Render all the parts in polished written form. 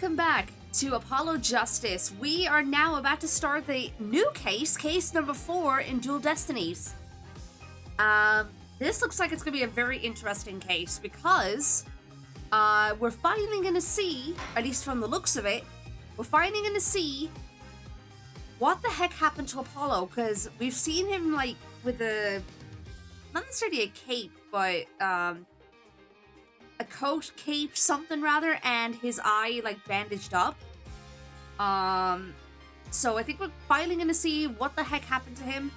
welcome back to Apollo Justice. We are now about to start the new case number 4 in Dual Destinies. This looks like it's going to be a very interesting case because we're finally going to see, at least from the looks of it, we're finally going to see what the heck happened to Apollo, because we've seen him like with a, not necessarily a cape, but a coat, cape, something rather, and his eye like bandaged up. So I think we're finally gonna see what the heck happened to him.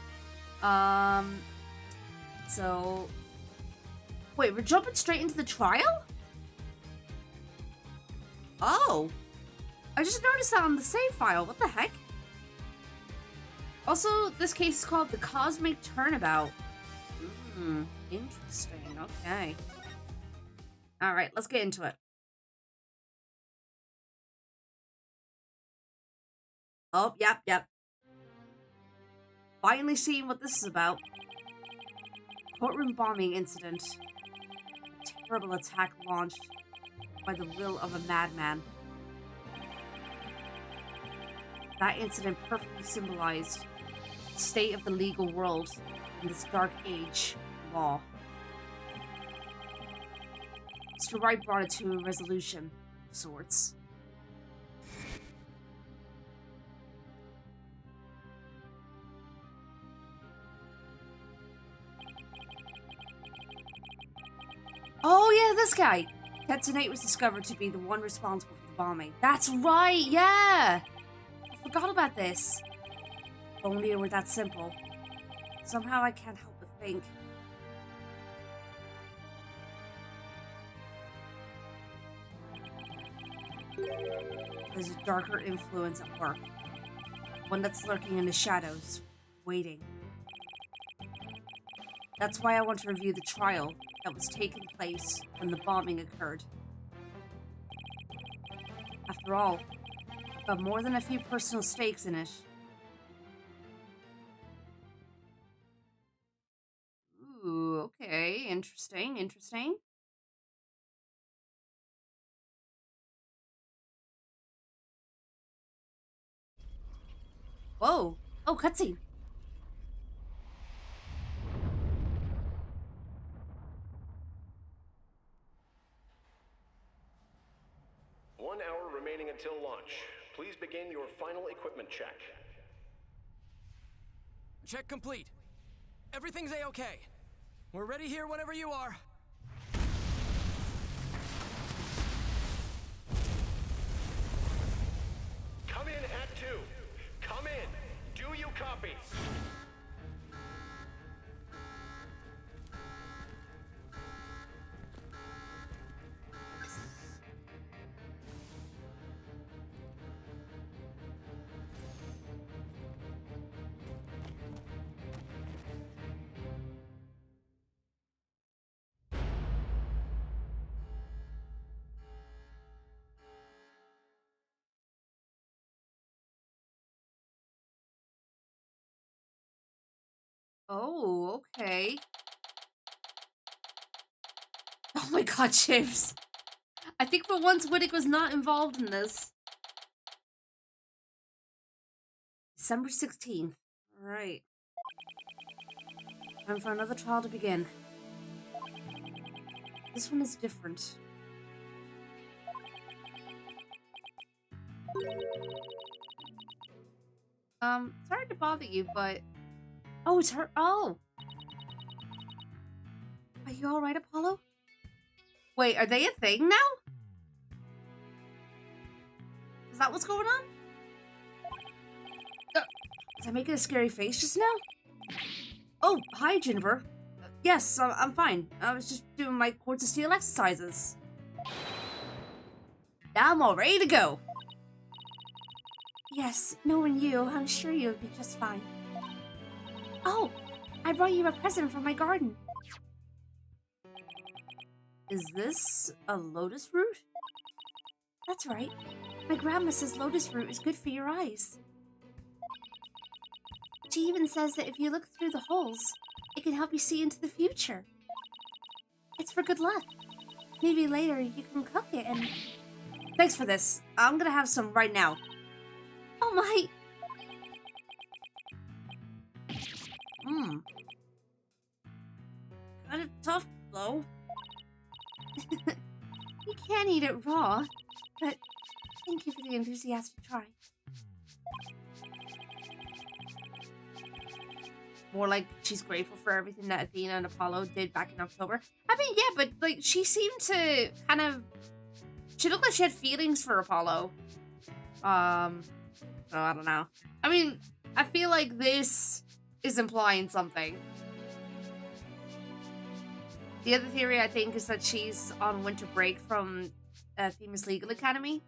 So wait, we're jumping straight into the trial? Oh, I just noticed that on the save file. What the heck? Also, this case is called the Cosmic Turnabout. Interesting. Okay. Alright, let's get into it. Oh, yep. Finally seeing what this is about. Courtroom bombing incident. A terrible attack launched by the will of a madman. That incident perfectly symbolized the state of the legal world in this dark age of law. Mr. Wright brought it to a resolution of sorts. Oh yeah, this guy! Ted was discovered to be the one responsible for the bombing. That's right, yeah! I forgot about this. If only it were that simple. Somehow I can't help but think. There's a darker influence at work. One that's lurking in the shadows, waiting. That's why I want to review the trial that was taking place when the bombing occurred. After all, I've got more than a few personal stakes in it. Ooh, okay. Interesting. Whoa. Oh, cutscene. One hour remaining until launch. Please begin your final equipment check. Check complete. Everything's A-okay. We're ready here whenever you are. Come in at 2. Come in. Do you copy? Oh, okay. Oh my god, Chips. I think for once Wittig was not involved in this. December 16th. Alright. Time for another trial to begin. This one is different. Sorry to bother you, but... Oh, it's her. Oh! Are you alright, Apollo? Wait, are they a thing now? Is that what's going on? Was I making a scary face just now? Oh, hi, Jennifer. Yes, I'm fine. I was just doing my Quartz of Steel exercises. Now I'm all ready to go. Yes, knowing you, I'm sure you'll be just fine. Oh, I brought you a present from my garden. Is this a lotus root? That's right. My grandma says lotus root is good for your eyes. She even says that if you look through the holes, it can help you see into the future. It's for good luck. Maybe later you can cook it and... Thanks for this. I'm gonna have some right now. Oh my. Mmm. Kind of tough, though. You can't eat it raw, but thank you for the enthusiastic try. More like she's grateful for everything that Athena and Apollo did back in October. I mean, yeah, but like she seemed to kind of... She looked like she had feelings for Apollo. So I don't know. I mean, I feel like this is implying something. The other theory, I think, is that she's on winter break from Themis Legal Academy.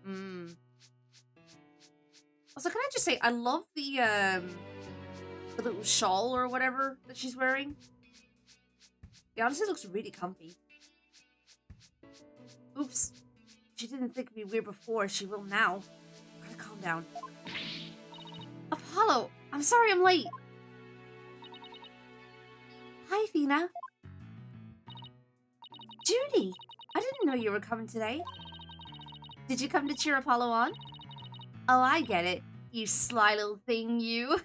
Also, can I just say, I love the little shawl or whatever that she's wearing. It honestly looks really comfy. Oops. She didn't think me weird before, she will now. Gotta calm down. Apollo, I'm sorry I'm late. Hi, Athena. Judy, I didn't know you were coming today. Did you come to cheer Apollo on? Oh, I get it. You sly little thing, you.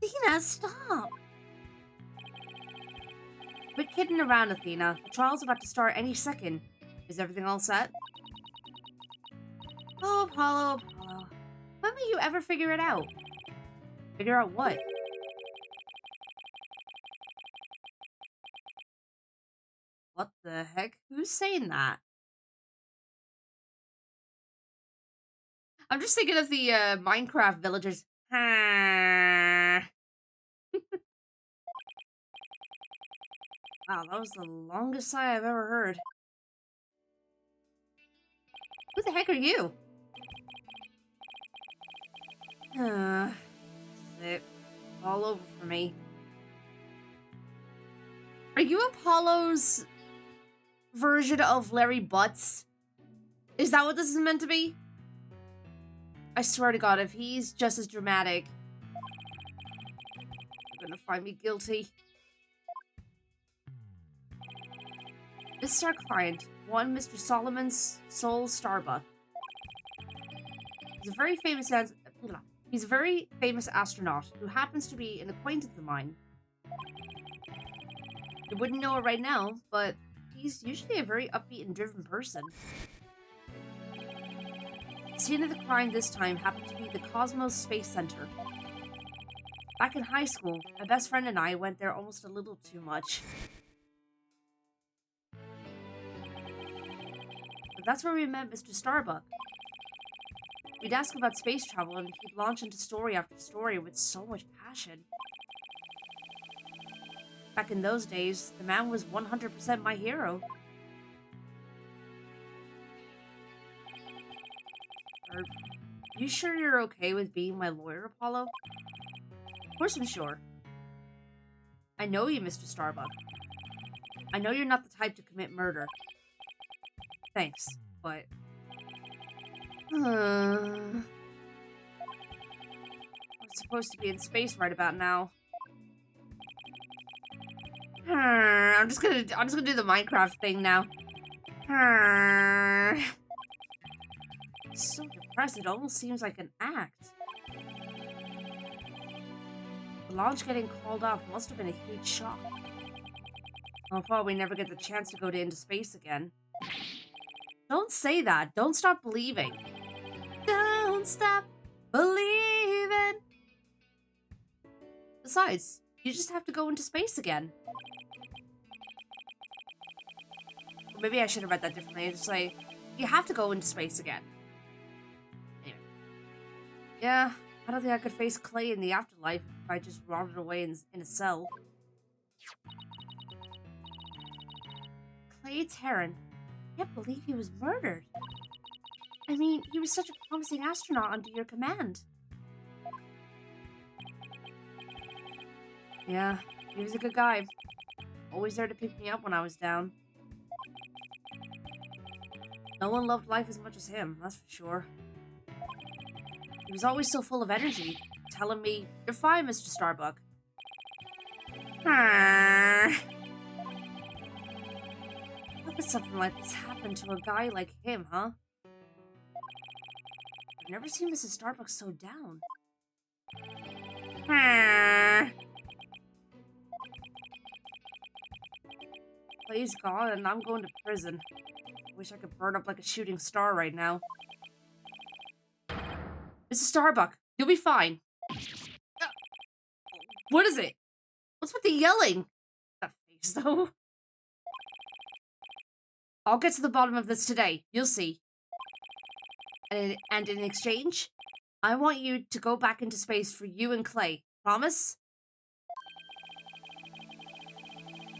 Athena, stop. Quit kidding around, Athena. The trial's about to start any second. Is everything all set? Oh, Apollo, Apollo. When will you ever figure it out? Figure out what? What the heck? Who's saying that? I'm just thinking of the Minecraft villagers. Wow, that was the longest sigh I've ever heard. Who the heck are you? This is it. All over for me. Are you Apollo's version of Larry Butts? Is that what this is meant to be? I swear to God, if he's just as dramatic, you're gonna find me guilty. This is our client, one Mr. Solomon Soul Starbuck. He's a very famous astronaut who happens to be an acquaintance of mine. You wouldn't know it right now, but he's usually a very upbeat and driven person. The scene of the crime this time happened to be the Cosmos Space Center. Back in high school, my best friend and I went there almost a little too much. But that's where we met Mr. Starbuck. We'd ask about space travel and he'd launch into story after story with so much passion. Back in those days, the man was 100% my hero. Are you sure you're okay with being my lawyer, Apollo? Of course I'm sure. I know you, Mr. Starbuck. I know you're not the type to commit murder. Thanks, but... I'm supposed to be in space right about now. I'm just gonna do the Minecraft thing now. It's so depressed, it almost seems like an act. The launch getting called off must have been a huge shock. I'll probably never get the chance to go into space again. Don't say that. Don't stop believing. Don't stop believing. Besides, you just have to go into space again. Or maybe I should have read that differently. Just say, you have to go into space again. Anyway. Yeah, I don't think I could face Clay in the afterlife if I just rotted away in a cell. Clay Terran. I can't believe he was murdered. I mean, he was such a promising astronaut under your command. Yeah, he was a good guy. Always there to pick me up when I was down. No one loved life as much as him, that's for sure. He was always so full of energy, telling me, "You're fine, Mr. Starbuck." How could something like this happen to a guy like him, huh? I've never seen Mrs. Starbucks so down. Clay's gone and I'm going to prison. Wish I could burn up like a shooting star right now. Mrs. Starbuck, you'll be fine. What is it? What's with the yelling? That face, though. I'll get to the bottom of this today. You'll see. And in exchange, I want you to go back into space for you and Clay. Promise?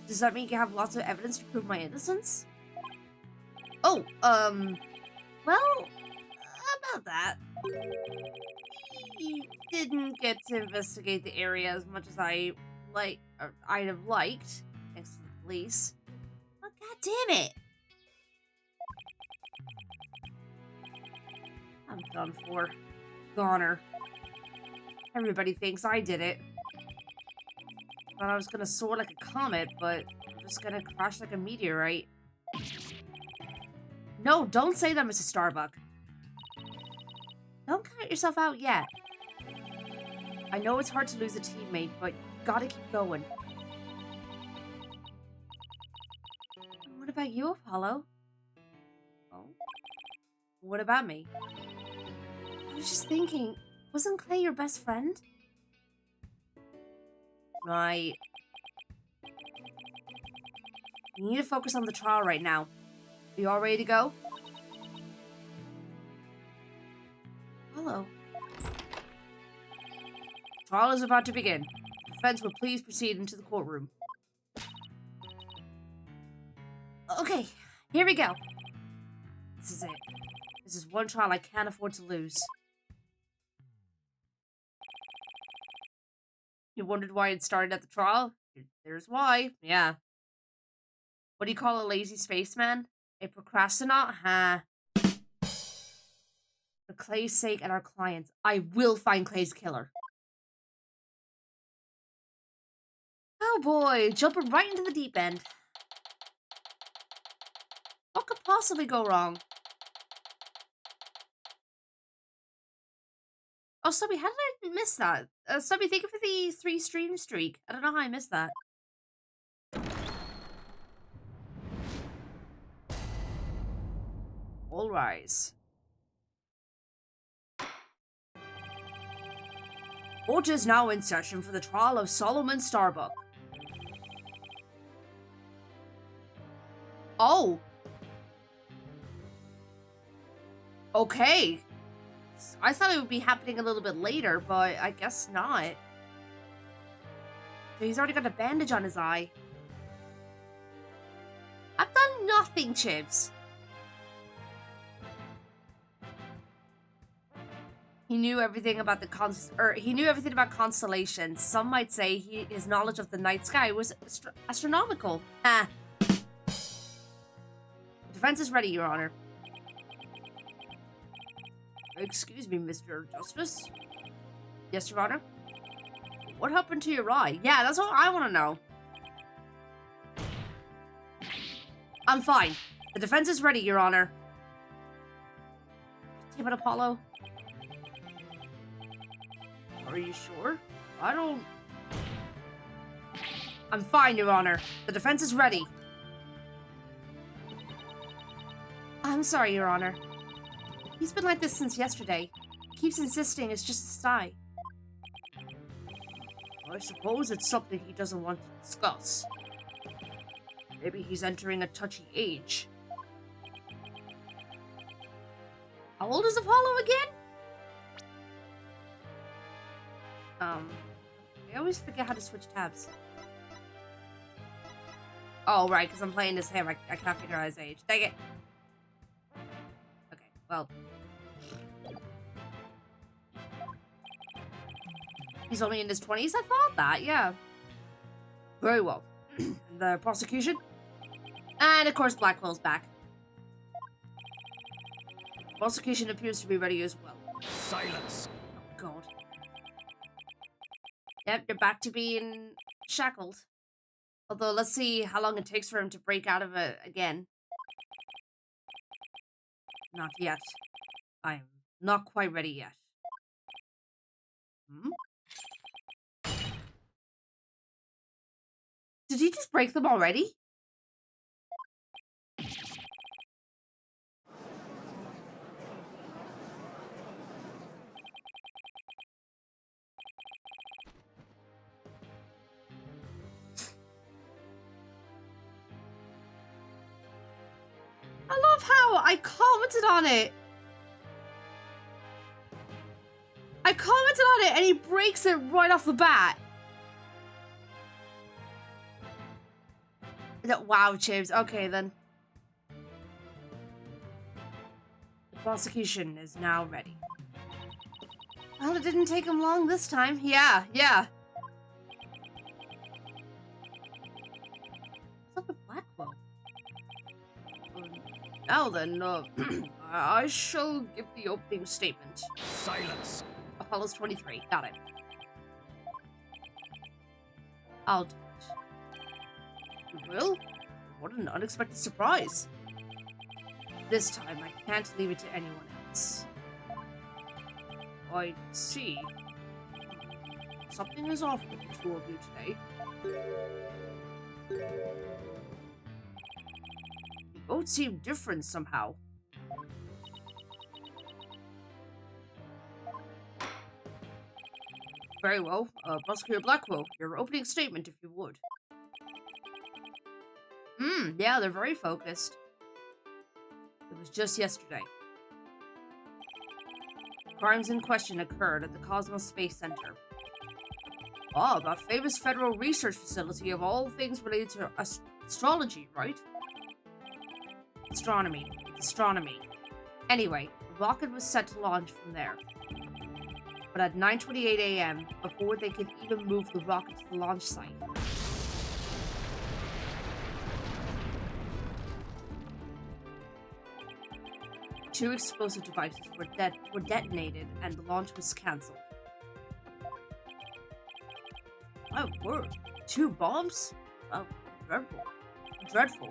Does that mean you have lots of evidence to prove my innocence? Oh, well, about that. We didn't get to investigate the area as much as I'd have liked, thanks to the police. But god damn it! I'm done for. Goner. Everybody thinks I did it. Thought I was gonna soar like a comet, but I'm just gonna crash like a meteorite. No, don't say that, Mrs. Starbuck. Don't count yourself out yet. I know it's hard to lose a teammate, but you gotta keep going. What about you, Apollo? Oh? What about me? I was just thinking, wasn't Clay your best friend? Right. You need to focus on the trial right now. Are you all ready to go? Hello. Trial is about to begin. Defense will please proceed into the courtroom. Okay, here we go. This is it. This is one trial I can't afford to lose. You wondered why it started at the trial? There's why. Yeah. What do you call a lazy spaceman? A procrastinator? Huh. For Clay's sake and our clients, I will find Clay's killer. Oh boy, jumping right into the deep end. What could possibly go wrong? Oh, Stubby, how did I miss that? Stubby, thank you for the 3 stream streak. I don't know how I missed that. All rise. Court is now in session for the trial of Solomon Starbuck. Oh. Okay. I thought it would be happening a little bit later, but I guess not. So he's already got a bandage on his eye. I've done nothing, Chibs. He knew everything about the constellations. Some might say his knowledge of the night sky was astronomical. Ah. The defense is ready, Your Honor. Excuse me, Mr. Justice. Yes, Your Honor. What happened to your eye? Yeah, that's what I want to know. I'm fine. The defense is ready, Your Honor. Damn it, Apollo. Are you sure? I'm fine, Your Honor. The defense is ready. I'm sorry, Your Honor. He's been like this since yesterday. He keeps insisting it's just a sigh. I suppose it's something he doesn't want to discuss. Maybe he's entering a touchy age. How old is Apollo again? I always forget how to switch tabs. Oh, right, because I'm playing as him. I can't figure out his age. Dang it. Okay, well. He's only in his 20s? I thought that, yeah. Very well. The prosecution? And, of course, Blackwell's back. Prosecution appears to be ready as well. Silence. Oh, God. Yep, you're back to being shackled. Although, let's see how long it takes for him to break out of it again. Not yet. I'm not quite ready yet. Hmm? Did he just break them already? I love how I commented on it. I commented on it and he breaks it right off the bat. Wow, Chibs. Okay, then. The prosecution is now ready. Well, it didn't take him long this time. Yeah. What's up with Blackwell? Now then, I shall give the opening statement. Silence. Apollo's 23. Got it. I'll do it. You will? What an unexpected surprise. This time, I can't leave it to anyone else. I see. Something is off with the two of you today. You both seem different somehow. Very well. Prosecutor Blackwell, your opening statement, if you would. Yeah, they're very focused. It was just yesterday. Crimes in question occurred at the Cosmos Space Center. Oh, that famous federal research facility of all things related to astrology, right? Astronomy. Anyway, the rocket was set to launch from there. But at 9:28 a.m., before they could even move the rocket to the launch site, two explosive devices were detonated and the launch was cancelled. My word, 2 bombs? Oh, dreadful.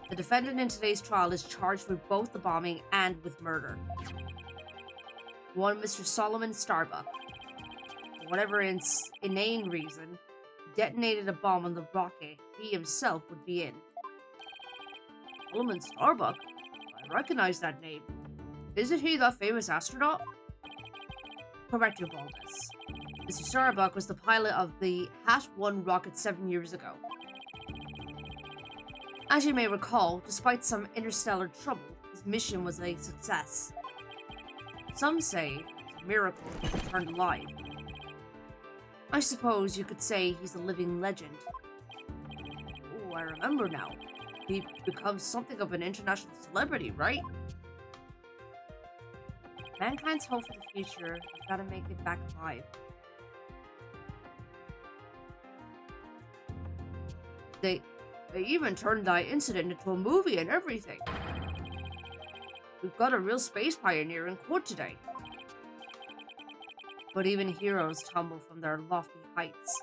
The defendant in today's trial is charged with both the bombing and with murder. One Mr. Solomon Starbuck, for whatever inane reason, detonated a bomb on the rocket he himself would be in. Solomon Starbuck? I recognize that name. Isn't he the famous astronaut? Correct your boldness. Mr. Starbuck was the pilot of the Hat-1 rocket 7 years ago. As you may recall, despite some interstellar trouble, his mission was a success. Some say it's a miracle he returned alive. I suppose you could say he's a living legend. Oh, I remember now. He becomes something of an international celebrity, right? Mankind's hope for the future has got to make it back alive. They even turned that incident into a movie and everything. We've got a real space pioneer in court today. But even heroes tumble from their lofty heights.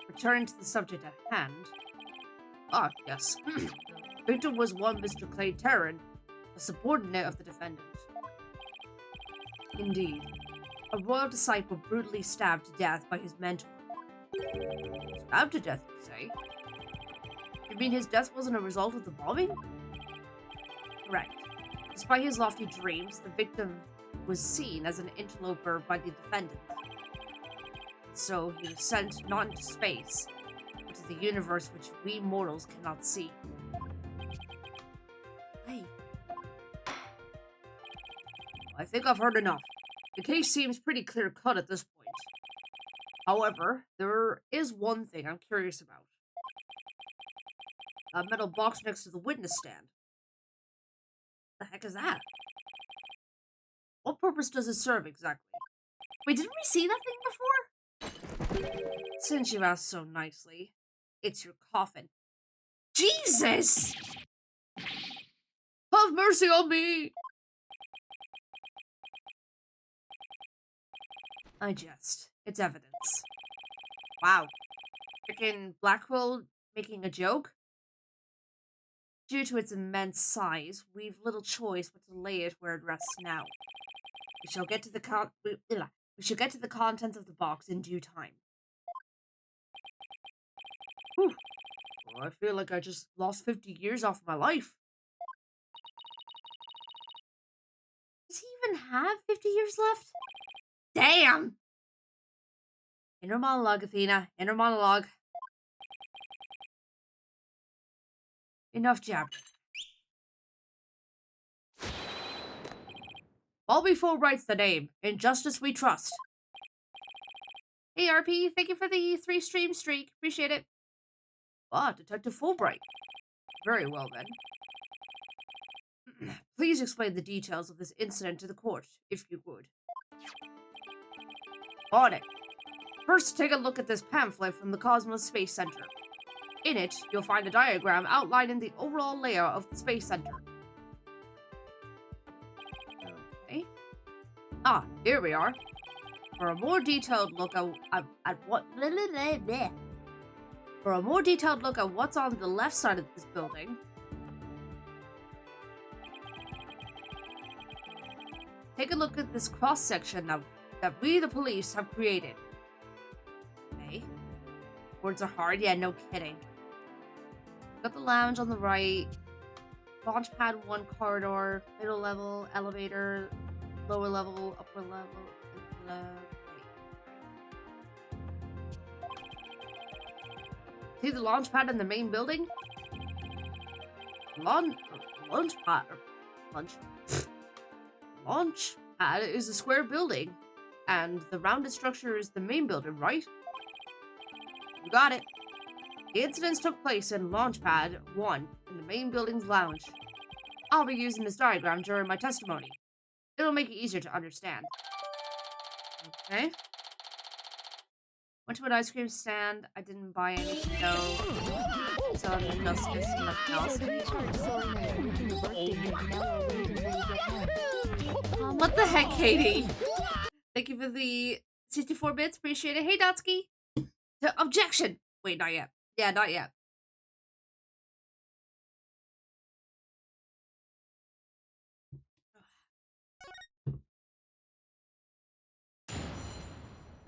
Returning to the subject at hand. Ah, yes. The victim was one Mr. Clay Terran, a subordinate of the defendant. Indeed. A royal disciple brutally stabbed to death by his mentor. Stabbed to death, you say? You mean his death wasn't a result of the bombing? Correct. Despite his lofty dreams, the victim was seen as an interloper by the defendant. So he was sent not into space, but to the universe which we mortals cannot see. Hey. I think I've heard enough. The case seems pretty clear-cut at this point. However, there is one thing I'm curious about. A metal box next to the witness stand. What the heck is that? What purpose does it serve exactly? Wait, didn't we see that thing before? Since you asked so nicely, it's your coffin. Jesus! Have mercy on me! I jest. It's evidence. Wow. Freaking Blackwell making a joke? Due to its immense size, we've little choice but to lay it where it rests now. We shall get to the we shall get to the contents of the box in due time. Whew. Well, I feel like I just lost 50 years off my life. Does he even have 50 years left? Damn! Inner monologue, Athena. Inner monologue. Enough jabber. Bobby Fulbright's the name. In justice we trust. Hey, RP. Thank you for the 3-stream streak. Appreciate it. Ah, Detective Fulbright. Very well, then. Please explain the details of this incident to the court, if you would. On it. First, take a look at this pamphlet from the Cosmos Space Center. In it, you'll find a diagram outlining the overall layout of the Space Center. Okay. Ah, here we are. For a more detailed look at what's on the left side of this building, take a look at this cross-section that we, the police, have created. Okay. Words are hard, yeah, no kidding. Got the lounge on the right, launch pad 1 corridor, middle level, elevator, lower level, upper level, See the launch pad in the main building? Launch pad is a square building, and the rounded structure is the main building, right? You got it. The incidents took place in Launchpad 1 in the main building's lounge. I'll be using this diagram during my testimony. It'll make it easier to understand. Okay. Went to an ice cream stand. I didn't buy anything though. So I'm justice and nothing else. What the heck, Katie? Thank you for the 64 bits. Appreciate it. Hey, Dotsky. Objection. Wait, not yet. Yeah, not yet.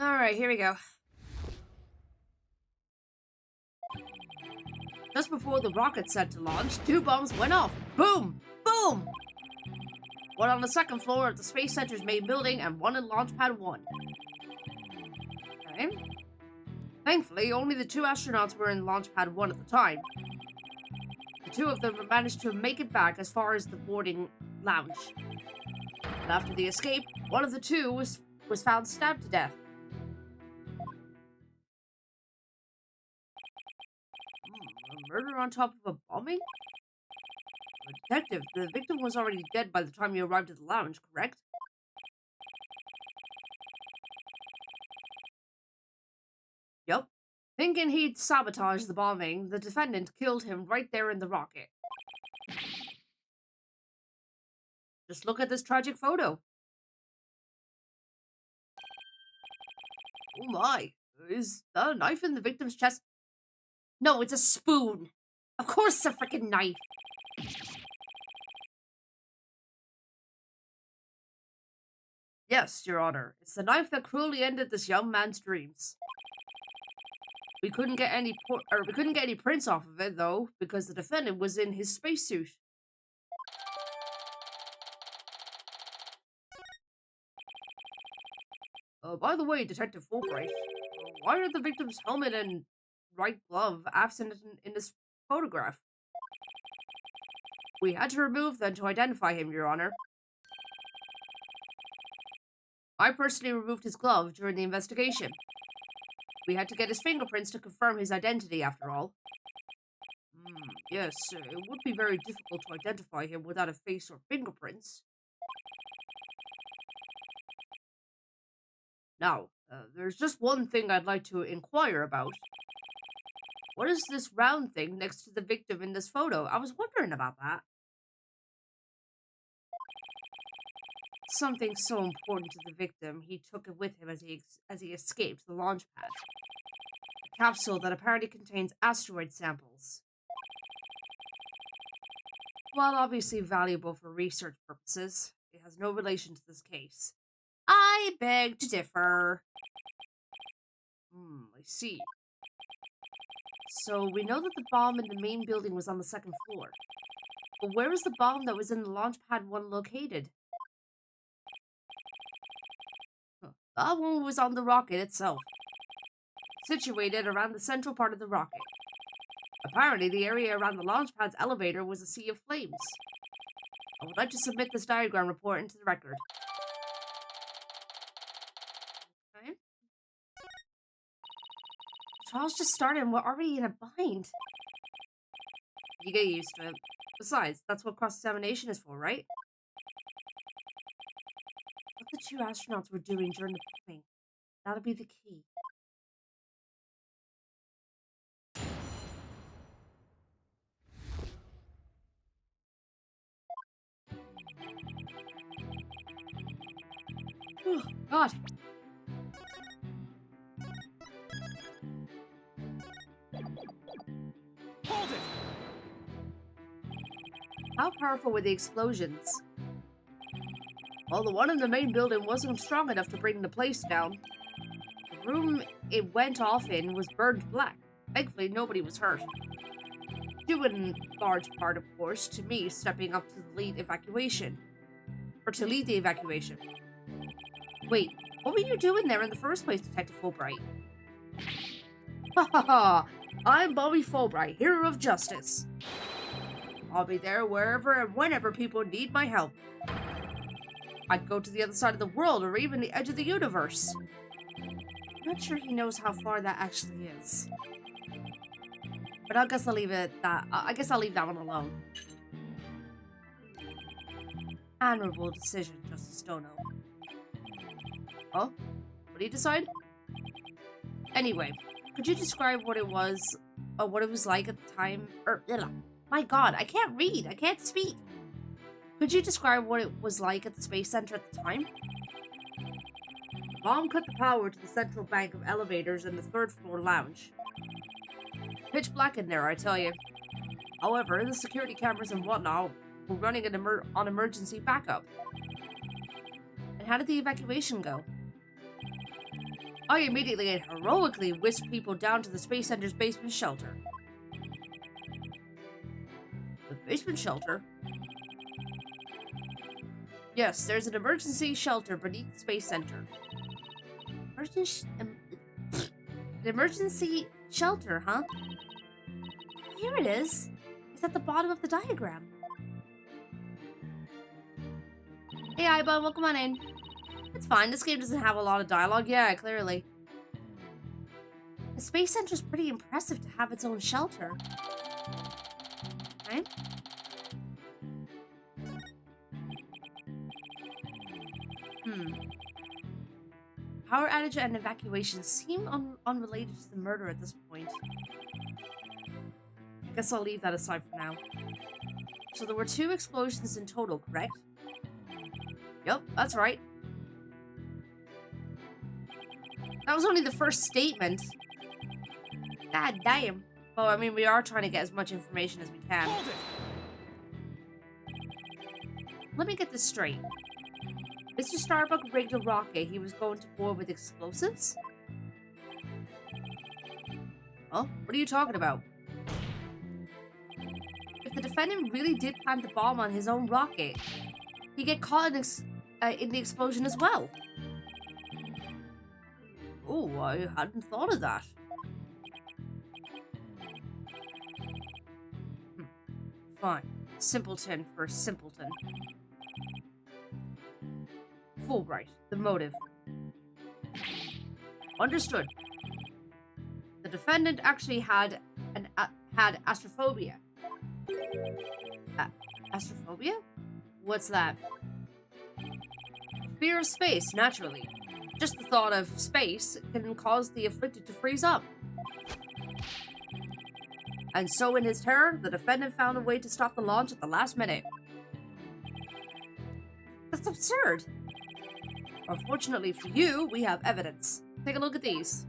Alright, here we go. Just before the rocket set to launch, 2 bombs went off. Boom! Boom! One on the second floor of the Space Center's main building and one in Launchpad 1. Okay. Thankfully, only the 2 astronauts were in Launchpad 1 at the time. The 2 of them managed to make it back as far as the boarding lounge. But after the escape, one of the 2 was found stabbed to death. A murder on top of a bombing? Detective, the victim was already dead by the time you arrived at the lounge, correct? Yep. Thinking he'd sabotage the bombing, the defendant killed him right there in the rocket. Just look at this tragic photo. Oh my, is that a knife in the victim's chest? No, it's a spoon. Of course it's a freaking knife. Yes, Your Honor. It's the knife that cruelly ended this young man's dreams. We couldn't get any prints off of it though, because the defendant was in his spacesuit. By the way, Detective Fulbright, why are the victim's helmet and right glove absent in this photograph? We had to remove them to identify him, Your Honor. I personally removed his glove during the investigation. We had to get his fingerprints to confirm his identity, after all. Yes, it would be very difficult to identify him without a face or fingerprints. Now, there's just one thing I'd like to inquire about. What is this round thing next to the victim in this photo? I was wondering about that. Something so important to the victim, he took it with him as he escaped the launch pad. A capsule that apparently contains asteroid samples. while obviously valuable for research purposes, it has no relation to this case. I beg to differ. I see. So we know that the bomb in the main building was on the second floor. But where was the bomb that was in the launch pad 1 located? That one was on the rocket itself, situated around the central part of the rocket. Apparently, the area around the launch pad's elevator was a sea of flames. I would like to submit this diagram report into the record. Okay. The trial's just started and we're already in a bind. You get used to it. Besides, that's what cross-examination is for, right? What the 2 astronauts were doing during the bombing. That'll be the key. Oh, God. Hold it! How powerful were the explosions? Well, the one in the main building wasn't strong enough to bring the place down. The room it went off in was burned black. Thankfully, nobody was hurt. Due in large part, of course, to me stepping up to the lead evacuation. Or to lead the evacuation. Wait, what were you doing there in the first place, Detective Fulbright? Ha ha ha! I'm Bobby Fulbright, hero of justice. I'll be there wherever and whenever people need my help. I'd go to the other side of the world or even the edge of the universe. I'm not sure he knows how far that actually is. But I guess I'll leave it that. I guess I'll leave that one alone. Admirable decision, Justice Dono. Oh? What do you decide? Anyway, could you describe what it was like at the time? My God, I can't read. I can't speak. Could you describe what it was like at the Space Center at the time? The bomb cut the power to the central bank of elevators in the 3rd floor lounge. Pitch black in there, I tell you. However, the security cameras and whatnot were running on emergency backup. And how did the evacuation go? I immediately and heroically whisked people down to the Space Center's basement shelter. The basement shelter? Yes, there's an emergency shelter beneath the Space Center. An emergency shelter, huh? Here it is. It's at the bottom of the diagram. Hey, Iba, welcome on in. It's fine, this game doesn't have a lot of dialogue. Yeah, clearly. The Space Center's pretty impressive to have its own shelter. Okay. Power outage and evacuation seem unrelated to the murder at this point. I guess I'll leave that aside for now. So there were 2 explosions in total, correct? Yep, that's right. That was only the first statement. God damn. Well, I mean, we are trying to get as much information as we can. Hold it! Let me get this straight. Mr. Starbuck rigged a rocket he was going to board with explosives? Huh? What are you talking about? If the defendant really did plant the bomb on his own rocket, he'd get caught in the explosion as well. Oh, I hadn't thought of that. Fine. Simpleton for simpleton. Fulbright, the motive. Understood. The defendant actually had astrophobia. Astrophobia? What's that? Fear of space, naturally. Just the thought of space can cause the afflicted to freeze up. And so in his terror, the defendant found a way to stop the launch at the last minute. That's absurd. Unfortunately for you, we have evidence. Take a look at these.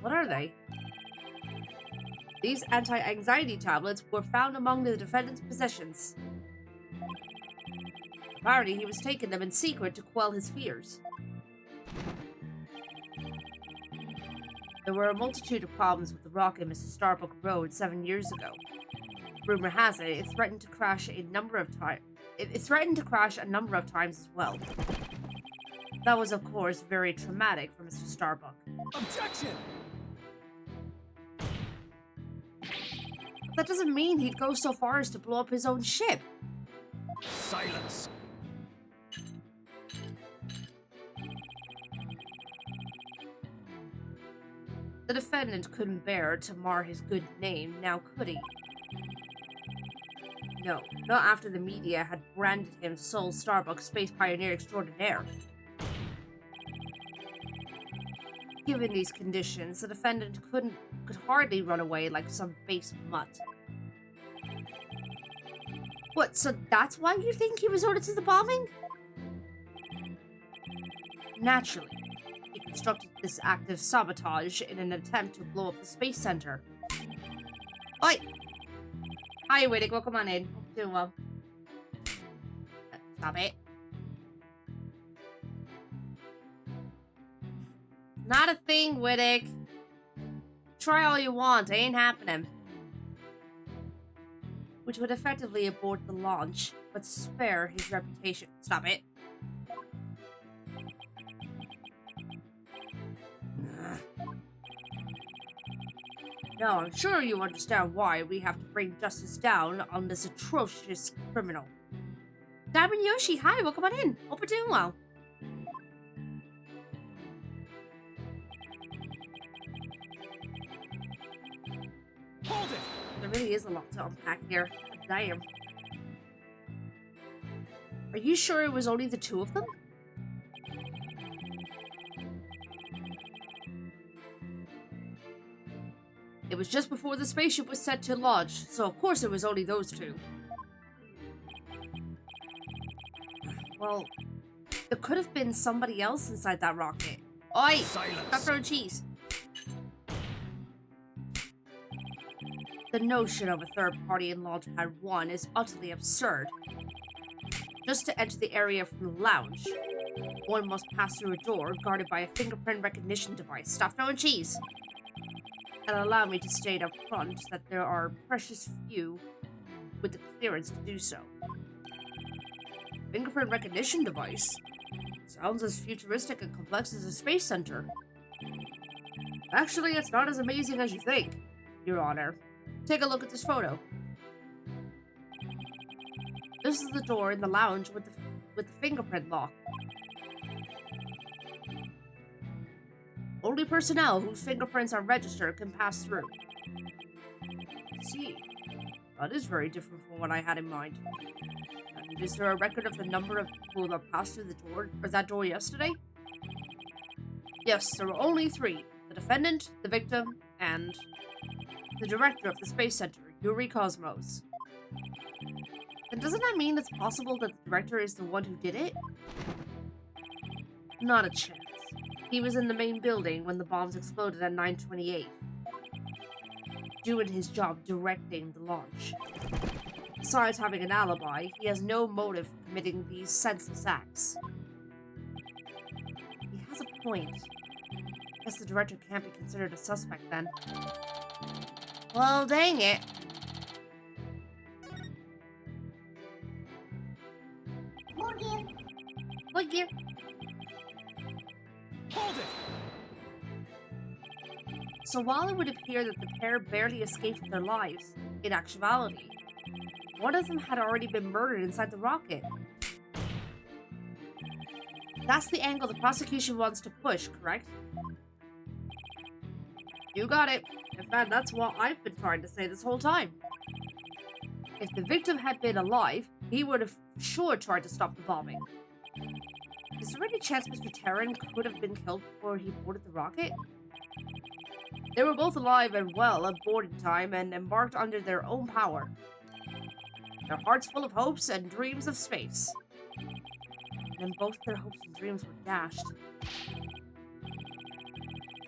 What are they? These anti-anxiety tablets were found among the defendant's possessions. Apparently, he was taking them in secret to quell his fears. There were a multitude of problems with the rocket Mr. Starbuck rode 7 years ago. Rumor has it, it threatened to crash a number of times. It threatened to crash a number of times as well. That was, of course, very traumatic for Mr. Starbuck. Objection! But that doesn't mean he'd go so far as to blow up his own ship. Silence! The defendant couldn't bear to mar his good name, now could he? No, not after the media had branded him sole Starbuck space pioneer extraordinaire. Given these conditions, the defendant could hardly run away like some base mutt. What, so that's why you think he resorted to the bombing? Naturally. He constructed this act of sabotage in an attempt to blow up the space center. Oi! Hi, Whittick. Welcome on in. Hope you're doing well. Stop it. Not a thing, Whittick. Try all you want. It ain't happening. Which would effectively abort the launch, but spare his reputation. Stop it. Now, I'm sure you understand why we have to bring justice down on this atrocious criminal. Diamond Yoshi, hi, welcome on in. Hope you're doing well. Hold it! There really is a lot to unpack here. Damn. Are you sure it was only the two of them? It was just before the spaceship was set to launch, so of course it was only those two. Well, there could have been somebody else inside that rocket. Oi! Silence! Stop throwing cheese. The notion of a third party in Launchpad 1 is utterly absurd. Just to enter the area from the lounge, one must pass through a door guarded by a fingerprint recognition device. Stop throwing cheese! And allow me to state up front that there are precious few with the clearance to do so. Fingerprint recognition device? Sounds as futuristic and complex as a space center. Actually, it's not as amazing as you think, Your Honor. Take a look at this photo. This is the door in the lounge with the fingerprint lock. Only personnel whose fingerprints are registered can pass through. See, that is very different from what I had in mind. And is there a record of the number of people that passed through the door or that door yesterday? Yes, there were only 3: the defendant, the victim, and the director of the space center, Yuri Cosmos. Then doesn't that mean it's possible that the director is the one who did it? Not a chance. He was in the main building when the bombs exploded at 9:28, doing his job directing the launch. Besides having an alibi, he has no motive for committing these senseless acts. He has a point. Guess the director can't be considered a suspect then. Well, dang it. Look here. Hold it! So while it would appear that the pair barely escaped with their lives, in actuality, one of them had already been murdered inside the rocket. That's the angle the prosecution wants to push, correct? You got it. In fact, that's what I've been trying to say this whole time. If the victim had been alive, he would have sure tried to stop the bombing. Is there any chance Mr. Terran could have been killed before he boarded the rocket? They were both alive and well at boarding time and embarked under their own power. Their hearts full of hopes and dreams of space. And then both their hopes and dreams were dashed.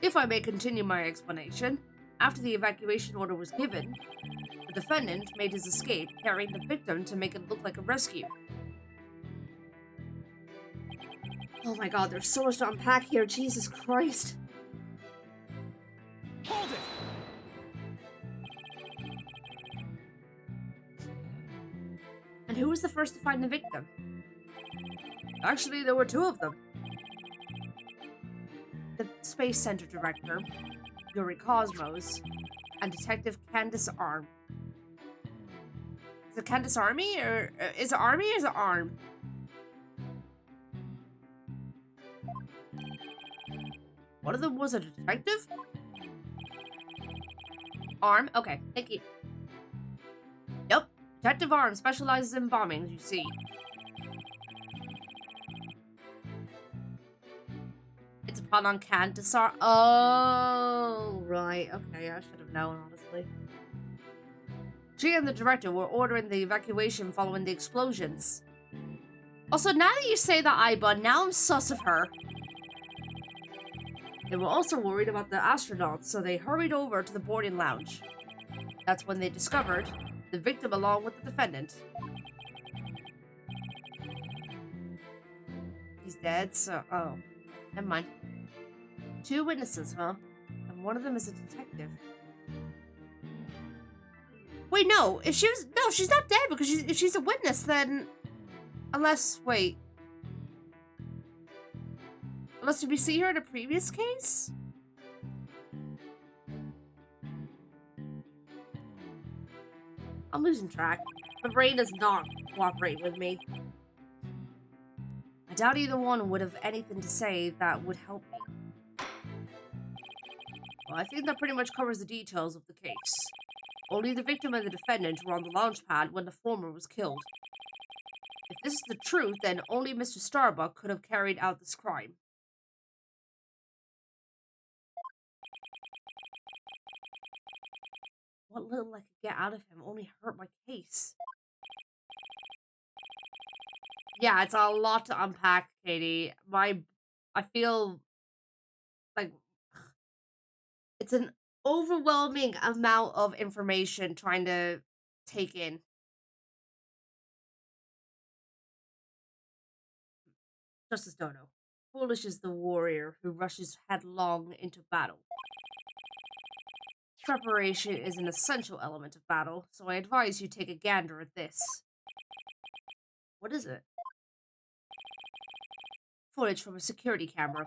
If I may continue my explanation, After the evacuation order was given, the defendant made his escape, carrying the victim to make it look like a rescue. Oh my god, there's so much to unpack here, Jesus Christ. Hold it! And who was the first to find the victim? Actually, there were two of them. The Space Center director, Yuri Cosmos, and Detective Candace Arm. Is it Candace Army? Or is it Army or is it Arm? One of them was a detective? Arm? Okay, thank you. Nope. Detective Arm specializes in bombings, you see. It's a pun on Candace Arm. Oh, right. Okay, I should have known, honestly. She and the director were ordering the evacuation following the explosions. Also, now that you say that, Aiba, now I'm sus of her. They were also worried about the astronauts, so they hurried over to the boarding lounge. That's when they discovered the victim along with the defendant. He's dead, so... Oh. Never mind. Two witnesses, huh? And one of them is a detective. Wait, no. If she was... No, she's not dead because if she's a witness, then... Unless... Wait. Unless, did we see her in a previous case? I'm losing track. My brain does not cooperate with me. I doubt either one would have anything to say that would help me. Well, I think that pretty much covers the details of the case. Only the victim and the defendant were on the launch pad when the former was killed. If this is the truth, then only Mr. Starbuck could have carried out this crime. What little I could get out of him only hurt my case. Yeah, it's a lot to unpack, Katie. I feel like it's an overwhelming amount of information trying to take in. Justice Dono. Foolish is the warrior who rushes headlong into battle. Preparation is an essential element of battle, so I advise you take a gander at this. What is it? Footage from a security camera.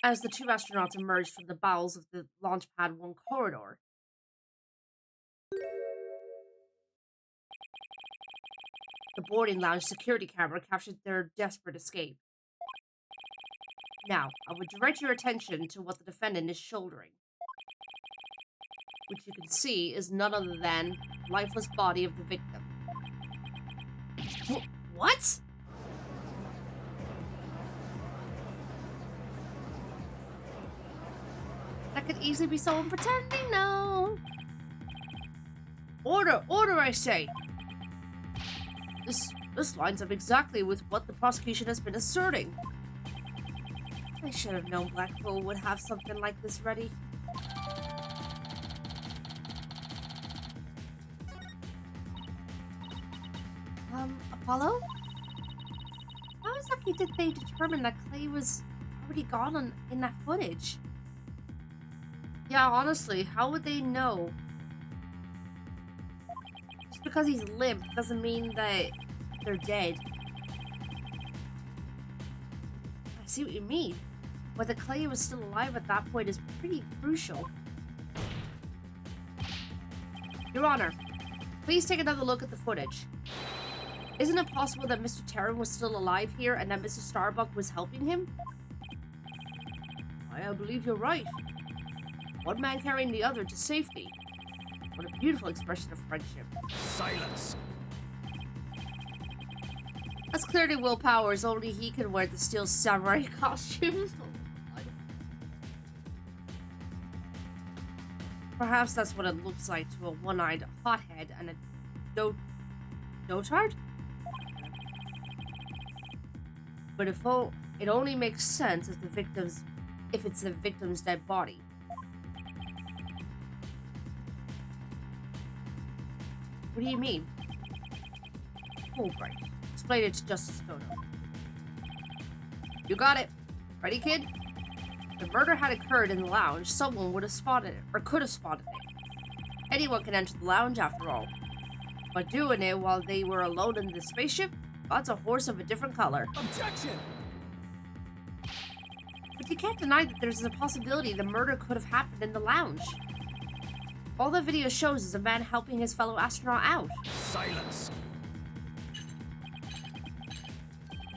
As the two astronauts emerged from the bowels of the launch pad 1 corridor. The boarding lounge security camera captured their desperate escape. Now, I would direct your attention to what the defendant is shouldering. Which you can see is none other than the lifeless body of the victim. What? That could easily be someone pretending, no. Order, I say. This lines up exactly with what the prosecution has been asserting. I should have known Blackpool would have something like this ready. Apollo? How exactly did they determine that Clay was already gone in that footage? Yeah, honestly, how would they know? Just because he's limp doesn't mean that they're dead. I see what you mean. Whether Clay was still alive at that point is pretty crucial. Your Honor, please take another look at the footage. Isn't it possible that Mr. Terran was still alive here and that Mr. Starbuck was helping him? I believe you're right. One man carrying the other to safety. What a beautiful expression of friendship. Silence! That's clearly Will Powers, only he can wear the steel samurai costume. Perhaps that's what it looks like to a one-eyed hothead and a dotard? But it only makes sense if it's the victim's dead body. What do you mean? Oh, right. Explain it to Justice Kono. You got it. Ready, kid? If the murder had occurred in the lounge, someone would have spotted it, or could have spotted it. Anyone can enter the lounge after all. But doing it while they were alone in the spaceship, that's a horse of a different color. Objection! But you can't deny that there's a possibility the murder could have happened in the lounge. All the video shows is a man helping his fellow astronaut out. Silence!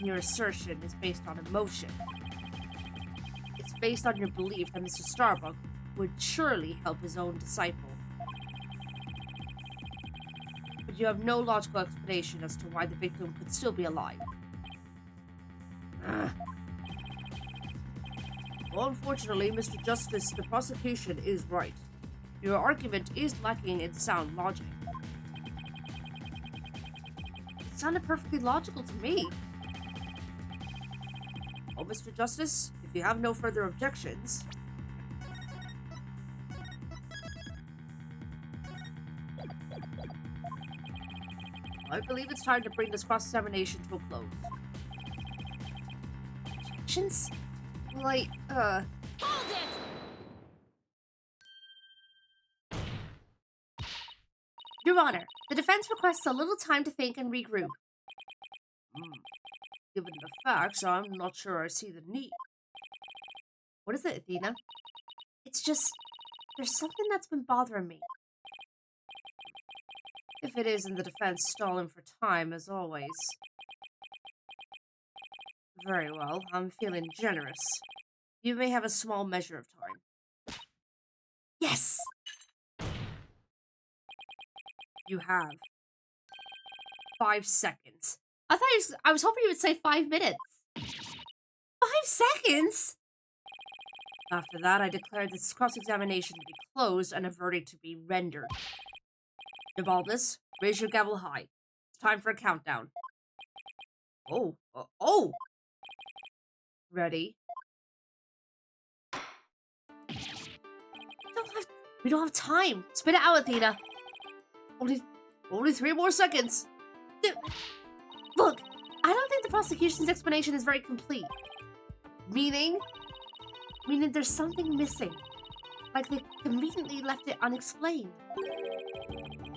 Your assertion is based on emotion. It's based on your belief that Mr. Starbuck would surely help his own disciple. But you have no logical explanation as to why the victim could still be alive. Ugh. Well, unfortunately, Mr. Justice, the prosecution is right. Your argument is lacking in sound logic. It sounded perfectly logical to me. Well, Mr. Justice, if you have no further objections... I believe it's time to bring this cross-examination to a close. Objections? Like, Hold it! Your Honor, the defense requests a little time to think and regroup. Given the facts, I'm not sure I see the need. What is it, Athena? It's just, there's something that's been bothering me. If it isn't the defense stalling for time, as always. Very well, I'm feeling generous. You may have a small measure of time. Yes! You have 5 seconds. I was hoping you would say 5 minutes. 5 seconds? After that, I declare this cross-examination to be closed and a verdict to be rendered. Devalbus, raise your gavel high. It's time for a countdown. Oh! Ready? We don't have time. Spit it out, Athena. Only 3 more seconds. Look, I don't think the prosecution's explanation is very complete. Meaning there's something missing. Like they conveniently left it unexplained.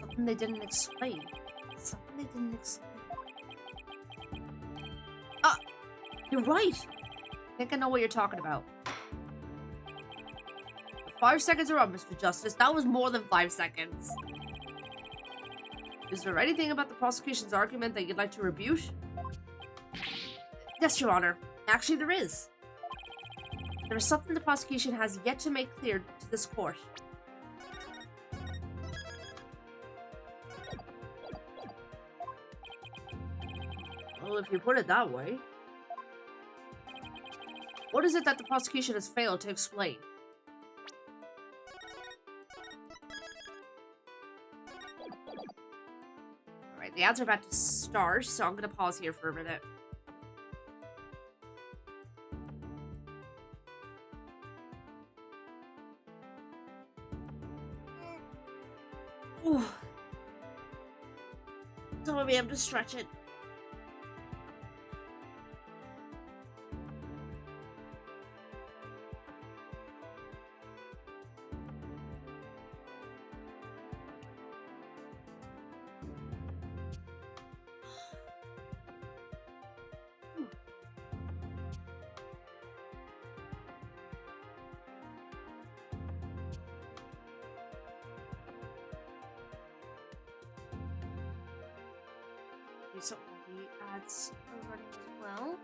Something they didn't explain. You're right. I think I know what you're talking about. 5 seconds are up, Mr. Justice. That was more than 5 seconds. Is there anything about the prosecution's argument that you'd like to rebut? Yes, Your Honor. Actually, there is. There is something the prosecution has yet to make clear to this court. Well, if you put it that way. What is it that the prosecution has failed to explain? Alright, the ads are about to start, so I'm gonna pause here for a minute. Ooh. Don't want me able to stretch it. So the ads are running as well.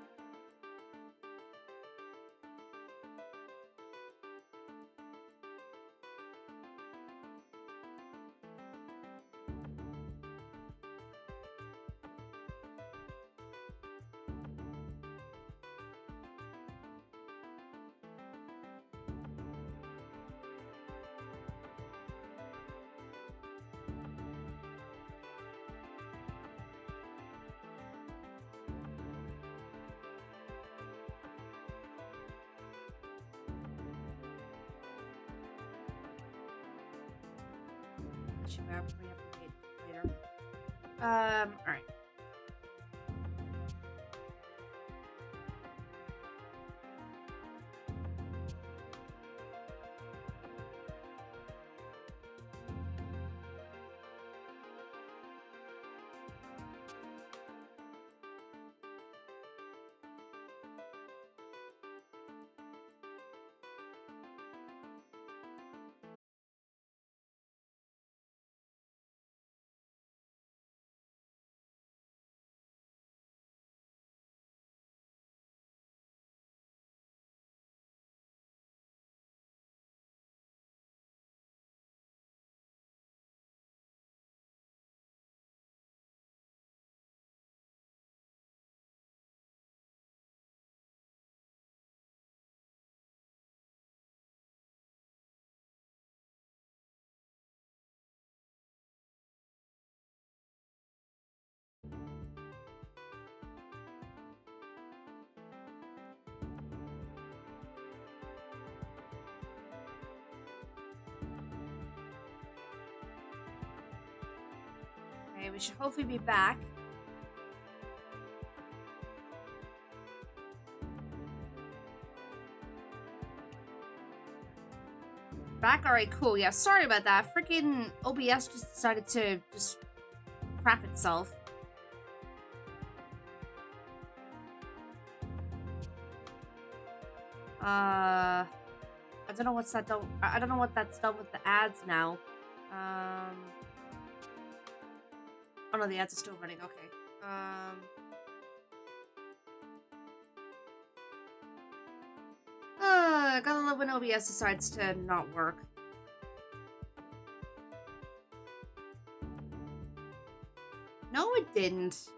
Later. Alright. Okay, we should hopefully be back. Back? Alright, cool. Yeah, sorry about that. Freaking OBS just decided to just crap itself. I don't know what's that done. I don't know what that's done with the ads now. Oh no, the ads are still running. Okay. Gotta love when OBS decides to not work. No, it didn't.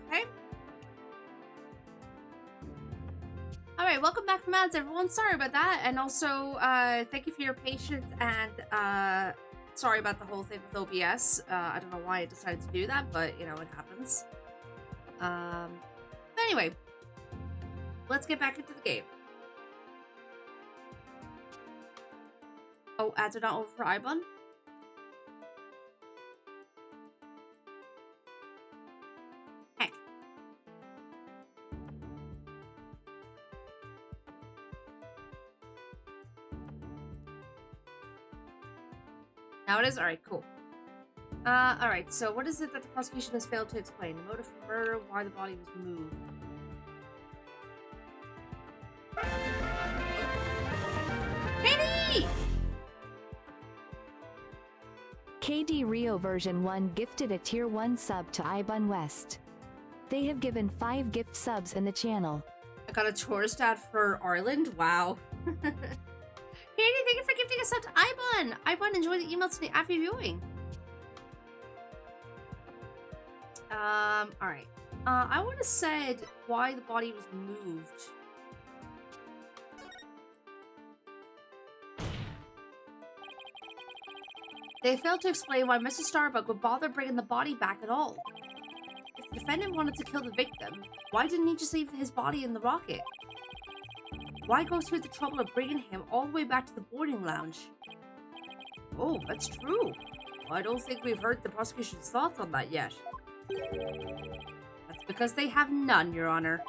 Okay. Alright, welcome back from ads, everyone. Sorry about that. And also, thank you for your patience and, sorry about the whole thing with OBS. I don't know why I decided to do that, but, you know, it happens. But anyway, let's get back into the game. Oh, ads are not over for Ibon? Heck. Now it is? Alright, cool. Alright, so what is it that the prosecution has failed to explain? The motive for murder, why the body was moved. Katie! KD Rio version 1 gifted a tier 1 sub to Ibon West. They have given 5 gift subs in the channel. I got a tourist ad for Ireland? Wow. Katie, thank you for gifting a sub to Ibon! Ibon, enjoy the email today after viewing. Alright. I would have said why the body was moved. They failed to explain why Mr. Starbuck would bother bringing the body back at all. If the defendant wanted to kill the victim, why didn't he just leave his body in the rocket? Why go through the trouble of bringing him all the way back to the boarding lounge? Oh, that's true. I don't think we've heard the prosecution's thoughts on that yet. That's because they have none, Your Honor.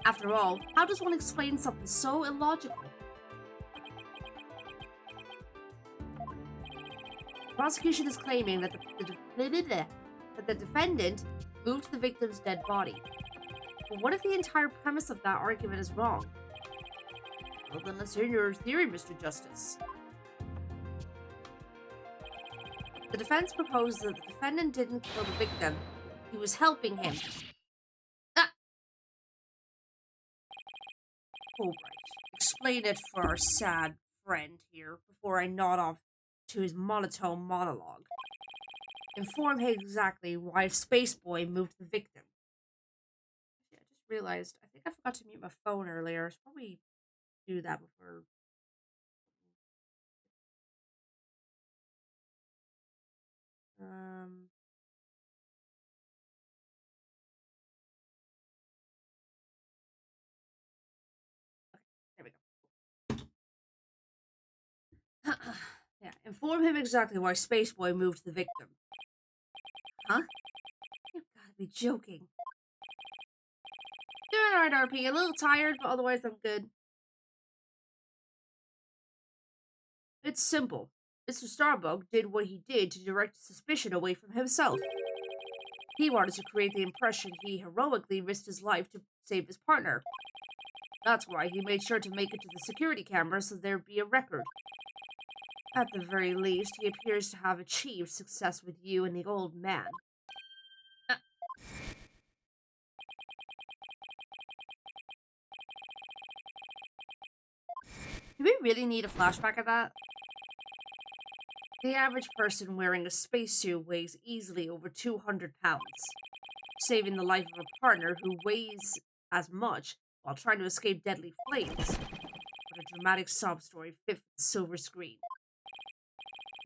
After all, how does one explain something so illogical? The prosecution is claiming that the defendant moved the victim's dead body. But what if the entire premise of that argument is wrong? Well, then let's hear your theory, Mr. Justice. The defense proposed that the defendant didn't kill the victim. He was helping him. Ah! All right. Explain it for our sad friend here before I nod off to his monotone monologue. Inform him exactly why Space Boy moved the victim. I just realized, I think I forgot to mute my phone earlier. I should probably do that before. Um, there we go. Yeah, inform him exactly why Spaceboy moved the victim. Huh? You've gotta be joking. Doing alright, RP. A little tired, but otherwise I'm good. It's simple. Mr. Starbug did what he did to direct suspicion away from himself. He wanted to create the impression he heroically risked his life to save his partner. That's why he made sure to make it to the security camera so there'd be a record. At the very least, he appears to have achieved success with you and the old man. Do we really need a flashback of that? The average person wearing a spacesuit weighs easily over 200 pounds, saving the life of a partner who weighs as much while trying to escape deadly flames. What a dramatic sob story fit for the silver screen.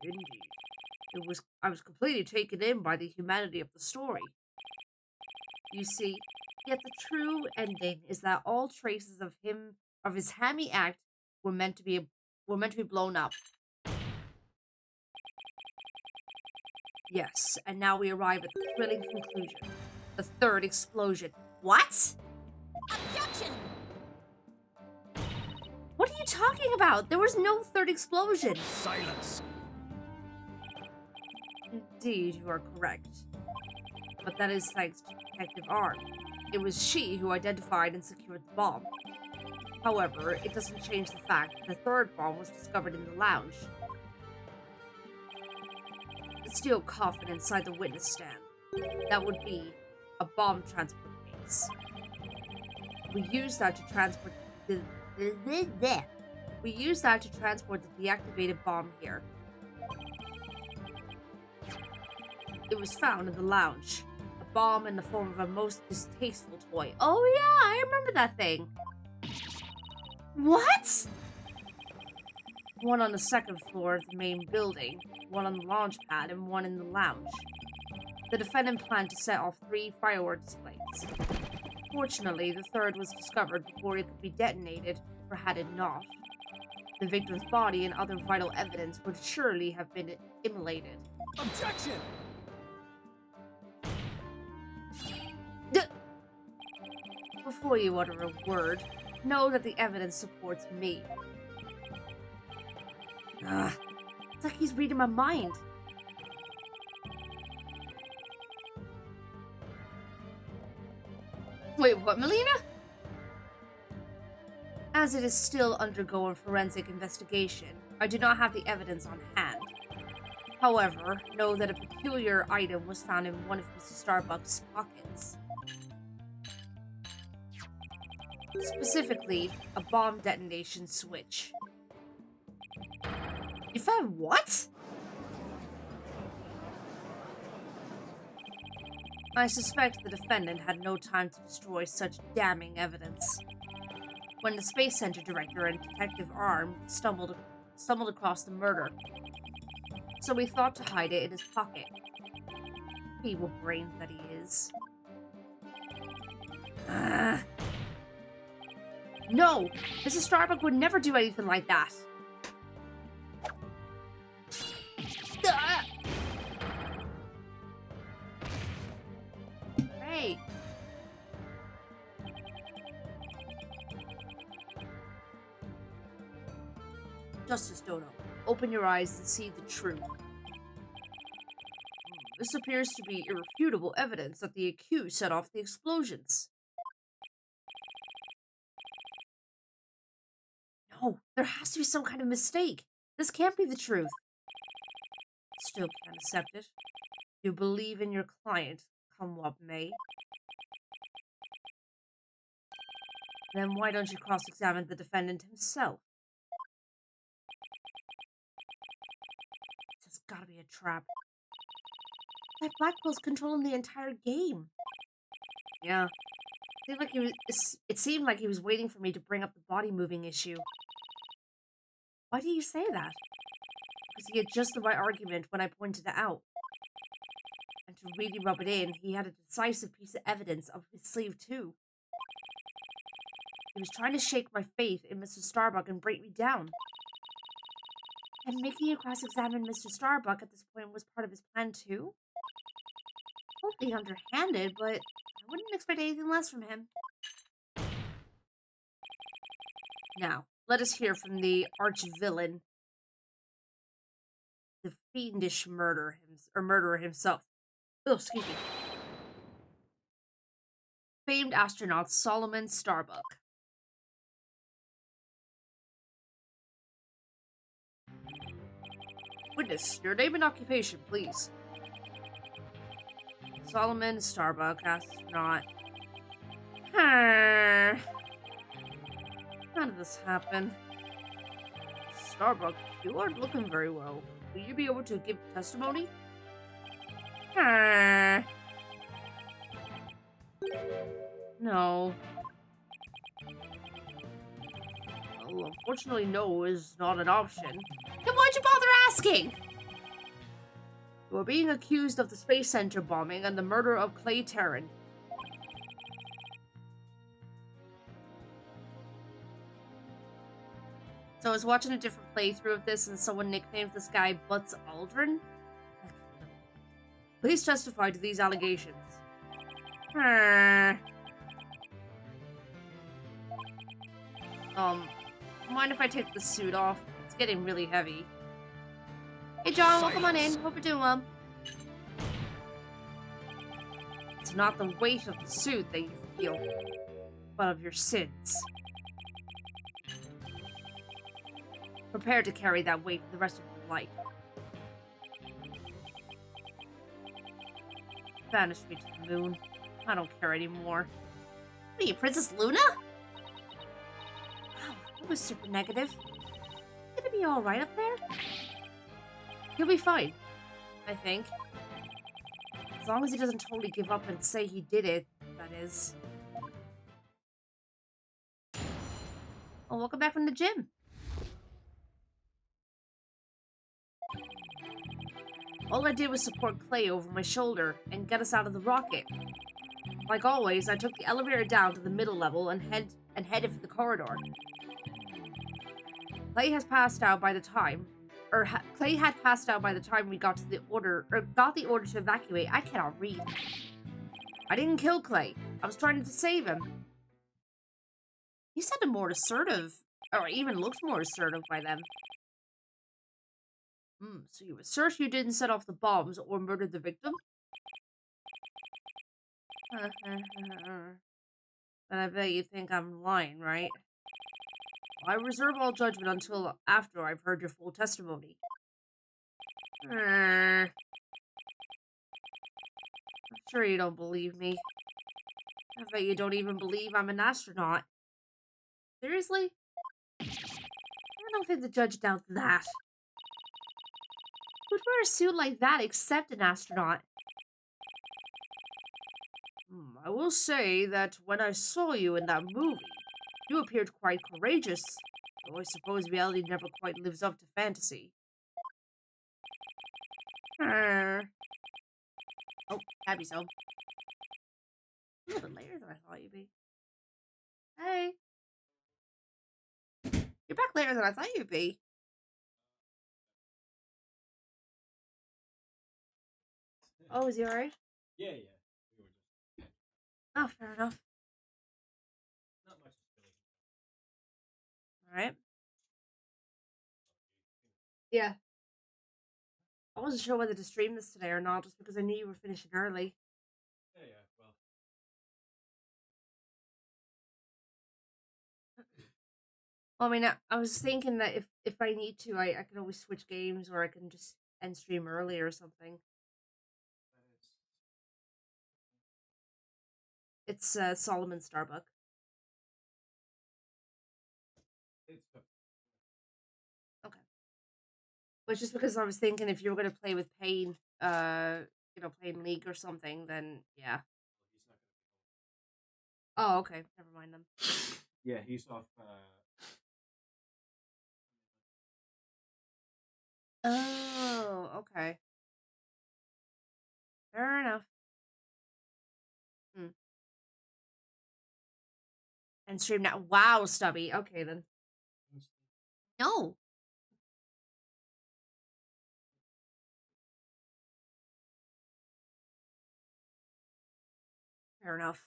Indeed. I was completely taken in by the humanity of the story. You see, yet the true ending is that all traces of his hammy act were meant to be blown up. Yes, and now we arrive at the thrilling conclusion. The third explosion. What? Objection! What are you talking about? There was no third explosion. Silence. Indeed, you are correct. But that is thanks to Detective Arm. It was she who identified and secured the bomb. However, it doesn't change the fact that the third bomb was discovered in the lounge. The steel coffin inside the witness stand. That would be a bomb transport case. We used that to transport the deactivated bomb here. It was found in the lounge. A bomb in the form of a most distasteful toy. Oh yeah, I remember that thing. What? One on the second floor of the main building, one on the launch pad, and one in the lounge. The defendant planned to set off 3 firework displays. Fortunately, the third was discovered before it could be detonated, or had it not. The victim's body and other vital evidence would surely have been immolated. Objection! Before you utter a word, know that the evidence supports me. It's like he's reading my mind. Wait, what, Melina? As it is still undergoing forensic investigation, I do not have the evidence on hand. However, know that a peculiar item was found in one of Mr. Starbuck's pockets. Specifically, a bomb detonation switch. You found what? I suspect the defendant had no time to destroy such damning evidence. When the Space Center director and Detective Arm stumbled across the murder, so he thought to hide it in his pocket. Feeble brained that he is. No! Mrs. Starbuck would never do anything like that. Hey. Justice Dodo, open your eyes and see the truth. This appears to be irrefutable evidence that the accused set off the explosions. No, there has to be some kind of mistake. This can't be the truth. Still can't accept it. You believe in your client, come what may. Then why don't you cross-examine the defendant himself? This has gotta be a trap. That Blackwell's controlling the entire game. Yeah. It seemed like he was waiting for me to bring up the body moving issue. Why do you say that? Because he had just the right argument when I pointed it out. to really rub it in, he had a decisive piece of evidence up his sleeve, too. He was trying to shake my faith in Mr. Starbuck and break me down. And making you cross-examine Mr. Starbuck at this point was part of his plan, too? Hopefully underhanded, but I wouldn't expect anything less from him. Now, let us hear from the arch-villain, the fiendish murderer himself. Oh, excuse me. Famed astronaut Solomon Starbuck. Witness, your name and occupation, please. Solomon Starbuck, astronaut. How did this happen? Starbuck, you aren't looking very well. Will you be able to give testimony? No. Well, unfortunately, no is not an option. Then why'd you bother asking? You are being accused of the Space Center bombing and the murder of Clay Terran. So I was watching a different playthrough of this and someone nicknamed this guy Butts Aldrin. Please testify to these allegations. Mind if I take the suit off? It's getting really heavy. Hey John, welcome on in. Hope you're doing well. It's not the weight of the suit that you feel, but of your sins. Prepare to carry that weight for the rest of your life. Banish me to the moon. I don't care anymore. What are you, Princess Luna? Wow, that was super negative. Gonna be alright up there? He'll be fine, I think. As long as he doesn't totally give up and say he did it, that is. Oh, welcome back from the gym. All I did was support Clay over my shoulder and get us out of the rocket. Like always, I took the elevator down to the middle level and headed for the corridor. Clay has passed out by the time, Clay had passed out by the time we got the order to evacuate. I cannot read. I didn't kill Clay. I was trying to save him. He sounded more assertive, or even looked more assertive by then. So you assert you didn't set off the bombs or murder the victim? But I bet you think I'm lying, right? I reserve all judgment until after I've heard your full testimony. I'm sure you don't believe me. I bet you don't even believe I'm an astronaut. Seriously? I don't think the judge doubts that. Who'd wear a suit like that except an astronaut? I will say that when I saw you in that movie, you appeared quite courageous, though I suppose reality never quite lives up to fantasy. Oh, happy so. You're a little later than I thought you'd be. Hey. You're back later than I thought you'd be. Oh, is he alright? Yeah. We were just Oh, fair enough. not much is really. Alright. Yeah. I wasn't sure whether to stream this today or not, just because I knew you were finishing early. Yeah. Well, Well, I mean, I was thinking that if I need to, I can always switch games, or I can just end stream early or something. that is. It's Solomon Starbuck. It's Okay. But just because I was thinking if you were going to play with Payne, playing League or something, then yeah. he's not gonna Oh, okay. Never mind then. be. Yeah, he's off. Oh, okay. Fair enough. Hmm. And stream now. Wow, Stubby. Okay, then. No. Fair enough.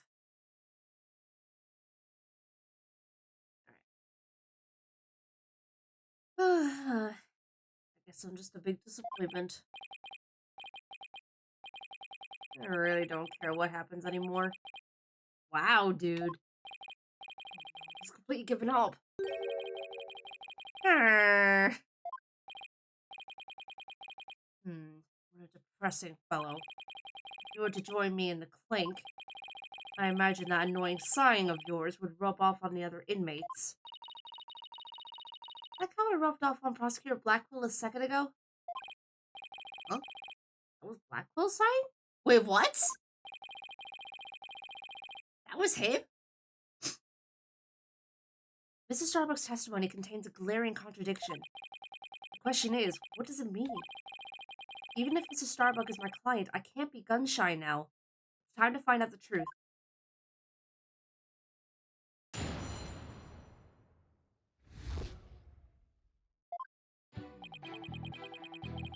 I guess I'm just a big disappointment. I really don't care what happens anymore. Wow, dude. He's completely given up. What a depressing fellow. If you were to join me in the clink, I imagine that annoying sighing of yours would rub off on the other inmates. Like how I rubbed off on Prosecutor Blackwell a second ago? Huh? That was Blackwell sighing? Wait, what? That was him? Mrs. Starbuck's testimony contains a glaring contradiction. The question is, what does it mean? Even if Mrs. Starbuck is my client, I can't be gun-shy now. It's time to find out the truth.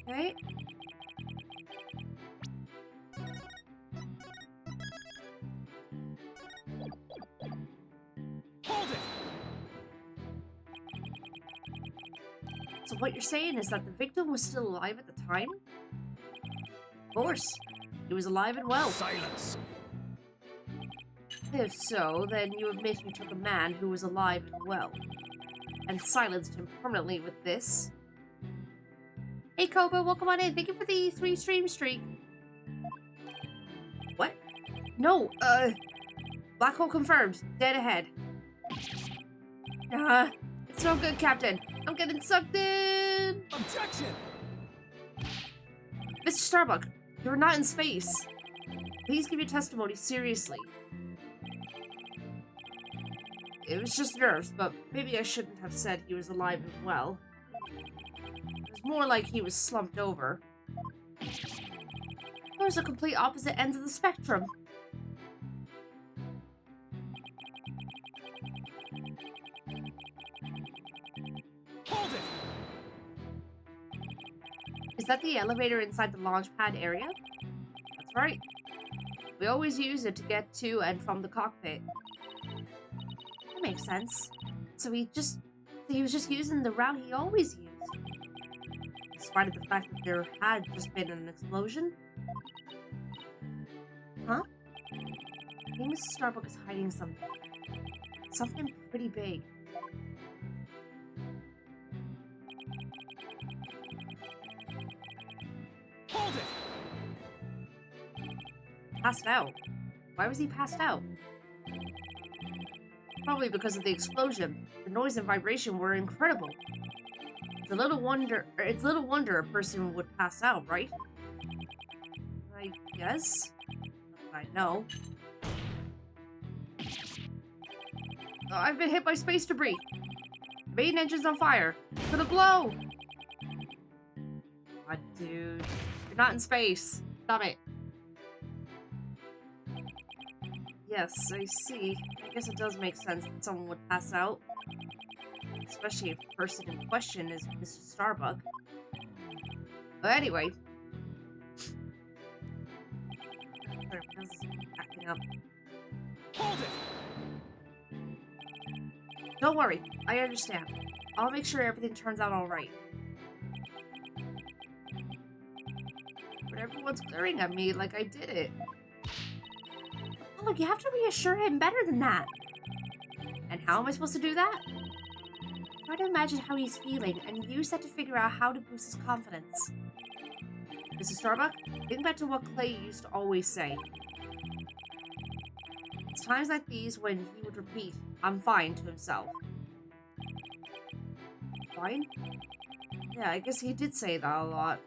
Okay. Hold it! So what you're saying is that the victim was still alive at the time? Of course. He was alive and well. Silence! If so, then you admit you took a man who was alive and well, and silenced him permanently with this. Hey Koba, welcome on in. Thank you for the 3 stream streak. What? No, Black hole confirmed. Dead ahead. It's no good, Captain. I'm getting sucked in. Objection! Mr. Starbuck, you're not in space. Please give your testimony seriously. It was just nerves, but maybe I shouldn't have said he was alive and well. It was more like he was slumped over. Those are complete opposite ends of the spectrum. Hold it! Is that the elevator inside the launch pad area? That's right. We always use it to get to and from the cockpit. That makes sense. So he was just using the route he always used. In spite of the fact that there had just been an explosion? Huh? I think Mrs. Starbuck is hiding something. Something pretty big. Hold it! Passed out. Why was he passed out? Probably because of the explosion. The noise and vibration were incredible. It's little wonder a person would pass out, right? I guess. I know. I've been hit by space debris. The main engine's on fire. It's gonna blow. God, dude. You're not in space. Stop it. Yes, I see. I guess it does make sense that someone would pass out. Especially if the person in question is Mr. Starbuck. But anyway. Sorry, this is acting up. Hold it! Don't worry, I understand. I'll make sure everything turns out alright. But everyone's glaring at me like I did it. Oh, look, you have to reassure him better than that. And how am I supposed to do that? Try to imagine how he's feeling and use that to figure out how to boost his confidence. Mrs. Starbuck, think back to what Clay used to always say. It's times like these when he would repeat, "I'm fine," to himself. Fine? Yeah, I guess he did say that a lot.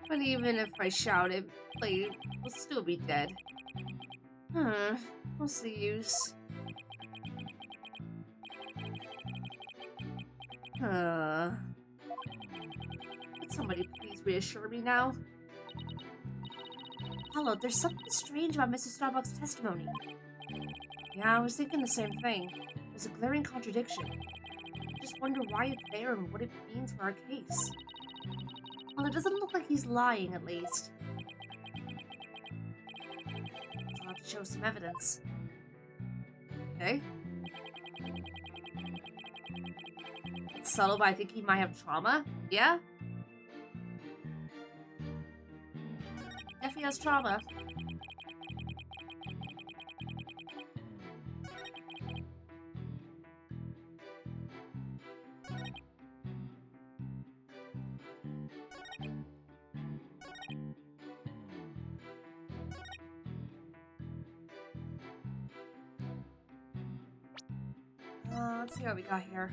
But even if I shouted, Clay will still be dead. What's the use? Somebody please reassure me now. Apollo, there's something strange about Mrs. Starbuck's testimony. Yeah, I was thinking the same thing. There's a glaring contradiction. I just wonder why it's there and what it means for our case. Well, it doesn't look like he's lying, at least. So I'll have to show some evidence. Okay. It's subtle, but I think he might have trauma. Yeah? Definitely has trauma. Let's see what we got here.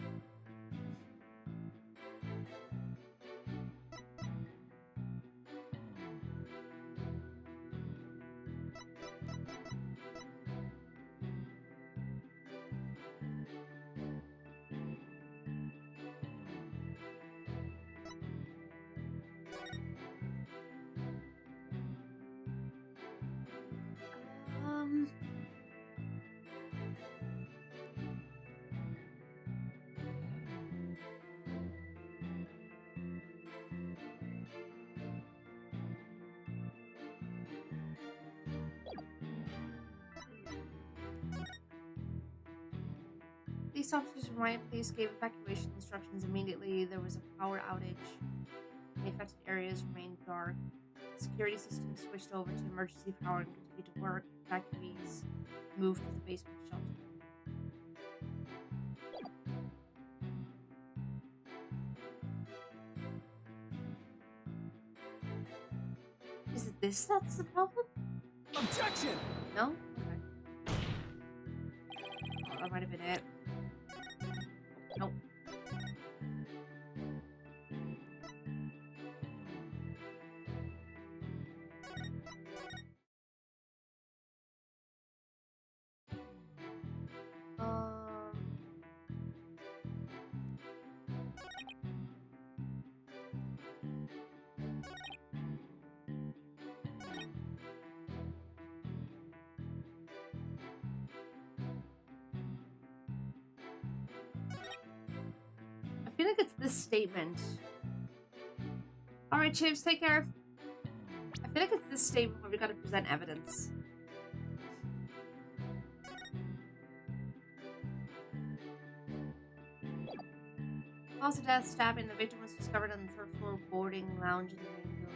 Police officers from Riot Police gave evacuation instructions immediately. There was a power outage. The affected areas remained dark. Security systems switched over to emergency power and continued to work. Evacuees moved to the basement shelter. Is it this that's the problem? Objection! No? Okay. Oh, that might have been it. Nope. I feel like it's this statement. Alright, Chips, take care. I feel like it's this statement where we gotta present evidence. Cause of death, stabbing. The victim was discovered on the third floor boarding lounge in the main building.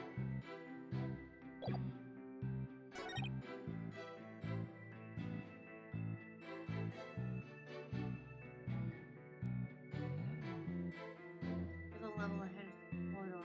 Middle level ahead of the corridor.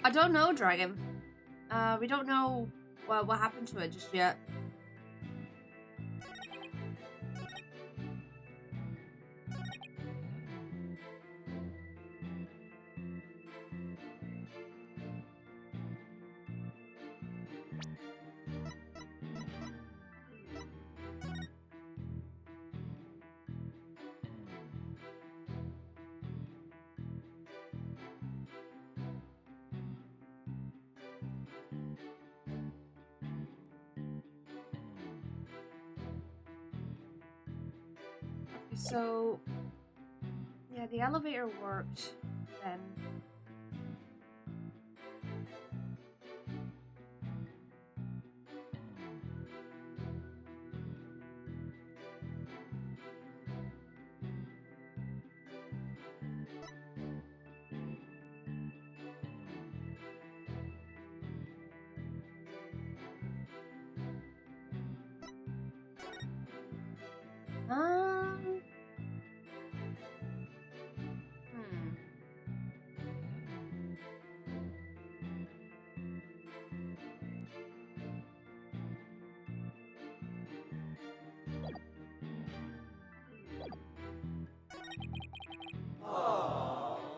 I don't know, Dragon. We don't know what happened to it just yet. So, yeah, the elevator worked then. Um. Hmm.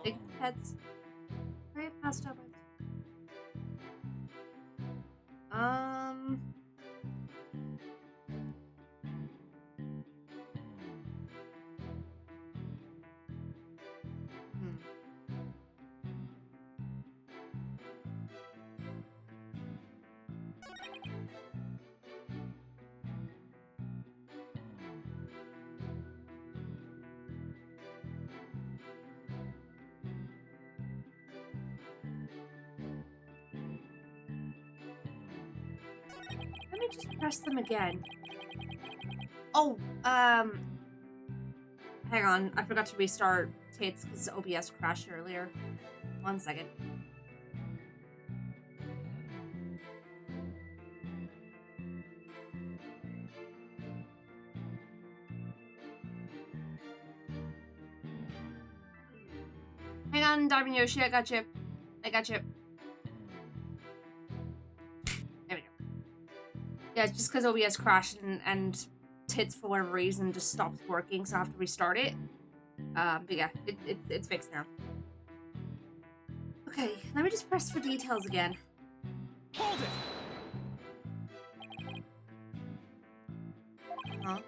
Big pets. I passed up. Um. Hmm. Let me just press them again. Oh, hang on. I forgot to restart Tits because OBS crashed earlier. 1 second. Hang on, Diamond Yoshi. I got you. I got you. There we go. Yeah, it's just because OBS crashed and Tits, for whatever reason, just stopped working, so I have to restart it. But yeah, it's fixed now. Okay, let me just press for details again. Hold it! Huh?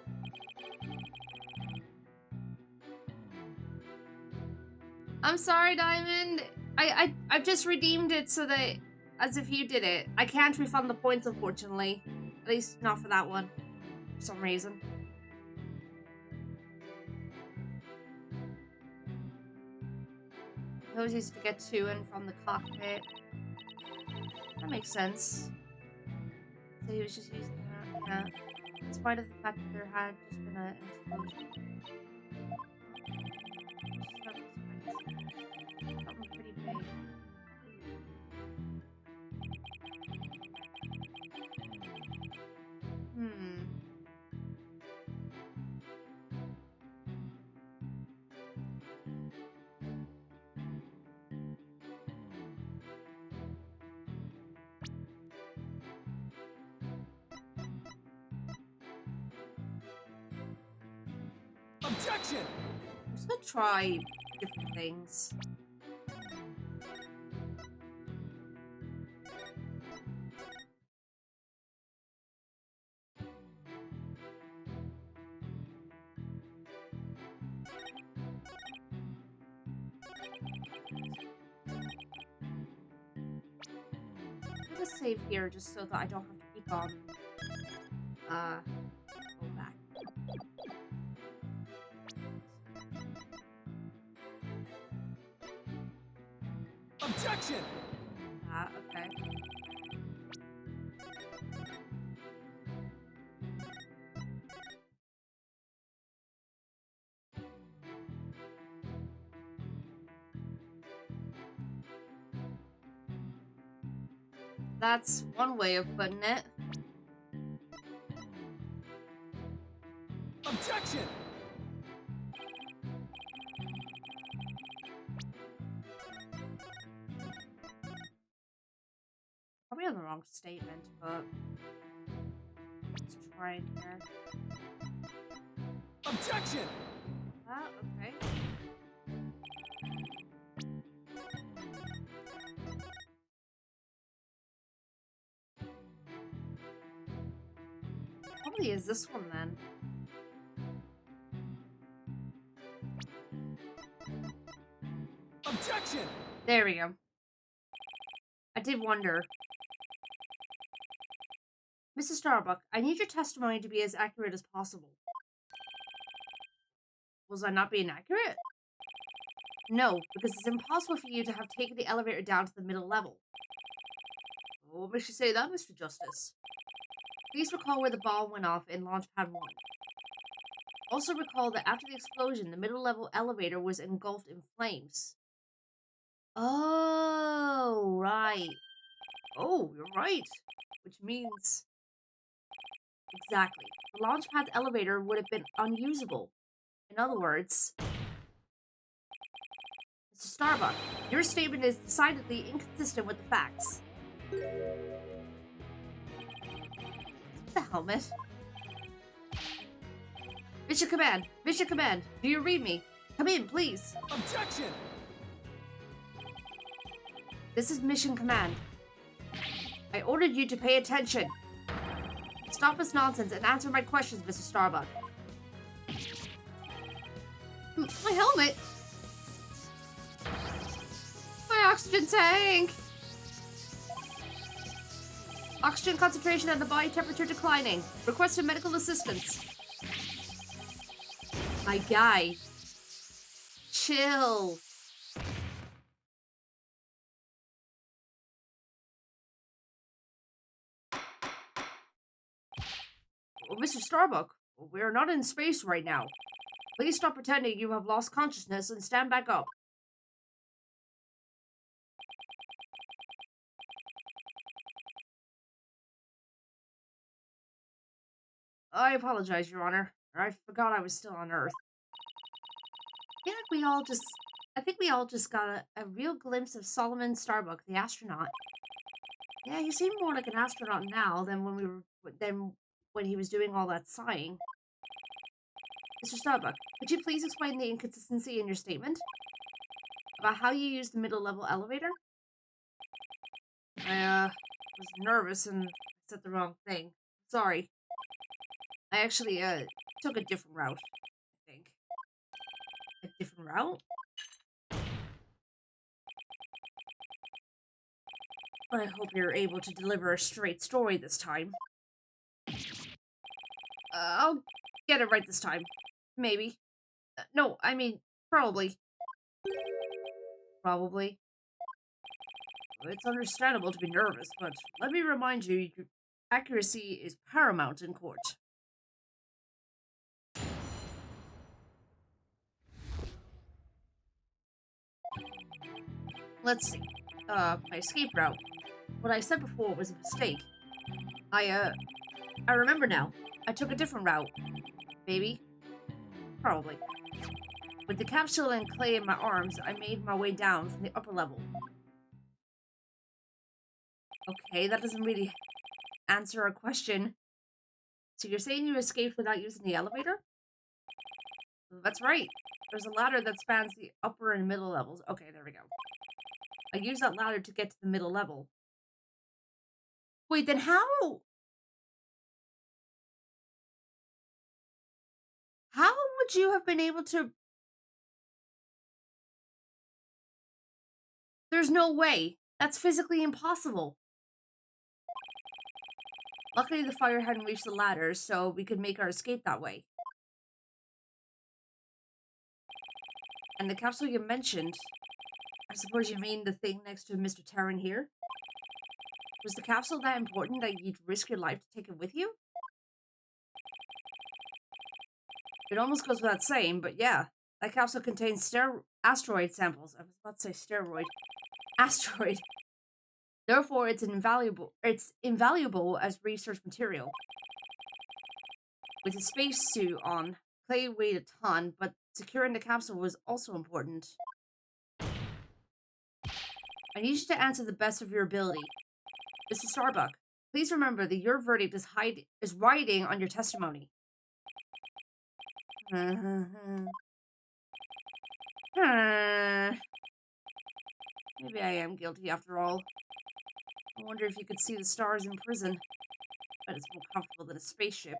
I'm sorry, Diamond. I've just redeemed it so that, as if you did it. I can't refund the points, unfortunately. At least not for that one. For some reason. Those used to get to and from the cockpit. That makes sense. So he was just using that, yeah. In spite of the fact that there had just been an explosion. Something pretty big. Hmm. Objection! I'm just gonna try different things. I'm gonna save here just so that I don't have to keep on go back. Objection! Okay. That's one way of putting it. Objection! Probably on the wrong statement, but let's try it here. Objection! Okay. Probably is this one then. Objection! There we go. I did wonder. Mrs. Starbuck, I need your testimony to be as accurate as possible. Was I not being accurate? No, because it's impossible for you to have taken the elevator down to the middle level. What makes you say that, Mr. Justice? Please recall where the bomb went off in Launch Pad 1. Also recall that after the explosion, the middle level elevator was engulfed in flames. Oh, right. Oh, you're right. Which means Exactly. The launch pad elevator would have been unusable. In other words, Mr. Starbuck, your statement is decidedly inconsistent with the facts. The helmet. Mission Command! Mission Command! Do you read me? Come in, please! Objection! This is Mission Command. I ordered you to pay attention. Stop this nonsense and answer my questions, Mr. Starbuck. My helmet! My oxygen tank! Oxygen concentration and the body temperature declining. Requested medical assistance. My guy. Chill. Well, Mr. Starbuck, we're not in space right now. Please stop pretending you have lost consciousness and stand back up. I apologize, Your Honor. I forgot I was still on Earth. I think we all just got a real glimpse of Solomon Starbuck, the astronaut. Yeah, he seemed more like an astronaut now than when he was doing all that sighing. Mr. Starbuck, could you please explain the inconsistency in your statement about how you used the middle level elevator? I was nervous and said the wrong thing. Sorry. I actually took a different route, I think. A different route? I hope you're able to deliver a straight story this time. I'll get it right this time. Maybe. No, I mean, probably. Probably. It's understandable to be nervous, but let me remind you, your accuracy is paramount in court. Let's see. My escape route. What I said before was a mistake. I remember now. I took a different route. Maybe. Probably. With the capsule and clay in my arms, I made my way down from the upper level. Okay, that doesn't really answer our question. So you're saying you escaped without using the elevator? That's right. There's a ladder that spans the upper and middle levels. Okay, there we go. I used that ladder to get to the middle level. Wait, then how? How would you have been able to? There's no way. That's physically impossible. Luckily, the fire hadn't reached the ladder, so we could make our escape that way. And the capsule you mentioned, I suppose you mean the thing next to Mr. Terran here? Was the capsule that important that you'd risk your life to take it with you? It almost goes without saying, but yeah. That capsule contains asteroid samples. I was about to say steroid. Asteroid. Therefore, it's invaluable as research material. With a spacesuit on, Clay weighed a ton, but securing the capsule was also important. I need you to answer the best of your ability. Mr. Starbuck, please remember that your verdict is riding on your testimony. Maybe I am guilty after all. I wonder if you could see the stars in prison. But it's more comfortable than a spaceship.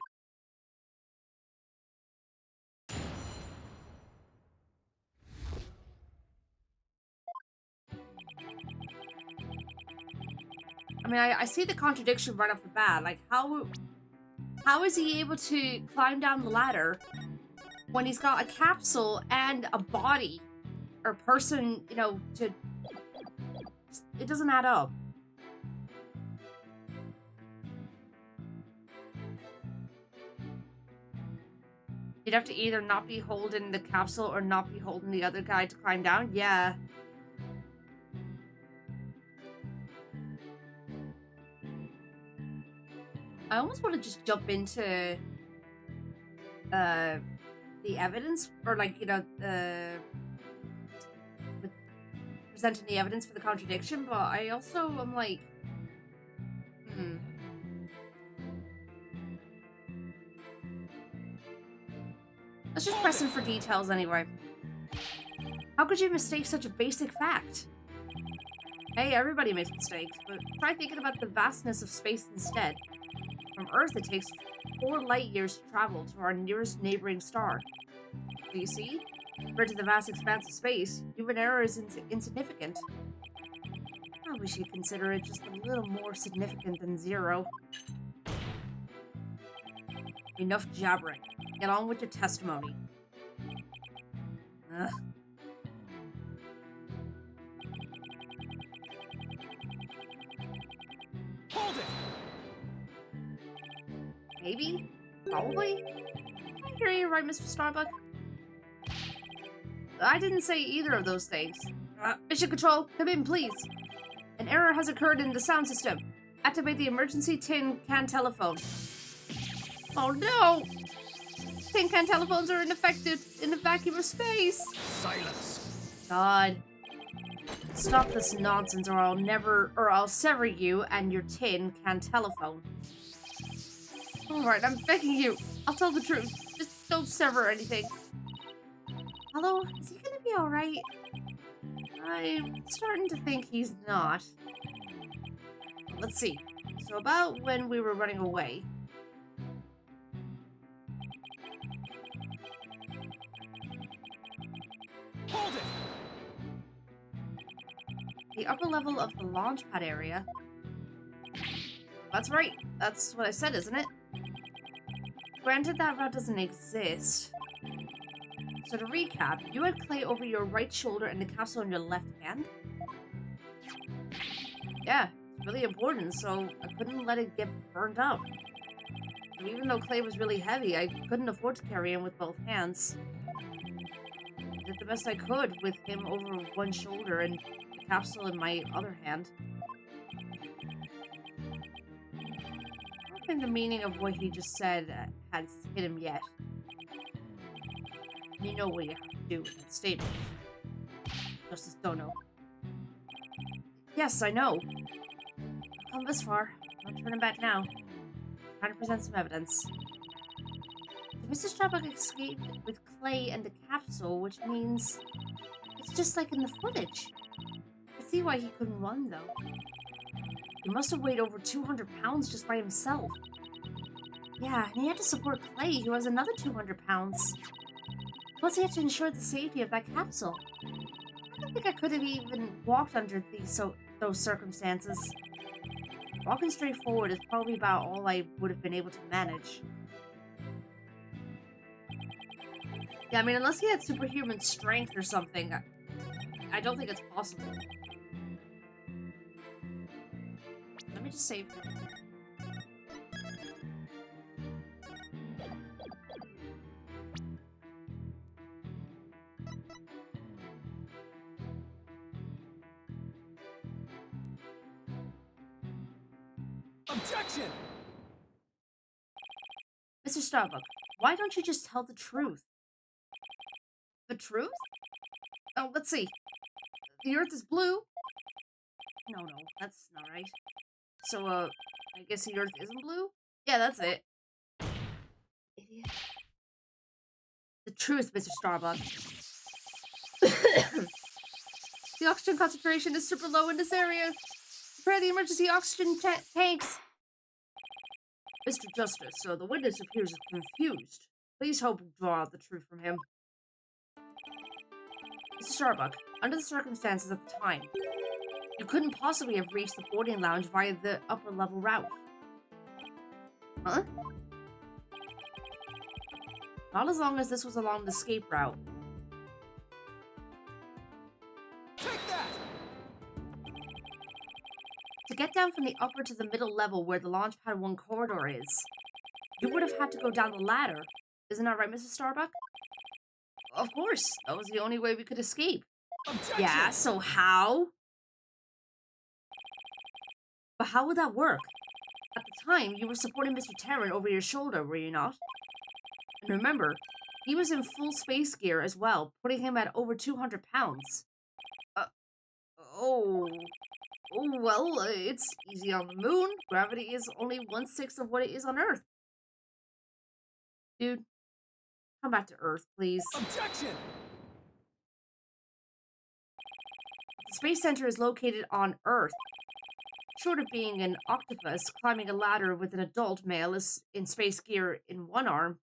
I mean, I see the contradiction right off the bat. Like, how is he able to climb down the ladder when he's got a capsule and a body or person, you know, to... It doesn't add up. You'd have to either not be holding the capsule or not be holding the other guy to climb down? Yeah. I almost want to just jump into the evidence, or like, you know, with presenting the evidence for the contradiction, but I also am like, let's just press in for details anyway. How could you mistake such a basic fact? Hey, everybody makes mistakes, but try thinking about the vastness of space instead. From Earth, it takes 4 light years to travel to our nearest neighboring star. Do you see? Compared to the vast expanse of space, human error is insignificant. We should consider it just a little more significant than 0. Enough jabbering. Get on with your testimony. Ugh. Hold it! Maybe? Probably? I hear you right, Mr. Starbuck. I didn't say either of those things. Mission Control, come in, please. An error has occurred in the sound system. Activate the emergency tin can telephone. Oh no! Tin can telephones are ineffective in a vacuum of space. Silence! God. Stop this nonsense or I'll sever you and your tin can telephone. Alright, I'm begging you. I'll tell the truth. Just don't sever anything. Hello? Is he gonna be alright? I'm starting to think he's not. Let's see. So about when we were running away. Hold it! The upper level of the launch pad area. That's right. That's what I said, isn't it? Granted, that route doesn't exist. So to recap, you had clay over your right shoulder and the capsule on your left hand? Yeah, it's really important, so I couldn't let it get burned up. So even though clay was really heavy, I couldn't afford to carry him with both hands. I did the best I could with him over one shoulder and the capsule in my other hand. I don't think the meaning of what he just said has hit him yet. You know what you have to do with that statement. Justice Dono. Yes, I know. I've come this far. I'm turning back now. Trying to present some evidence. Mr. Starbuck escaped with clay and the capsule, which means it's just like in the footage. I see why he couldn't run, though. He must have weighed over 200 pounds just by himself. Yeah, and he had to support Clay, who has another 200 pounds. Plus, he had to ensure the safety of that capsule. I don't think I could have even walked under those circumstances. Walking straight forward is probably about all I would have been able to manage. Yeah, I mean, unless he had superhuman strength or something, I don't think it's possible. Let me just save. Objection! Mr. Starbuck, why don't you just tell the truth? The truth? Oh, let's see. The Earth is blue. No, that's not right. So, I guess the Earth isn't blue? Yeah, that's it. Idiot. The truth, Mr. Starbuck. The oxygen concentration is super low in this area. Prepare the emergency oxygen tanks. Mr. Justice, the witness appears confused. Please help draw out the truth from him. Mr. Starbuck, under the circumstances at the time, you couldn't possibly have reached the boarding lounge via the upper level route. Huh? Not as long as this was along the escape route. Take that! To get down from the upper to the middle level where the Launchpad 1 corridor is, you would have had to go down the ladder. Isn't that right, Mrs. Starbuck? Of course. That was the only way we could escape. Objection! Yeah, so how? But how would that work? At the time, you were supporting Mr. Terran over your shoulder, were you not? And remember, he was in full space gear as well, putting him at over 200 pounds. Oh. Oh, well, it's easy on the moon. Gravity is only 1/6 of what it is on Earth. Dude, come back to Earth, please. Objection! The Space Center is located on Earth. Short of being an octopus, climbing a ladder with an adult male is in space gear in one arm,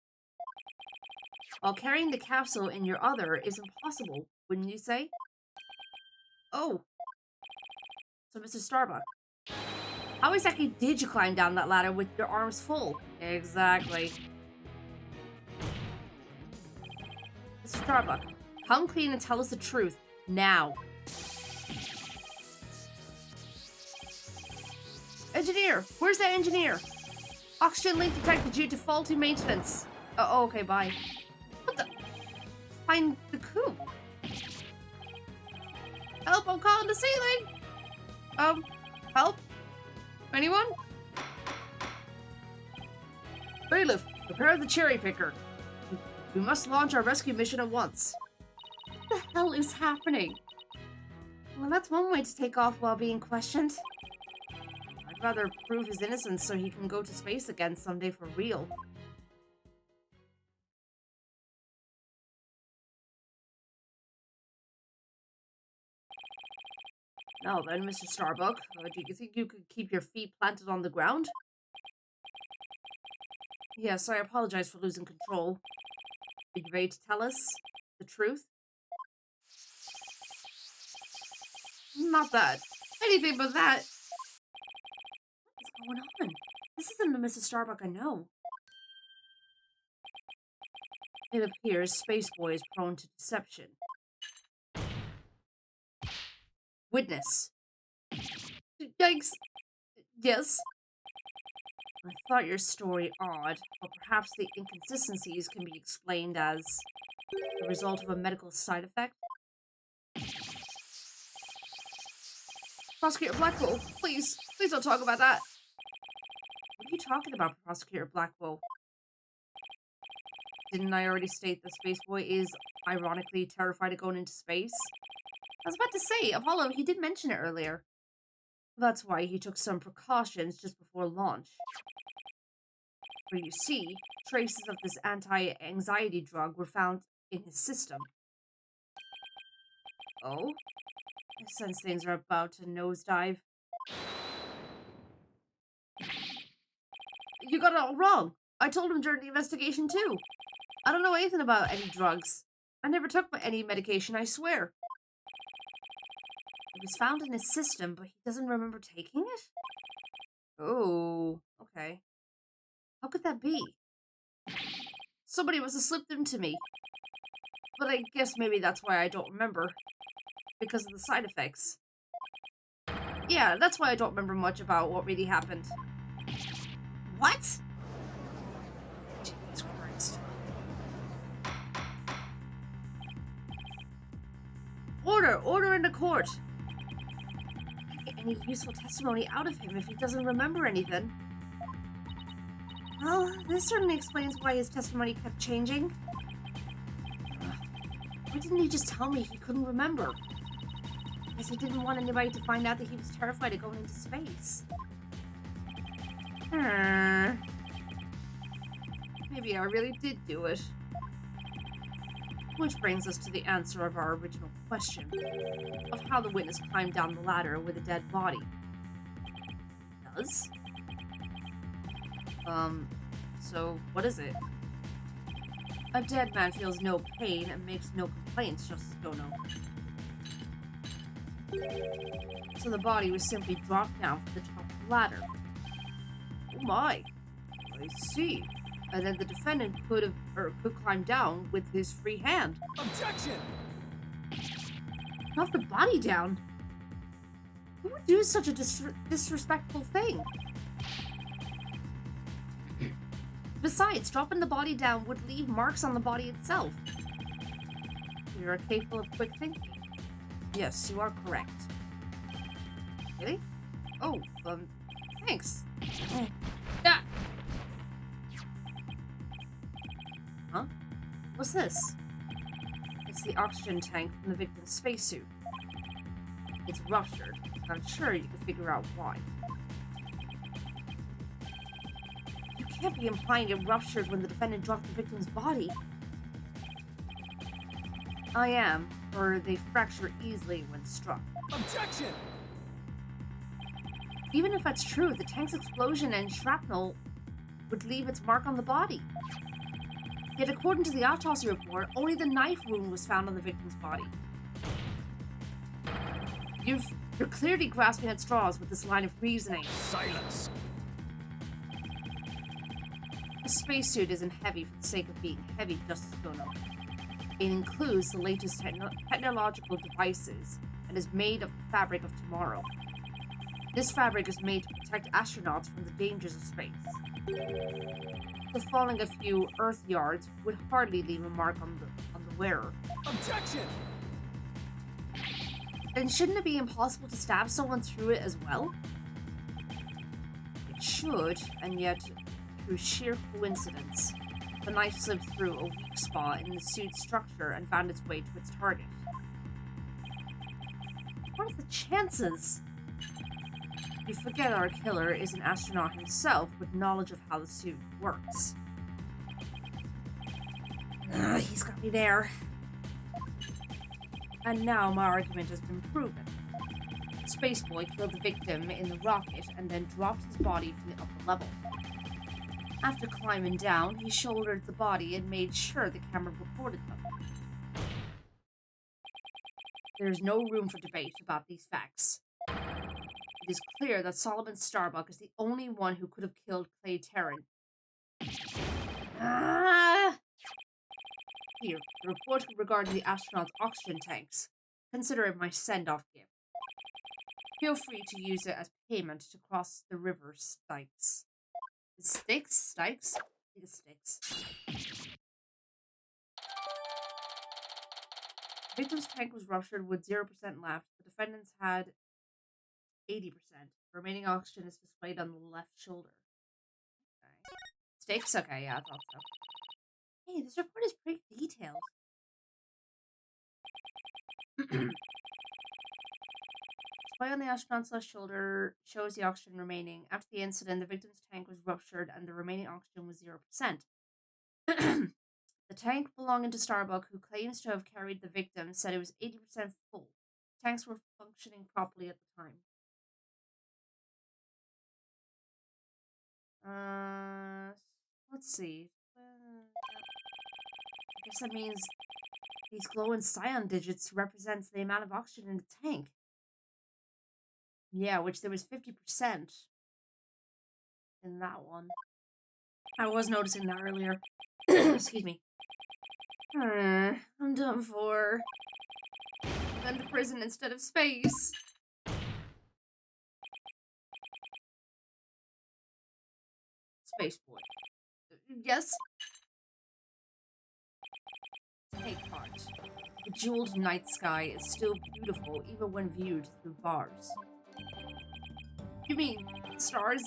while carrying the capsule in your other is impossible, wouldn't you say? Oh. So, Mr. Starbuck, how exactly did you climb down that ladder with your arms full? Exactly. Mr. Starbuck, come clean and tell us the truth. Now. Engineer! Where's that engineer? Oxygen link detected due to faulty maintenance. Oh, okay, bye. What the? Find the coop. Help, I'm caught in the ceiling! Help? Anyone? Bailiff, prepare the cherry picker. We must launch our rescue mission at once. What the hell is happening? Well, that's one way to take off while being questioned. I'd rather prove his innocence so he can go to space again someday for real. Now then, Mr. Starbuck, do you think you could keep your feet planted on the ground? Yes, I apologize for losing control. Are you ready to tell us the truth? Not that. Anything but that. What is going on? This isn't the Mrs. Starbuck I know. It appears Space Boy is prone to deception. Witness. Yikes. Yes. I thought your story odd, but perhaps the inconsistencies can be explained as the result of a medical side effect. Prosecutor Blackwell, please don't talk about that. What are you talking about, Prosecutor Blackwell? Didn't I already state that Space Boy is ironically terrified of going into space? I was about to say, Apollo, he did mention it earlier. That's why he took some precautions just before launch. Where you see, traces of this anti-anxiety drug were found in his system. Oh? I sense things are about to nosedive. You got it all wrong. I told him during the investigation too. I don't know anything about any drugs. I never took any medication, I swear. It was found in his system, but he doesn't remember taking it? Oh, okay. How could that be? Somebody must have slipped them to me. But I guess maybe that's why I don't remember. Because of the side effects. Yeah, that's why I don't remember much about what really happened. What? Jesus Christ. Order in the court. I can't get any useful testimony out of him if he doesn't remember anything. Well, this certainly explains why his testimony kept changing. Why didn't he just tell me he couldn't remember? I guess he didn't want anybody to find out that he was terrified of going into space. Maybe I really did do it. Which brings us to the answer of our original question, of how the witness climbed down the ladder with a dead body. Does? So what is it? A dead man feels no pain and makes no complaints, just don't know. So the body was simply dropped down from the top of the ladder. Oh my, I see. And then the defendant could climb down with his free hand. Objection! Knock the body down? Who would do such a disrespectful thing? Besides, dropping the body down would leave marks on the body itself. You are capable of quick thinking. Yes, you are correct. Really? Oh, thanks. Ah! Huh? What's this? It's the oxygen tank from the victim's spacesuit. It's ruptured. I'm sure you can figure out why. You can't be implying it ruptured when the defendant dropped the victim's body. I am, or they fracture easily when struck. Objection! Even if that's true, the tank's explosion and shrapnel would leave its mark on the body. Yet according to the autopsy report, only the knife wound was found on the victim's body. You're clearly grasping at straws with this line of reasoning. Silence! The spacesuit isn't heavy for the sake of being heavy, Justice Gono. It includes the latest technological devices and is made of the fabric of tomorrow. This fabric is made to protect astronauts from the dangers of space. The falling a few Earth yards would hardly leave a mark on the wearer. Objection! Then shouldn't it be impossible to stab someone through it as well? It should, and yet, through sheer coincidence, the knife slipped through a weak spot in the suit's structure and found its way to its target. What are the chances? You forget our killer is an astronaut himself with knowledge of how the suit works. He's got me there. And now my argument has been proven. Spaceboy killed the victim in the rocket and then dropped his body from the upper level. After climbing down, he shouldered the body and made sure the camera recorded them. There is no room for debate about these facts. It is clear that Solomon Starbuck is the only one who could have killed Clay Terran. Here, the report regarding the astronaut's oxygen tanks. Consider it my send-off gift. Feel free to use it as payment to cross the river Styx. Styx? Styx? I think it's Styx. The victim's tank was ruptured with 0% left. The defendant's had 80%. Remaining oxygen is displayed on the left shoulder. Okay. Styx? Okay, yeah, I thought so. Hey, this report is pretty detailed. Display on the astronaut's left shoulder shows the oxygen remaining. After the incident, the victim's tank was ruptured and the remaining oxygen was 0%. The tank belonging to Starbuck, who claims to have carried the victim, said it was 80% full. Tanks were functioning properly at the time. Let's see. I guess that means these glowing cyan digits represents the amount of oxygen in the tank. Yeah, which there was 50% in that one. I was noticing that earlier. Excuse me. I'm done for. Been to prison instead of space. Space boy. Yes? Take heart. The jeweled night sky is still beautiful even when viewed through bars. You mean stars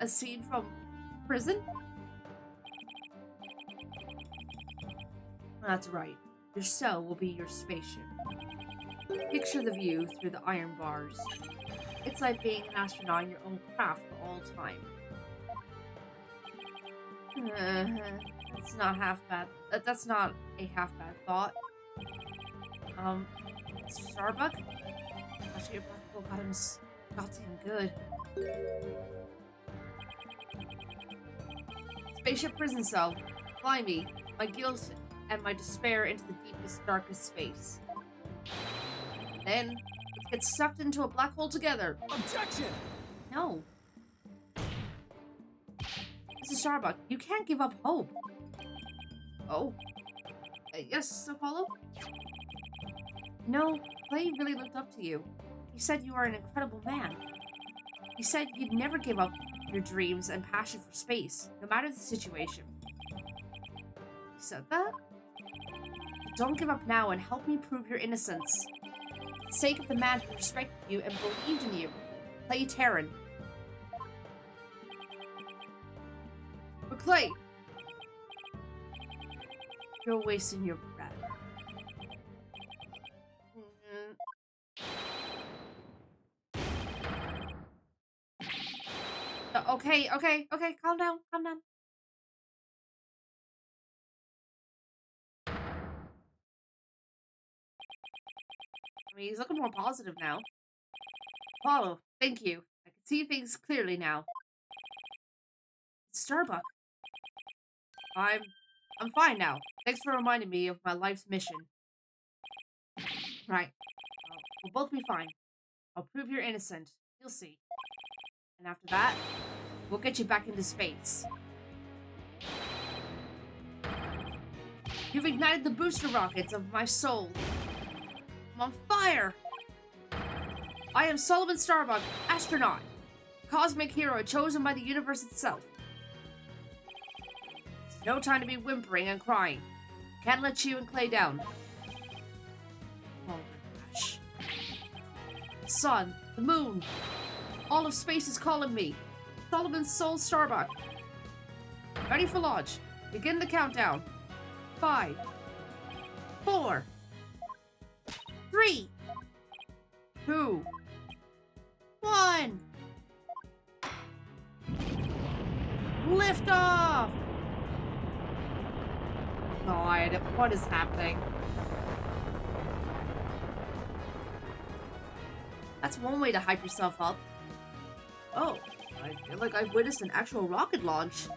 as seen from prison? That's right. Your cell will be your spaceship. Picture the view through the iron bars. It's like being an astronaut in your own craft for all time. That's not half bad. That's not a half bad thought. Mr. Starbuck? Gosh, your practical got him goddamn good. Spaceship prison cell. Fly me, my guilt and my despair into the deepest, darkest space. Then, let's get sucked into a black hole together. Objection! No. Mr. Starbuck, you can't give up hope. Oh. Yes, Apollo? No, Clay really looked up to you. He said you are an incredible man. He said you'd never give up your dreams and passion for space, no matter the situation. He said that? Don't give up now and help me prove your innocence. For the sake of the man who respected you and believed in you, Clay Terran. But Clay! You're wasting your breath. Okay, calm down. I mean, he's looking more positive now. Apollo, thank you. I can see things clearly now. Starbuck. I'm fine now. Thanks for reminding me of my life's mission. Right. We'll both be fine. I'll prove you're innocent. You'll see. And after that, we'll get you back into space. You've ignited the booster rockets of my soul. I'm on fire! I am Sullivan Starbuck, astronaut. Cosmic hero chosen by the universe itself. It's no time to be whimpering and crying. Can't let you and Clay down. Oh my gosh. The sun, the moon, all of space is calling me. Sullivan's Soul Starbuck. Ready for launch. Begin the countdown. 5, 4, 3, 2, 1. Lift off! God, what is happening? That's one way to hype yourself up. Oh, I feel like I've witnessed an actual rocket launch.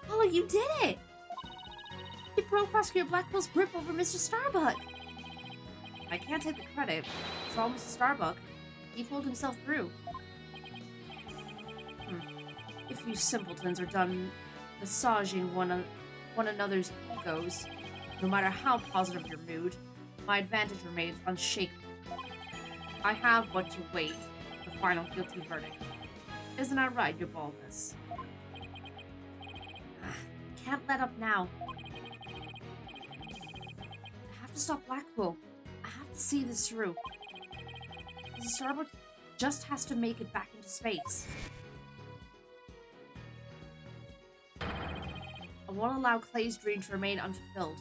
Oh, you did it! You broke Prosecutor Blackwell's grip over Mr. Starbuck. I can't take the credit. It's all Mr. Starbuck. He pulled himself through. If you simpletons are done massaging one another's egos, no matter how positive your mood, my advantage remains unshaken. I have but to wait the final guilty verdict. Isn't that right, your baldness? Can't let up now. I have to stop Blackwell. I have to see this through. The Starbuck just has to make it back into space. I won't allow Clay's dream to remain unfulfilled.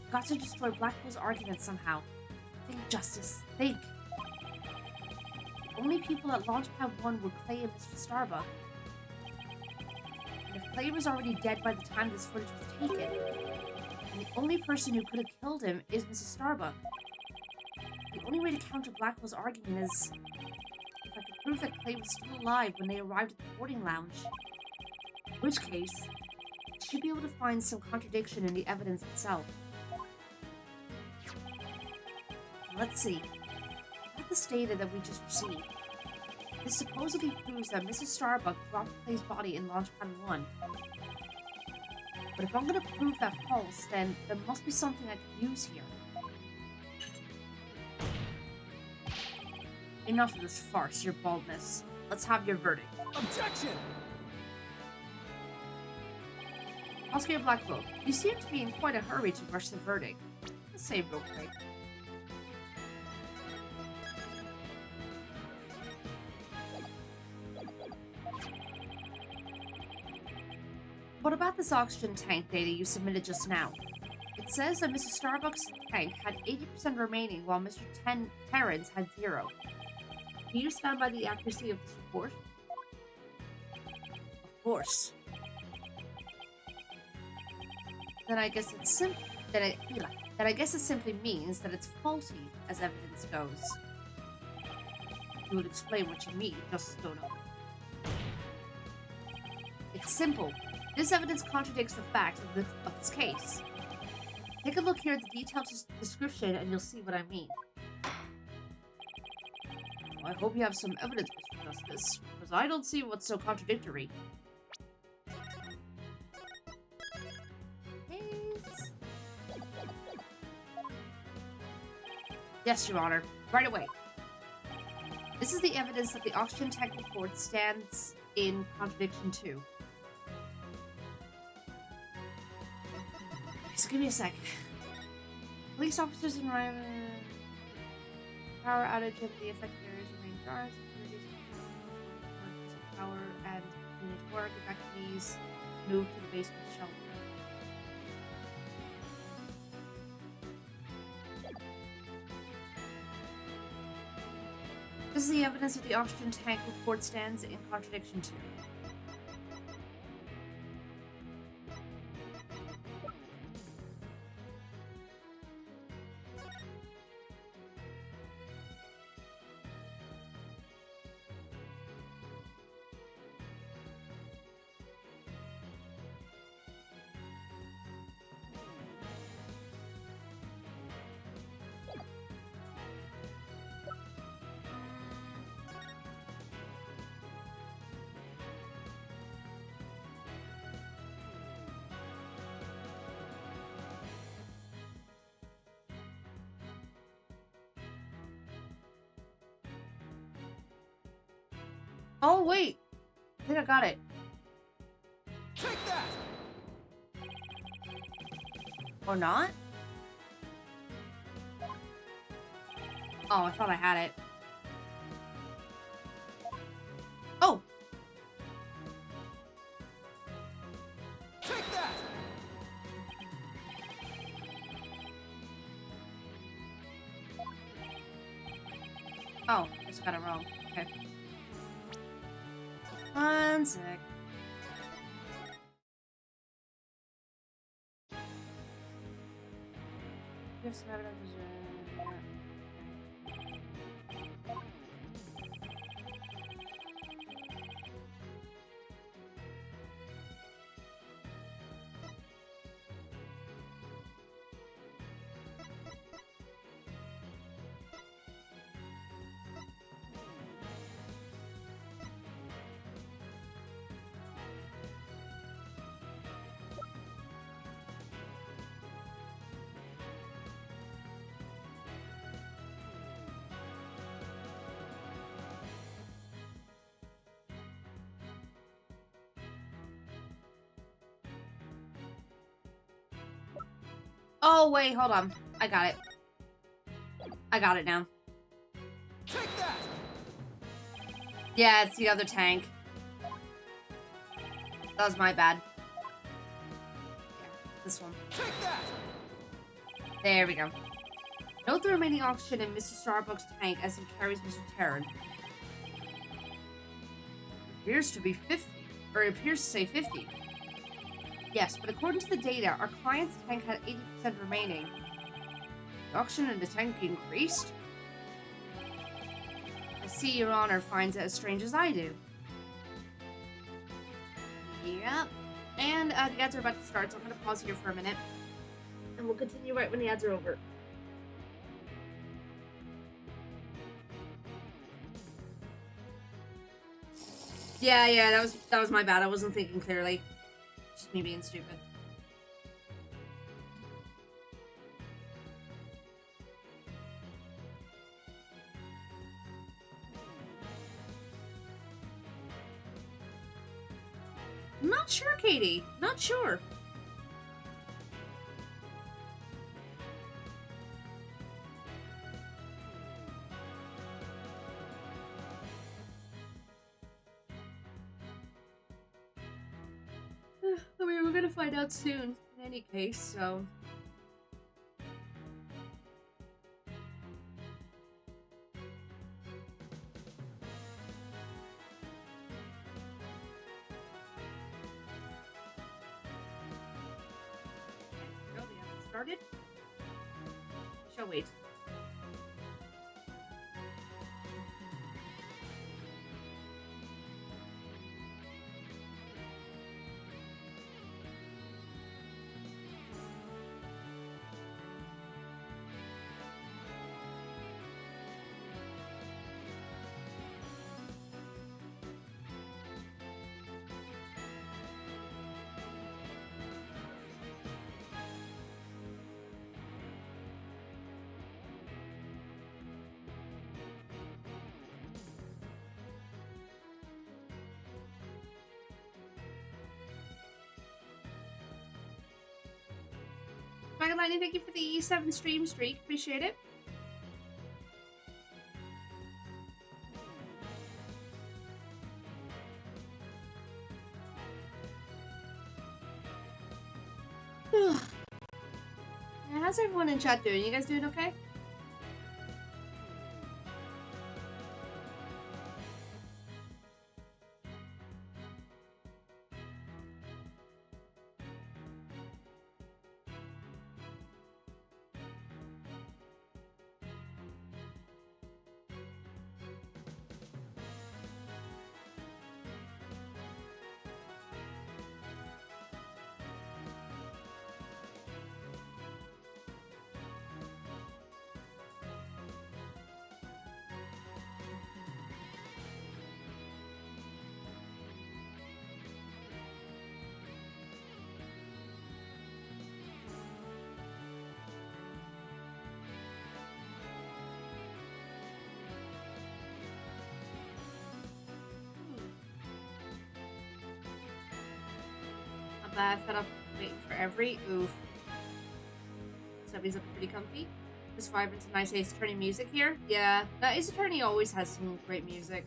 I've got to destroy Blackwell's argument somehow. Think, Justice. Think. The only people at Launchpad 1 were Clay and Mr. Starbuck. And if Clay was already dead by the time this footage was taken, and the only person who could have killed him is Mrs. Starbuck, the only way to counter Blackwell's argument is if I could prove that Clay was still alive when they arrived at the boarding lounge. In which case, I should be able to find some contradiction in the evidence itself. Let's see. What this data that we just received? This supposedly proves that Mrs. Starbuck dropped Clay's body in Launchpad 1. But if I'm going to prove that false, then there must be something I can use here. Enough of this farce, your baldness. Let's have your verdict. Objection! Prosecutor Blackwell, you seem to be in quite a hurry to rush the verdict. Let's say real quick. What about this oxygen tank data you submitted just now? It says that Mr. Starbuck's tank had 80% remaining while Mr. Terrence had 0. Can you stand by the accuracy of this report? Of course. Then I guess it simply means that it's faulty as evidence goes. You would explain what you mean, Justice Dono. It's simple. This evidence contradicts the facts of this case. Take a look here at the detailed description and you'll see what I mean. Well, I hope you have some evidence, Mr. Justice, because I don't see what's so contradictory. Yes, Your Honor. Right away. This is the evidence that the oxygen tank report stands in contradiction to. Just give me a sec. Police officers arrive power outage of the affected areas remain guards. Power and Continue to work. Evacuees move to the basement shelter. This is the evidence that the oxygen tank report stands in contradiction to. Oh, wait. I think I got it. Take that! Or not? Oh, I thought I had it. Oh! Take that! Oh, I just got it wrong. Okay. One sec. Give some evidence. Oh, wait, hold on. I got it. I got it now. Take that! Yeah, it's the other tank. That was my bad. Yeah, this one. Take that! There we go. Note the remaining oxygen in Mr. Starbuck's tank as he carries Mr. Terran. Appears to be 50. Or it appears to say 50. Yes, but according to the data, our client's tank had 80% remaining. The oxygen in the tank increased? I see Your Honor finds it as strange as I do. Yep. And the ads are about to start, so I'm going to pause here for a minute. And we'll continue right when the ads are over. Yeah, that was my bad. I wasn't thinking clearly. Just me being stupid. I'm not sure, Katie. Not sure. I mean, we're gonna find out soon, in any case, so... Started? We shall wait. Dragonlining, thank you for the E7 stream streak. Appreciate it. Yeah, how's everyone in chat doing? You guys doing okay? Fed up waiting for every oof. Subby's looking pretty comfy. Just vibing to nice Ace Attorney music here. Yeah, that Ace Attorney always has some great music.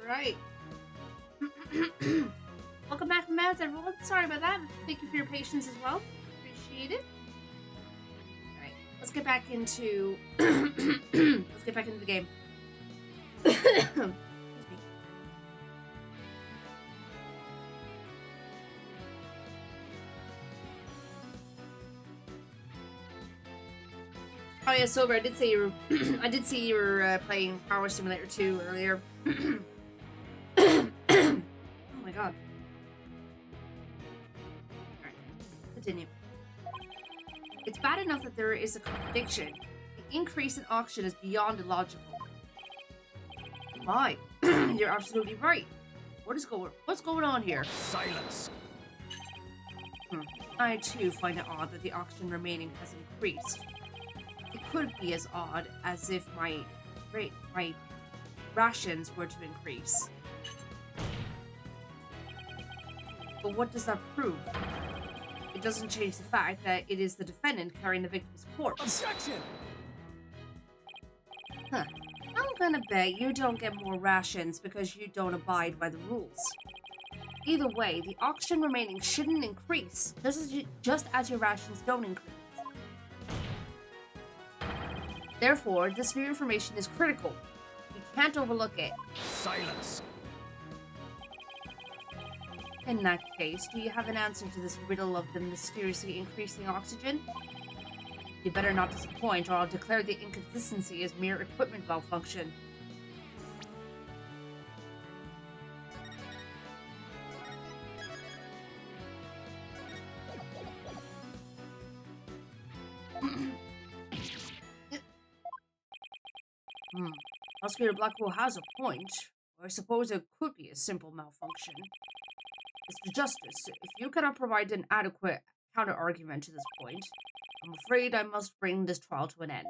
Right. Welcome back, Mads, everyone. Sorry about that. Thank you for your patience as well. Appreciate it. Alright, let's get back into let's get back into the game. Excuse me. Oh yeah, Silver, I did say you were I did see you were playing Power Simulator 2 earlier. Oh my god. Alright, continue. It's bad enough that there is a contradiction. The increase in oxygen is beyond illogical. My, you're absolutely right. What's going on here? Silence. I too find it odd that the oxygen remaining has increased. It could be as odd as if my rations were to increase. But what does that prove? It doesn't change the fact that it is the defendant carrying the victim's corpse. Objection! Huh. I'm gonna bet you don't get more rations because you don't abide by the rules. Either way, the oxygen remaining shouldn't increase, just as your rations don't increase. Therefore, this new information is critical. We can't overlook it. Silence. In that case, do you have an answer to this riddle of the mysteriously increasing oxygen? You better not disappoint, or I'll declare the inconsistency as mere equipment malfunction. Prosecutor Blackwell has a point. I suppose it could be a simple malfunction. Mr. Justice, if you cannot provide an adequate counter-argument to this point, I'm afraid I must bring this trial to an end.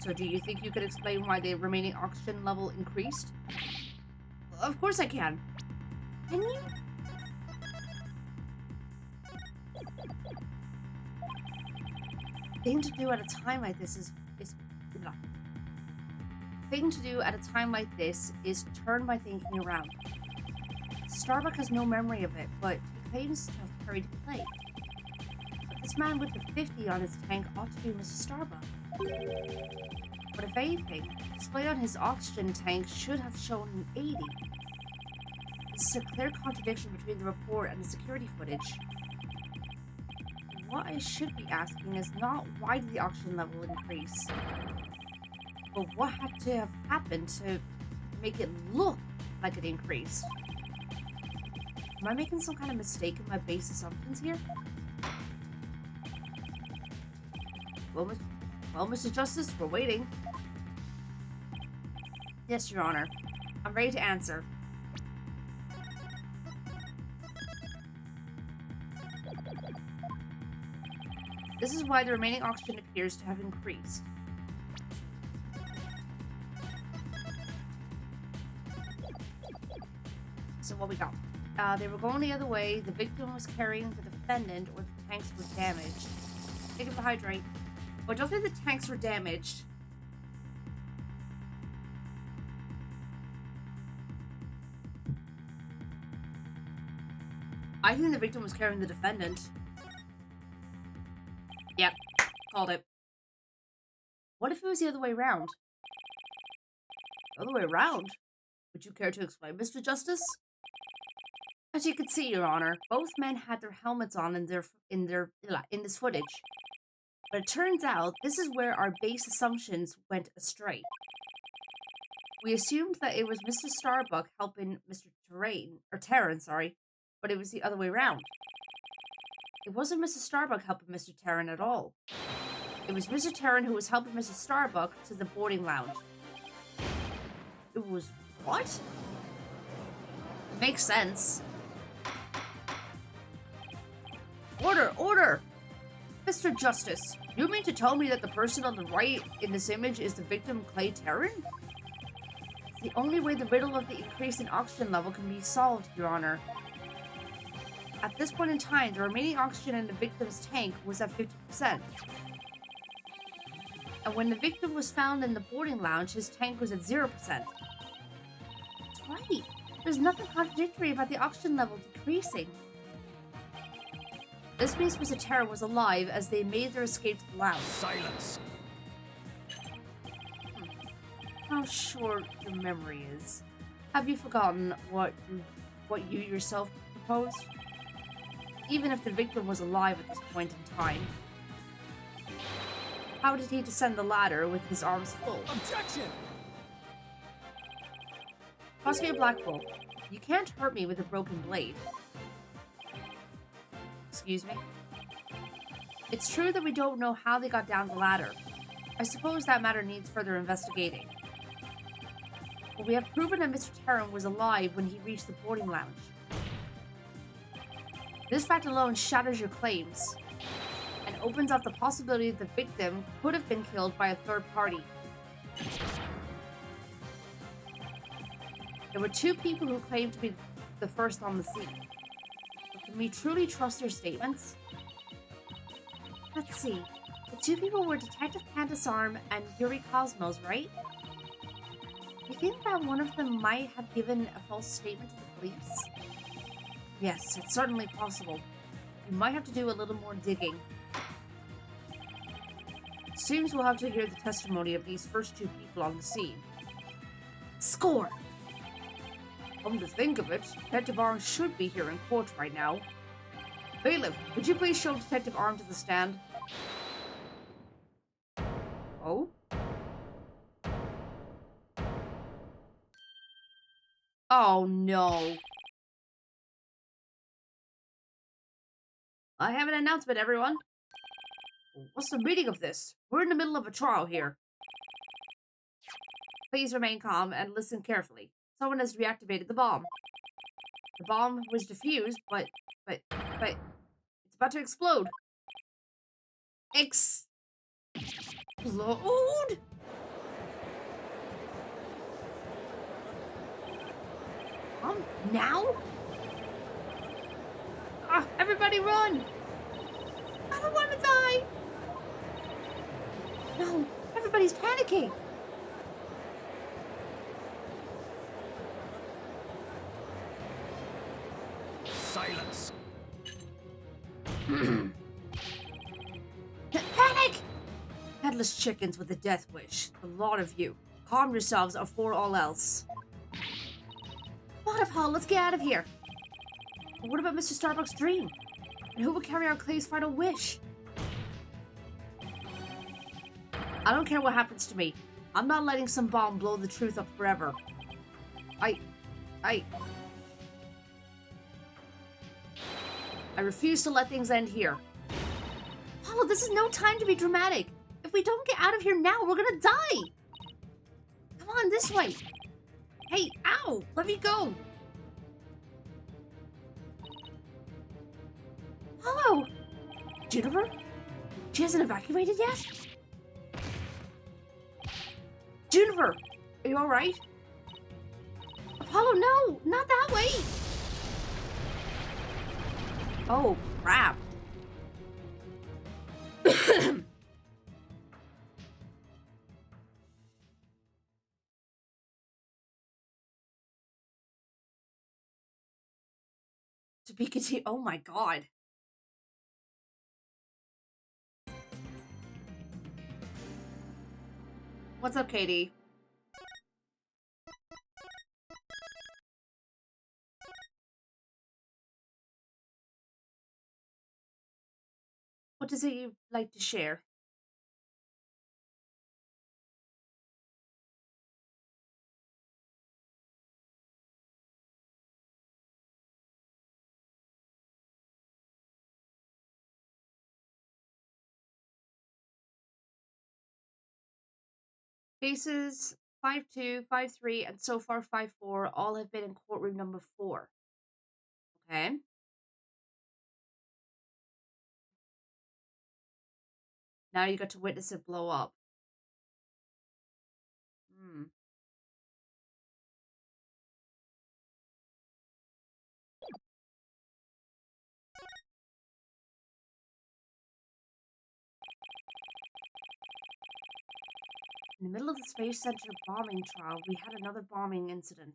So do you think you could explain why the remaining oxygen level increased? Of course I can. Can you? Thing to do at a time like this is turn my thinking around. Starbuck has no memory of it, but he claims to have carried clay. But this man with the 50 on his tank ought to be Mr. Starbuck. But if anything, the display on his oxygen tank should have shown an 80. This is a clear contradiction between the report and the security footage. What I should be asking is not why did the oxygen level increase, but But what had to have happened to make it look like it increased? Am I making some kind of mistake in my base assumptions here? Well, Mr. Justice, we're waiting. Yes, Your Honor. I'm ready to answer. This is why the remaining oxygen appears to have increased. So what we got? They were going the other way. The victim was carrying the defendant, or the tanks were damaged. Take him to hydrate. Well, I don't think the tanks were damaged. I think the victim was carrying the defendant. Yep, called it. What if it was the other way around? The other way around? Would you care to explain, Mr. Justice? As you can see, Your Honor, both men had their helmets on in this footage. But it turns out this is where our base assumptions went astray. We assumed that it was Mr. Starbuck helping Mr. Terran, but it was the other way around. It wasn't Mr. Starbuck helping Mr. Terran at all. It was Mr. Terran who was helping Mr. Starbuck to the boarding lounge. It was what? It makes sense. Order! Order! Mr. Justice, you mean to tell me that the person on the right in this image is the victim, Clay Terran? It's the only way the riddle of the increase in oxygen level can be solved, Your Honor. At this point in time, the remaining oxygen in the victim's tank was at 50%. And when the victim was found in the boarding lounge, his tank was at 0%. That's right. There's nothing contradictory about the oxygen level decreasing. This means Mr. Terran was alive as they made their escape to the lounge. Silence! How short your memory is. Have you forgotten what you yourself proposed? Even if the victim was alive at this point in time, how did he descend the ladder with his arms full? Objection! Prosecutor Blackpool, you can't hurt me with a broken blade. Excuse me? It's true that we don't know how they got down the ladder. I suppose that matter needs further investigating. But we have proven that Mr. Terran was alive when he reached the boarding lounge. This fact alone shatters your claims and opens up the possibility that the victim could have been killed by a third party. There were two people who claimed to be the first on the scene. But can we truly trust their statements? Let's see. The two people were Detective Candace Arm and Yuri Cosmos, right? You think that one of them might have given a false statement to the police? Yes, it's certainly possible. You might have to do a little more digging. Seems we'll have to hear the testimony of these first two people on the scene. Score! Come to think of it, Detective Arm should be here in court right now. Bailiff, could you please show Detective Arm to the stand? Oh? Oh no. I have an announcement, everyone. What's the meaning of this? We're in the middle of a trial here. Please remain calm and listen carefully. Someone has reactivated the bomb. The bomb was defused, but it's about to explode. Explode? Now? Ah, everybody run! I don't want to die! No, everybody's panicking! Silence! Panic! Headless chickens with a death wish. The lot of you. Calm yourselves afore all else. Waterfall, let's get out of here! But what about Mr. Starbuck's dream? And who will carry out Clay's final wish? I don't care what happens to me. I'm not letting some bomb blow the truth up forever. I refuse to let things end here. Apollo, this is no time to be dramatic. If we don't get out of here now, we're gonna die. Come on, this way. Hey, ow, let me go. Apollo! Juniper? She hasn't evacuated yet? Juniper, are you alright? Apollo, no! Not that way! Oh, crap. To be continued. Oh my god. What's up, Katie? What does it you like to share? Cases 5-2, 5-3, and so far 5-4 all have been in courtroom number 4. Okay. Now you got to witness it blow up. Hmm. In the middle of the Space Center bombing trial, we had another bombing incident.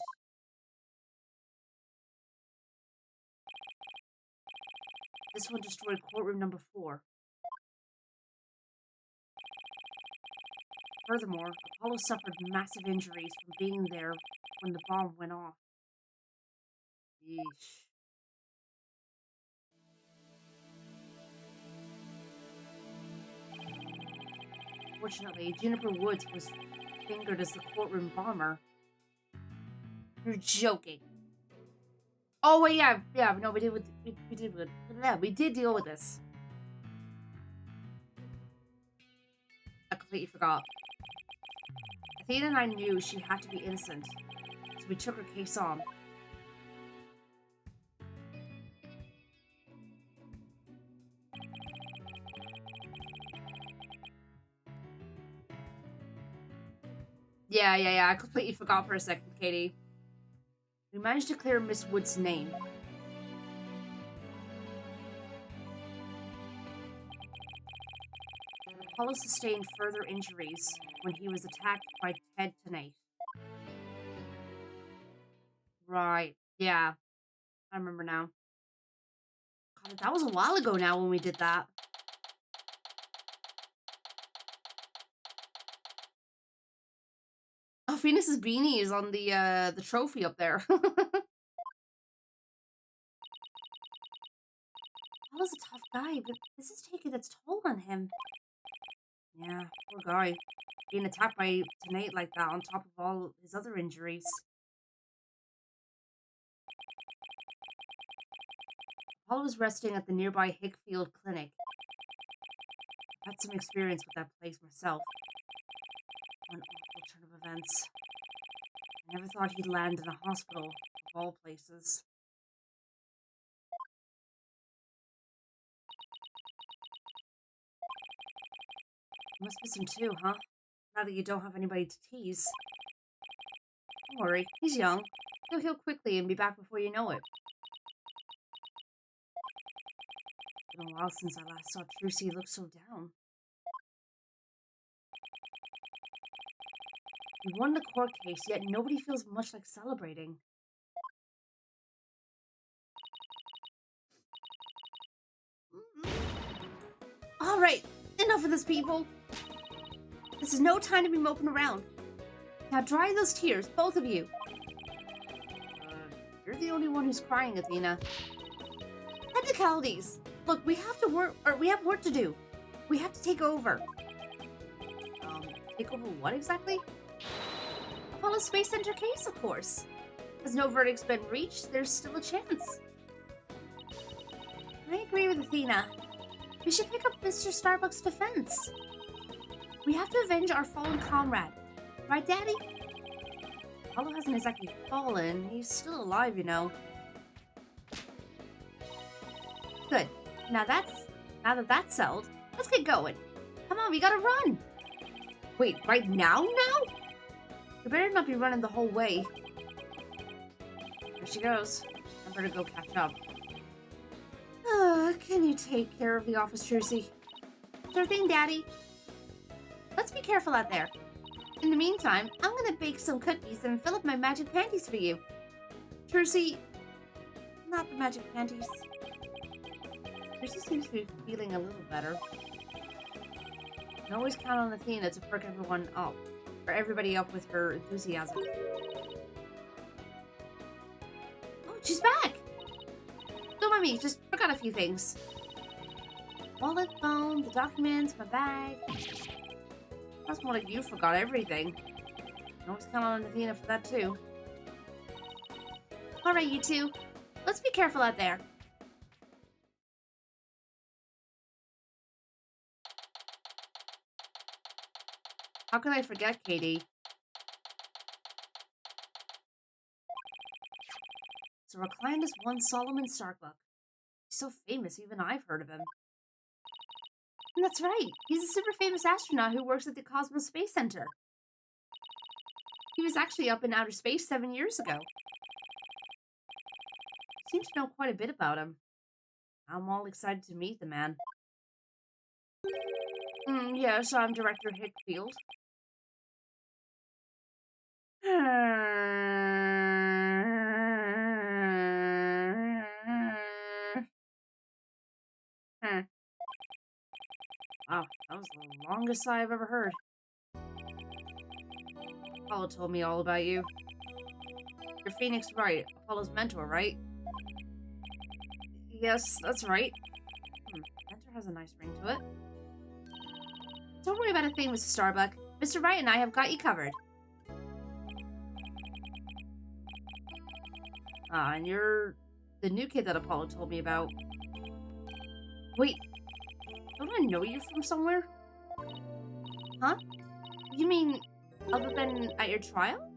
This one destroyed courtroom number 4. Furthermore, Apollo suffered massive injuries from being there when the bomb went off. Yeesh. Fortunately, Juniper Woods was fingered as the courtroom bomber. You're joking. Oh wait, yeah, no, we did deal with this. I completely forgot. Athena and I knew she had to be innocent, so we took her case on. Yeah, I completely forgot for a second, Katie. We managed to clear Miss Wood's name. Apollo sustained further injuries when he was attacked by Ted tonight. Right, yeah. I remember now. God, that was a while ago now when we did that. Oh, Venus's beanie is on the trophy up there. Apollo's a tough guy, but this is taking its toll on him. Yeah, poor guy. Being attacked by Tonight like that on top of all his other injuries. Apollo was resting at the nearby Hickfield Clinic. I've had some experience with that place myself. An awful turn of events. I never thought he'd land in a hospital, of all places. Must miss him too, huh? Now that you don't have anybody to tease. Don't worry, he's young. He'll heal quickly and be back before you know it. It's been a while since I last saw Trucy look so down. We won the court case, yet nobody feels much like celebrating. Alright, enough of this, people. This is no time to be moping around. Now dry those tears, both of you. You're the only one who's crying, Athena. Technicalities. Look, we have work to do. We have to take over. Take over what exactly? Apollo Space Center case, of course. As no verdict's been reached, there's still a chance. I agree with Athena. We should pick up Mr. Starbuck's defense. We have to avenge our fallen comrade. Right, Daddy? Apollo hasn't exactly fallen. He's still alive, you know. Good. Now that that's settled, let's get going. Come on, we gotta run. Wait, right now? You better not be running the whole way. There she goes. I better go catch up. Can you take care of the office, Trucy? Sure thing, Daddy. Let's be careful out there. In the meantime, I'm gonna bake some cookies and fill up my magic panties for you. Trucy, not the magic panties. Trucy seems to be feeling a little better. You can always count on Athena to perk everyone up, or everybody up with her enthusiasm. Oh, she's back! Don't mind me, just forgot a few things. Wallet, phone, the documents, my bag. That's more like you forgot everything. You can always count on Athena for that too. Alright, you two. Let's be careful out there. How can I forget, Katie? So Reclinus won Solomon Starbuck. He's so famous, even I've heard of him. And that's right. He's a super famous astronaut who works at the Cosmos Space Center. He was actually up in outer space 7 years ago. I seem to know quite a bit about him. I'm all excited to meet the man. Yes, I'm Director Hickfield. Wow, that was the longest sigh I've ever heard. Apollo told me all about you. You're Phoenix Wright, Apollo's mentor, right? Yes, that's right. Mentor has a nice ring to it. Don't worry about a thing, Mr. Starbuck. Mr. Wright and I have got you covered. And you're the new kid that Apollo told me about. Wait, don't I know you from somewhere? Huh? You mean other than at your trial?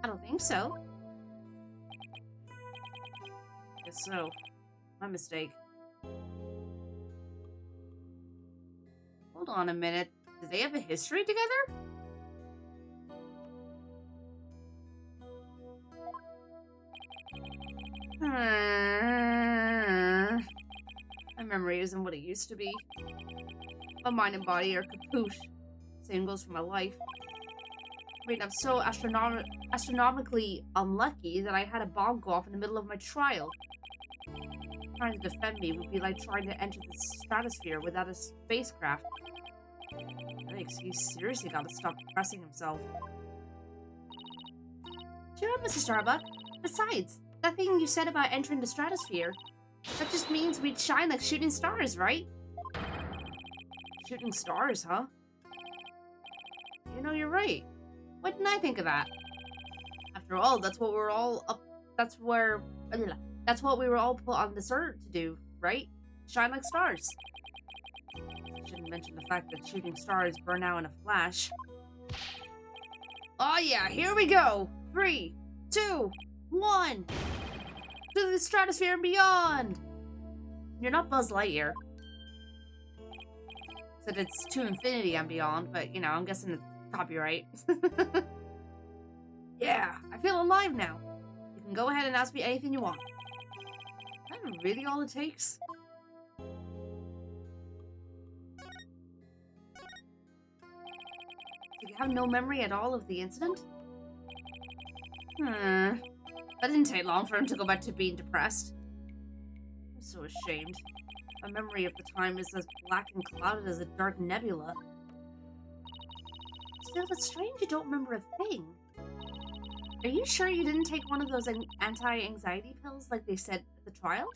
I don't think so. Guess so. My mistake. Hold on a minute. Do they have a history together? My memory isn't what it used to be. My mind and body are kaput. Same goes for my life. I mean, I'm so astronomically unlucky that I had a bomb go off in the middle of my trial. Trying to defend me would be like trying to enter the stratosphere without a spacecraft. Yikes, he's seriously gotta stop depressing himself. Cheer up, Mr. Starbuck. Besides, that thing you said about entering the stratosphere, that just means we'd shine like shooting stars, right? Shooting stars, huh? You know, you're right. Why didn't I think of that? After all, that's what we're all up. That's what we were all put on this earth to do, right? Shine like stars. I shouldn't mention the fact that shooting stars burn out in a flash. Oh yeah, here we go! 3, 2, 1! To the stratosphere and beyond! You're not Buzz Lightyear. Said it's to infinity and beyond, but you know, I'm guessing it's copyright. Yeah, I feel alive now. You can go ahead and ask me anything you want. Is that really all it takes? Do you have no memory at all of the incident? That didn't take long for him to go back to being depressed. I'm so ashamed. My memory of the time is as black and clouded as a dark nebula. Still, it's strange you don't remember a thing. Are you sure you didn't take one of those anti-anxiety pills like they said at the trial?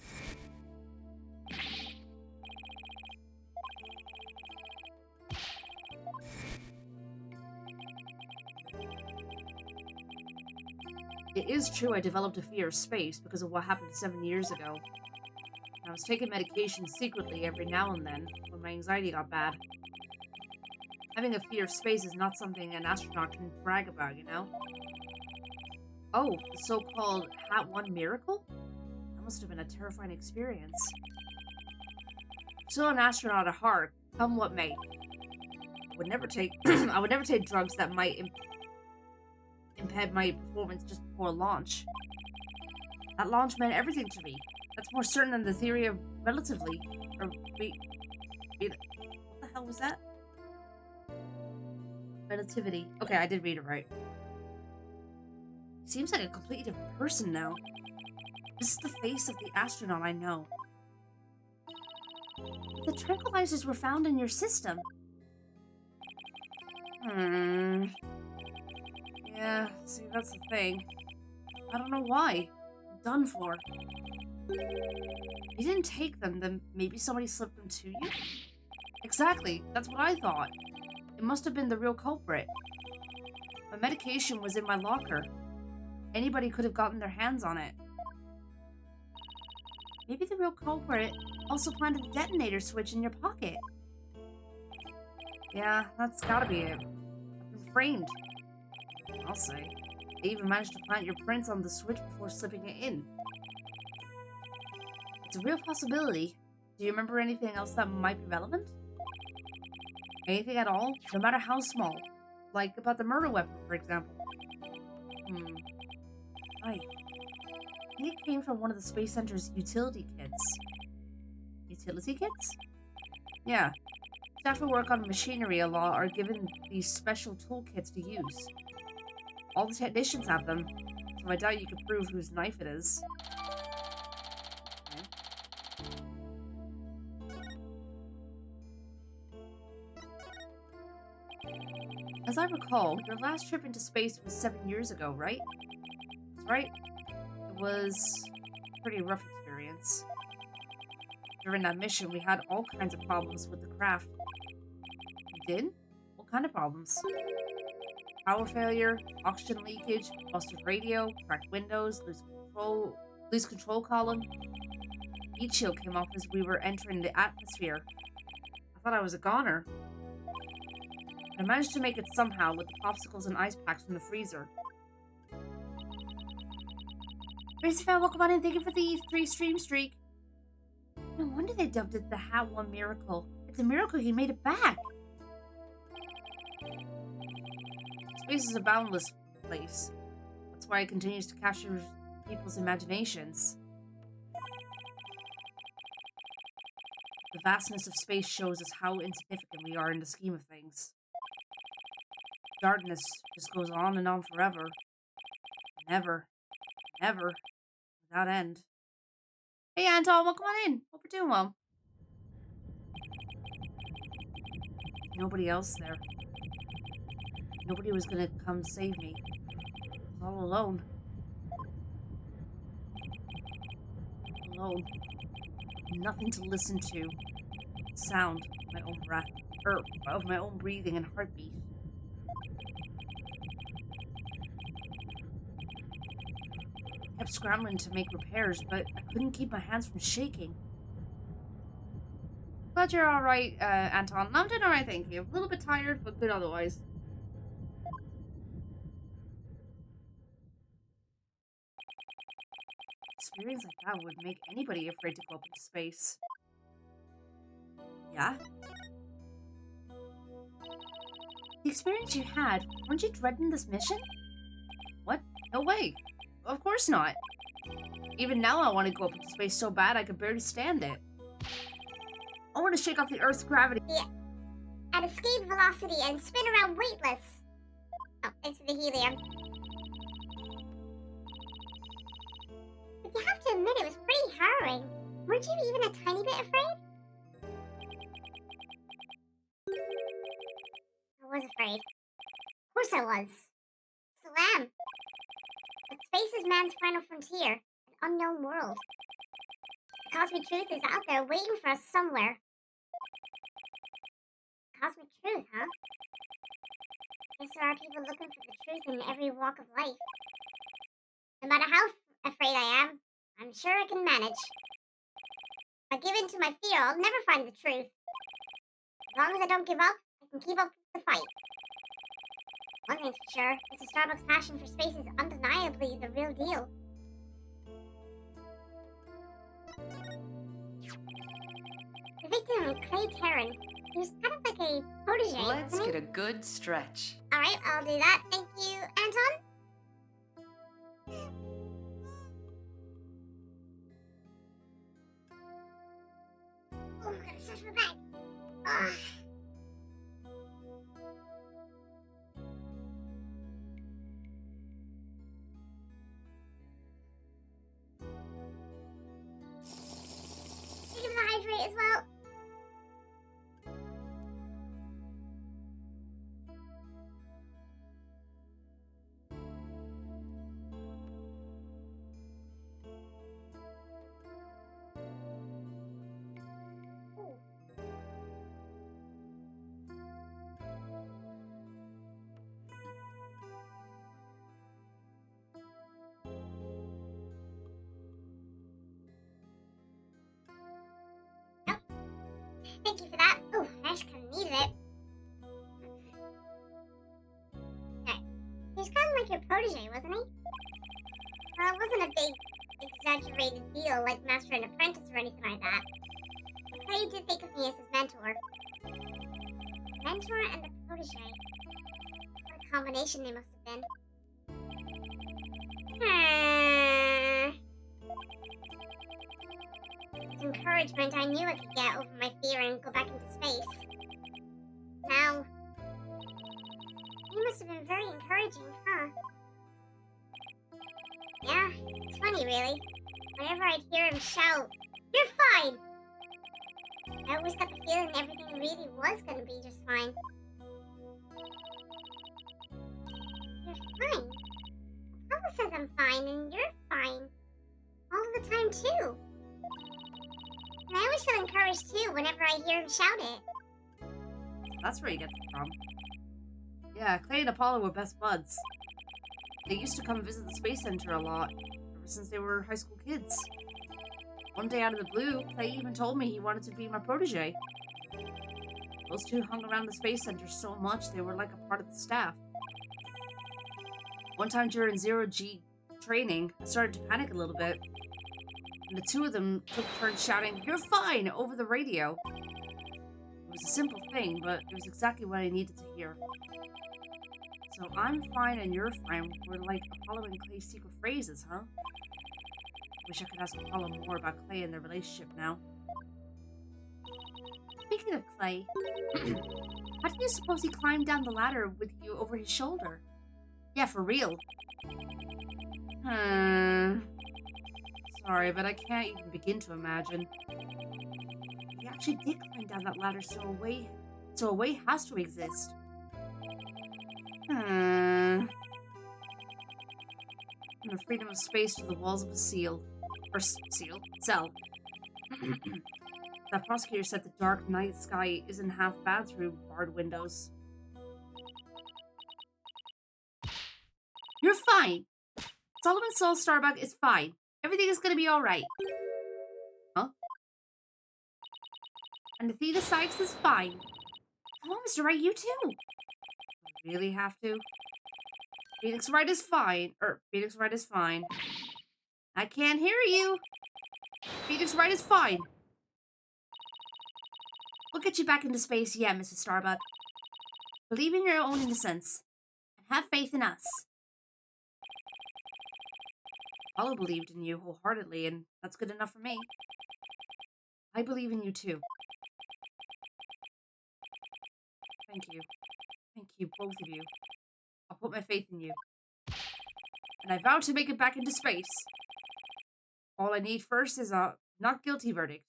It is true I developed a fear of space because of what happened 7 years ago. I was taking medication secretly every now and then when my anxiety got bad. Having a fear of space is not something an astronaut can brag about, you know? Oh, the so-called Hat 1 miracle? That must have been a terrifying experience. Still an astronaut at heart, come what may. I would never take I would never take drugs that might impede my performance just before launch. That launch meant everything to me. That's more certain than the theory of relatively. Or what the hell was that? Relativity. Okay, I did read it right. He seems like a completely different person now. This is the face of the astronaut I know. The tranquilizers were found in your system. Yeah, see, that's the thing. I don't know why. I'm done for. You didn't take them, then maybe somebody slipped them to you? Exactly, that's what I thought. It must have been the real culprit. My medication was in my locker. Anybody could have gotten their hands on it. Maybe the real culprit also planted the detonator switch in your pocket. Yeah, that's gotta be it. I've been framed. I'll say. They even managed to plant your prints on the switch before slipping it in. It's a real possibility. Do you remember anything else that might be relevant? Anything at all? No matter how small. Like about the murder weapon, for example. Right. I think it came from one of the Space Center's utility kits. Utility kits? Yeah. Staff who work on machinery a lot are given these special toolkits to use. All the technicians have them, so I doubt you could prove whose knife it is. As I recall, your last trip into space was 7 years ago, right? That's right. It was a pretty rough experience. During that mission, we had all kinds of problems with the craft. You did? What kind of problems? Power failure, oxygen leakage, busted radio, cracked windows, loose control column. Heat shield came off as we were entering the atmosphere. I thought I was a goner. I managed to make it somehow with the popsicles and ice packs from the freezer. Christopher, welcome on in. Thank you for the 3-stream streak. No wonder they dubbed it the Hat 1 miracle. It's a miracle he made it back. Space is a boundless place. That's why it continues to capture people's imaginations. The vastness of space shows us how insignificant we are in the scheme of things. Darkness just goes on and on forever. Never, never, without end. Hey Anton, welcome on in. Hope you're doing well. Nobody else there. Nobody was gonna come save me. I was all alone. Alone. Nothing to listen to. Sound of my own breath, of my own breathing and heartbeat. I kept scrambling to make repairs, but I couldn't keep my hands from shaking. Glad you're alright, Anton. I'm doing alright, thank you. A little bit tired, but good otherwise. Experience like that would make anybody afraid to go up into space. Yeah? The experience you had, weren't you dreading this mission? What? No way. Of course not. Even now I want to go up into space so bad I could barely stand it. I want to shake off the Earth's gravity. Yeah. At escape velocity and spin around weightless. Oh, thanks for the helium. But you have to admit it was pretty harrowing. Weren't you even a tiny bit afraid? I was afraid. Of course I was. Still am. But space is man's final frontier, an unknown world. The cosmic truth is out there waiting for us somewhere. Cosmic truth, huh? Guess there are people looking for the truth in every walk of life. No matter how afraid I am, I'm sure I can manage. If I give in to my fear, I'll never find the truth. As long as I don't give up, I can keep up the fight. One thing's for sure, Mr. Starbuck's passion for space is undeniably the real deal. The victim, Clay Terran, he was kind of like a protege, Let's wasn't he? get a good stretch. Alright, I'll do that. Thank you, Anton. Oh, I gotta stretch my back. Ugh. Give him the hydrate as well. Ooh. Oh, thank you for that. Oh, I just kind of needed it. Okay. He was kind of like your protege, wasn't he? Well, it wasn't a big, exaggerated deal like master and apprentice or anything like that. But Clay did think of me as his mentor. Mentor and a protege. What a combination they must have been. With encouragement, I knew I could get over my fear and go back into space. Now, he must have been very encouraging, huh? Yeah, it's funny, really. Whenever I'd hear him shout, "You're fine!" I always got the feeling everything really was gonna be just fine. You're fine? Papa says I'm fine, and you're fine. All the time, too. And I always feel encouraged, too, whenever I hear him shout it. That's where you get it from. Yeah, Clay and Apollo were best buds. They used to come visit the Space Center a lot, ever since they were high school kids. One day out of the blue, Clay even told me he wanted to be my protege. Those two hung around the Space Center so much they were like a part of the staff. One time during Zero-G training, I started to panic a little bit. And the two of them took turns shouting, "You're fine!" over the radio. It was a simple thing, but it was exactly what I needed to hear. So I'm fine and you're fine were like Apollo and Clay's secret phrases, huh? Wish I could ask Apollo more about Clay and their relationship now. Speaking of Clay, how do you suppose he climbed down the ladder with you over his shoulder? Yeah, for real. Sorry, but I can't even begin to imagine. He actually did climb down that ladder, so a way has to exist. From the freedom of space to the walls of a cell. That prosecutor said the dark night sky isn't half bad through barred windows. You're fine. Solomon Saul Starbuck is fine. Everything is gonna be alright. Huh? And Athena Sykes is fine. Come on, Mr. Wright, you too. I really have to? Phoenix Wright is fine. Phoenix Wright is fine. I can't hear you. Phoenix Wright is fine. We'll get you back into space, yeah, Mrs. Starbuck. Believe in your own innocence. And have faith in us. Apollo believed in you wholeheartedly, and that's good enough for me. I believe in you too. Thank you. Thank you, both of you. I'll put my faith in you. And I vow to make it back into space. All I need first is a not guilty verdict.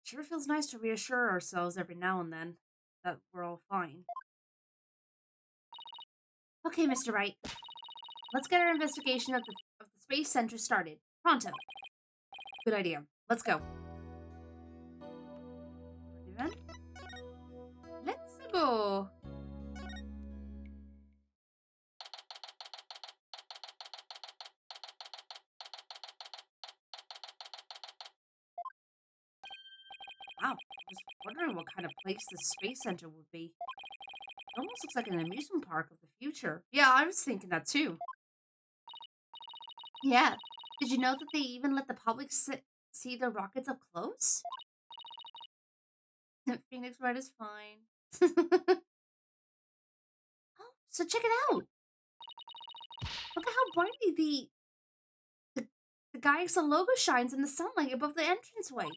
Sure feels nice to reassure ourselves every now and then that we're all fine. Okay, Mr. Wright. Let's get our investigation of the Space Center started. Pronto. Good idea. Let's go. Then. Let's go. Wow, I was wondering what kind of place the Space Center would be. It almost looks like an amusement park of the future. Yeah, I was thinking that too. Yeah. Did you know that they even let the public see the rockets up close? Phoenix Red is fine. Oh, so check it out. Look at how brightly the Gaiaxa logo shines in the sunlight above the entranceway.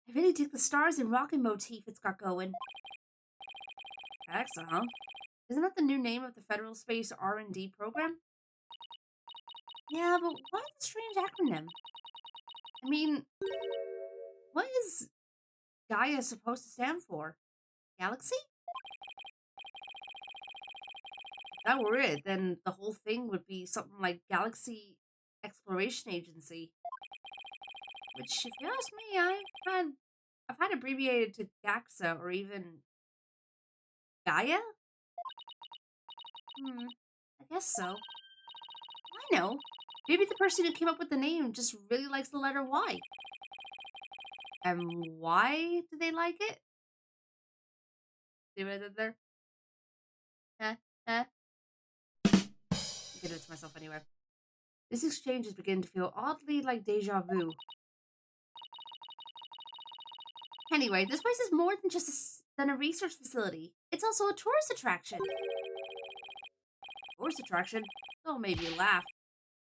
I really dig the stars and rocket motif it's got going. Gaiaxa, huh? Isn't that the new name of the Federal Space R&D program? Yeah, but why the strange acronym? I mean, what is Gaia supposed to stand for? Galaxy? If that were it, then the whole thing would be something like Galaxy Exploration Agency. Which, if you ask me, I've had abbreviated to GAXA or even Gaia? I guess so. I know. Maybe the person who came up with the name just really likes the letter Y. And why do they like it? See what I did there? I'm giving it to myself anyway. This exchange is beginning to feel oddly like deja vu. Anyway, this place is more than just than a research facility. It's also a tourist attraction. Tourist attraction? Oh, maybe you laugh.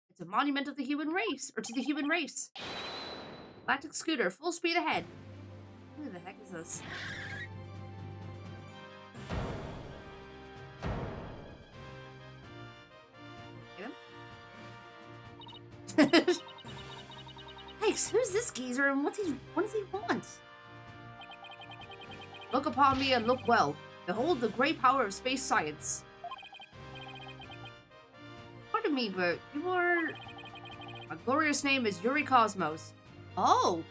It's a monument of the human race, or to the human race. Galactic scooter, full speed ahead. Who the heck is this? Get him? Hey, who's this geezer and what does he want? Look upon me and look well. Behold the great power of space science. Pardon me, but my glorious name is Yuri Cosmos. Oh!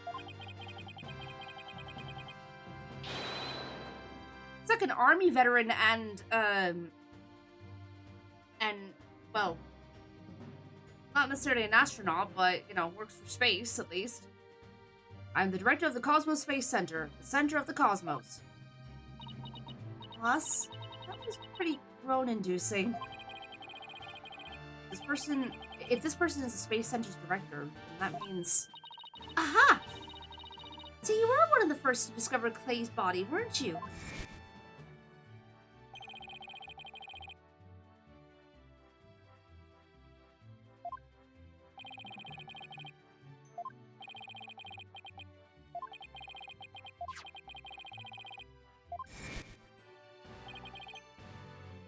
It's like an army veteran and, well, not necessarily an astronaut, but, you know, works for space, at least. I'm the director of the Cosmos Space Center, the center of the cosmos. Plus, that was pretty groan-inducing. If this person is the Space Center's director, then that means... Aha! So you were one of the first to discover Clay's body, weren't you?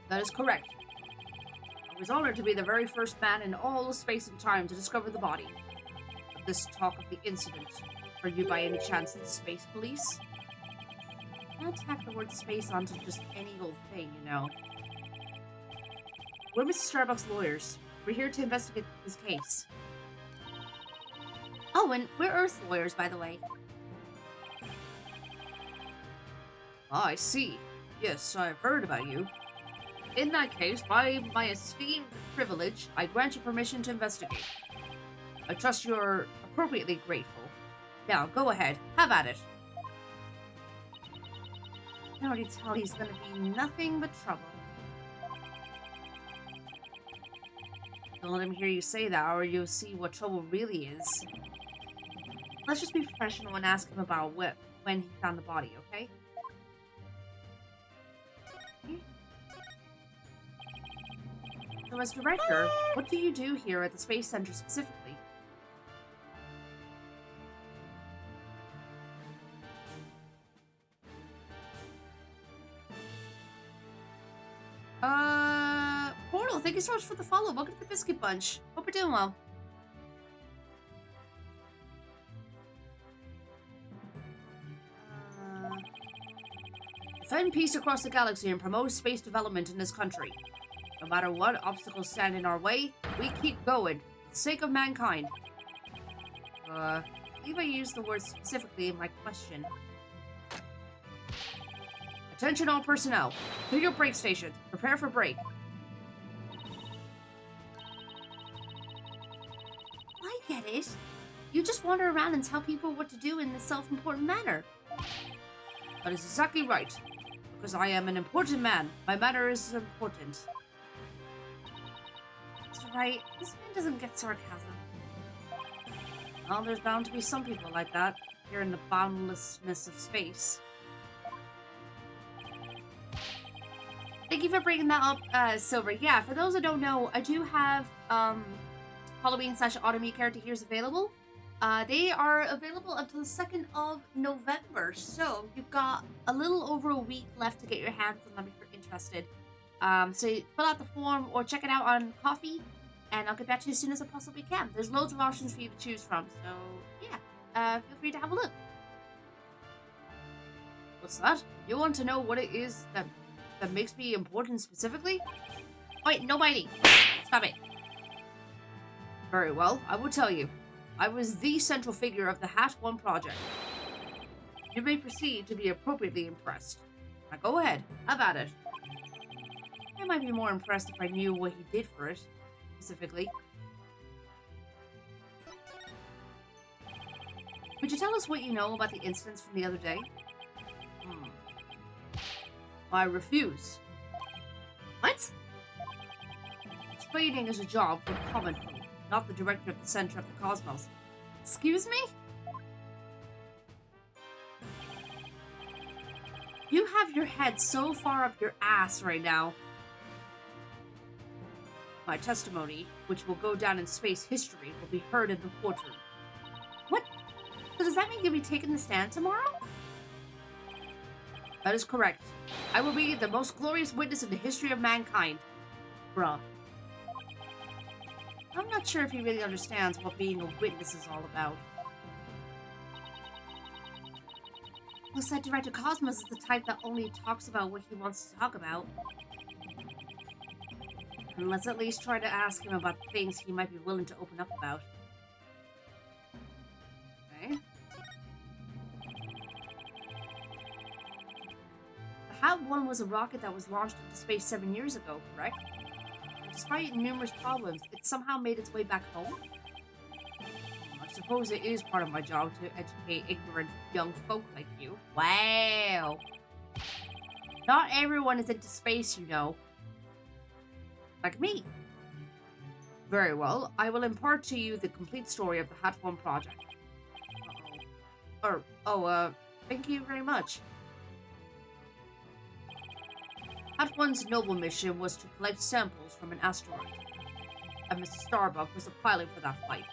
That is correct. I was honored to be the very first man in all of space and time to discover the body. But this talk of the incident, are you by any chance the space police? Can't tack the word space onto just any old thing, you know. We're Mrs. Starbuck's lawyers. We're here to investigate this case. Oh, and we're Earth lawyers, by the way. Ah, I see. Yes, I've heard about you. In that case, by my esteemed privilege, I grant you permission to investigate. I trust you're appropriately grateful. Now, go ahead. Have at it. I can already tell he's going to be nothing but trouble. Don't let him hear you say that, or you'll see what trouble really is. Let's just be professional and ask him about when he found the body, okay? So as director, what do you do here at the Space Center specifically? Portal, thank you so much for the follow. Welcome to the Biscuit Bunch. Hope you're doing well. Defend peace across the galaxy and promote space development in this country. No matter what obstacles stand in our way, we keep going, for the sake of mankind. I believe I used the word specifically in my question. Attention all personnel. To your break stations. Prepare for break. I get it. You just wander around and tell people what to do in a self-important manner. That is exactly right. Because I am an important man. My manner is important. That's right. This man doesn't get sarcasm. Well, there's bound to be some people like that here in the boundlessness of space. Thank you for bringing that up, Silver. Yeah, for those that don't know, I do have Halloween/Autumn character here's available. They are available until the 2nd of November, so you've got a little over a week left to get your hands on them if you're interested. So fill out the form or check it out on Coffee, and I'll get back to you as soon as I possibly can. There's loads of options for you to choose from, so yeah, feel free to have a look. What's that? You want to know what it is that makes me important specifically? Wait, no biting. Stop it. Very well, I will tell you. I was the central figure of the Hat 1 project. You may proceed to be appropriately impressed. Now go ahead, have at it. I might be more impressed if I knew what he did for it, specifically. Could you tell us what you know about the incidents from the other day? I refuse. What? Explaining is a job for common folk, not the director of the center of the cosmos. Excuse me? You have your head so far up your ass right now. My testimony, which will go down in space history, will be heard in the courtroom. What? So does that mean you'll be taking the stand tomorrow? That is correct. I will be the most glorious witness in the history of mankind. Bruh. I'm not sure if he really understands what being a witness is all about. Looks like Director Cosmos is the type that only talks about what he wants to talk about. And let's at least try to ask him about the things he might be willing to open up about. Okay. The Hat 1 was a rocket that was launched into space 7 years ago, correct? Despite numerous problems, it somehow made its way back home? I suppose it is part of my job to educate ignorant young folk like you. Wow! Not everyone is into space, you know. Like me. Very well, I will impart to you the complete story of the Hat 1 project. Thank you very much. Hat 1's noble mission was to collect samples from an asteroid, and Mr. Starbuck was the pilot for that flight.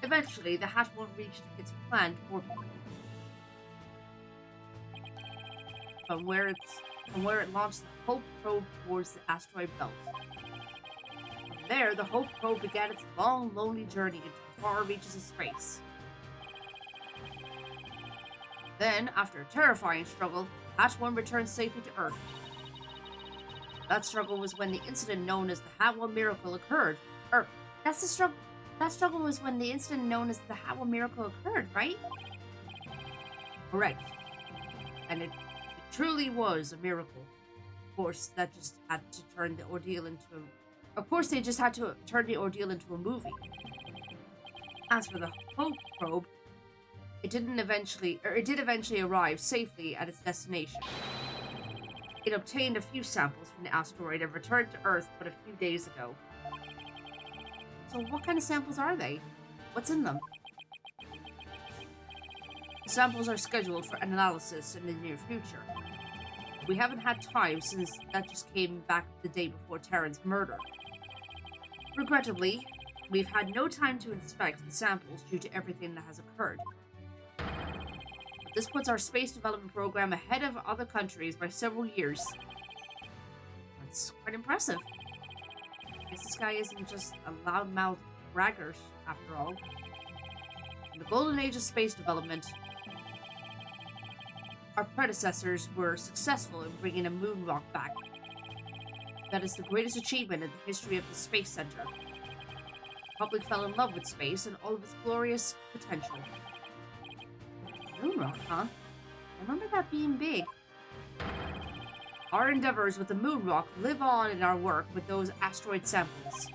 Eventually, the Hat 1 reached its planned orbit. From where it launched the Hope probe towards the asteroid belt. From there, the Hope probe began its long, lonely journey into the far reaches of space. Then, after a terrifying struggle, Hat 1 returned safely to Earth. That struggle was when the incident known as the Hat 1 miracle occurred. That struggle was when the incident known as the Hat 1 miracle occurred, right? Correct. And it truly was a miracle. Of course, they just had to turn the ordeal into a movie. As for the Hope probe, it did eventually arrive safely at its destination. It obtained a few samples from the asteroid and returned to Earth but a few days ago. So what kind of samples are they? What's in them? The samples are scheduled for analysis in the near future. We haven't had time since that just came back the day before Terran's murder. Regrettably, we've had no time to inspect the samples due to everything that has occurred. This puts our space development program ahead of other countries by several years. That's quite impressive. I guess this guy isn't just a loudmouth braggart, after all. In the golden age of space development, our predecessors were successful in bringing a moon rock back. That is the greatest achievement in the history of the Space Center. The public fell in love with space and all of its glorious potential. Moon rock, huh? I remember that being big. Our endeavors with the moon rock live on in our work with those asteroid samples.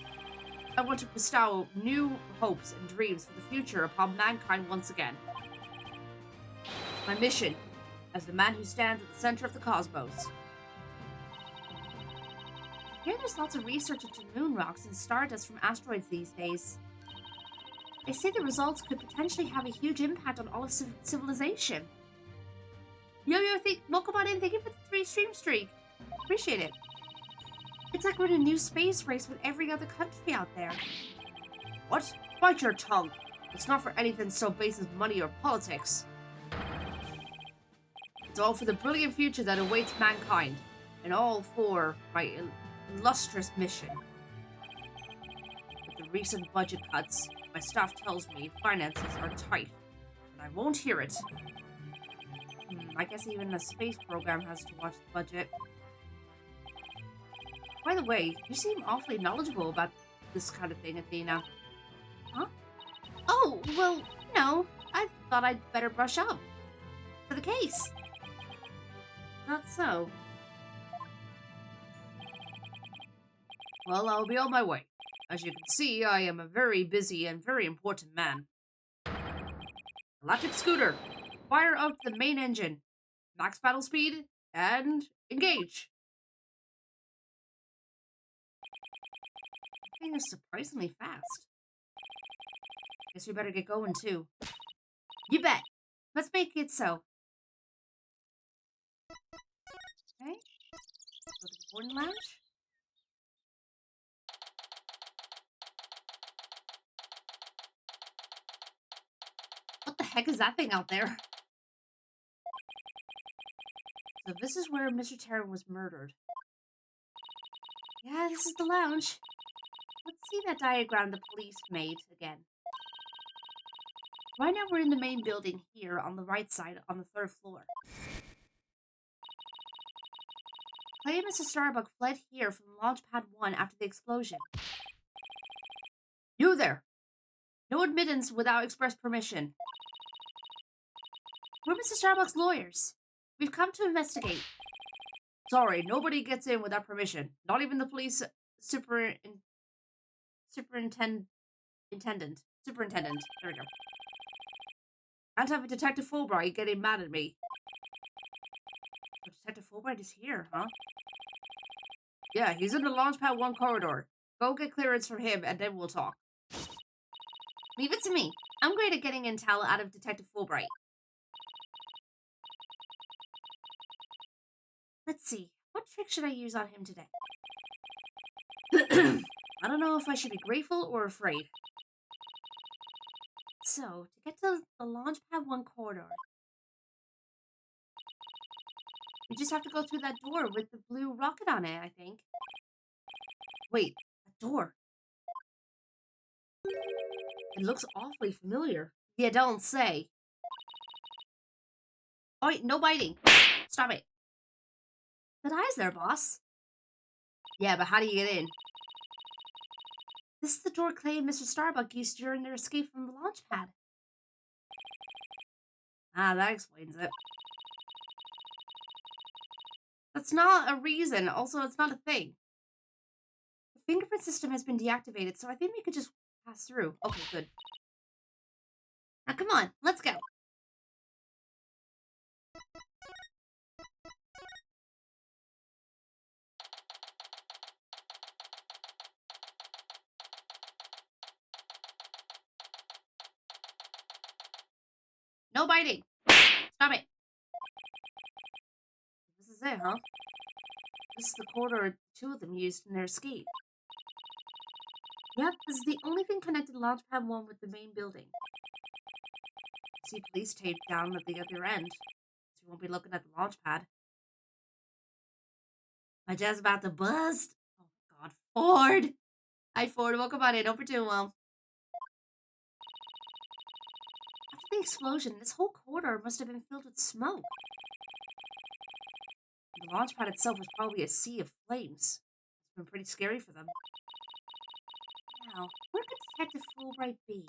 I want to bestow new hopes and dreams for the future upon mankind once again. My mission, as the man who stands at the center of the cosmos. I hear there's lots of research into moon rocks and stardust from asteroids these days. They say the results could potentially have a huge impact on all of civilization. Yo-Yo, welcome on in. Thank you for the 3-stream streak. Appreciate it. It's like we're in a new space race with every other country out there. What? Bite your tongue. It's not for anything so base as money or politics. It's all for the brilliant future that awaits mankind, and all for my illustrious mission. With the recent budget cuts, my staff tells me finances are tight, and I won't hear it. I guess even a space program has to watch the budget. By the way, you seem awfully knowledgeable about this kind of thing, Athena. Huh? Oh, well, I thought I'd better brush up. For the case. Not so. Well, I'll be on my way. As you can see, I am a very busy and very important man. Electric scooter. Fire up the main engine. Max battle speed. And engage. This thing is surprisingly fast. Guess we better get going too. You bet. Let's make it so. Okay. Go to the boarding lounge. What the heck is that thing out there? So this is where Mr. Terran was murdered. Yeah, this is the lounge. Let's see that diagram the police made again. Right now we're in the main building here on the right side on the 3rd floor. Clay and Mr. Starbuck fled here from Launchpad 1 after the explosion. You there! No admittance without express permission. We're Mr. Starbuck's lawyers. We've come to investigate. Sorry, nobody gets in without permission. Not even the police superintendent. There we go. Can't have a Detective Fulbright getting mad at me. But Detective Fulbright is here, huh? Yeah, he's in the Launchpad 1 corridor. Go get clearance from him, and then we'll talk. Leave it to me. I'm great at getting intel out of Detective Fulbright. Let's see. What trick should I use on him today? I don't know if I should be grateful or afraid. So, to get to the Launchpad 1 corridor, we just have to go through that door with the blue rocket on it, I think. Wait, a door. It looks awfully familiar. You don't say. Oh, wait, no biting. Stop it. Good eyes there, boss. Yeah, but how do you get in? This is the door Clay and Mr. Starbuck used during their escape from the launch pad. Ah, that explains it. That's not a reason. Also, it's not a thing. The fingerprint system has been deactivated, so I think we could just pass through. Okay, good. Now, come on. Let's go. No biting. Stop it. This is it, huh? This is the corridor two of them used in their escape. Yep, this is the only thing connected Launchpad 1 with the main building. See police tape down at the other end, so you won't be looking at the launch pad. My jet's about to bust. Oh God, Ford! Hi Ford, welcome on in. Hope you're doing well. After the explosion, this whole corridor must have been filled with smoke. The launch pad itself was probably a sea of flames. It's been pretty scary for them. Now, where could Detective Fulbright be?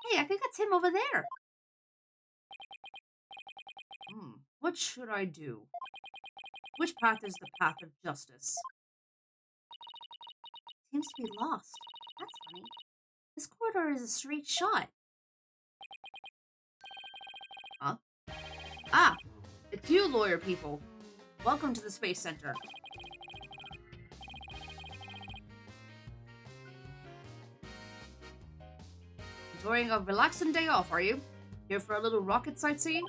Hey, I think that's him over there. What should I do? Which path is the path of justice? seems to be lost. That's funny. This corridor is a straight shot. Huh? Ah! It's you, lawyer people. Welcome to the Space Center. Enjoying a relaxing day off, are you? Here for a little rocket sightseeing?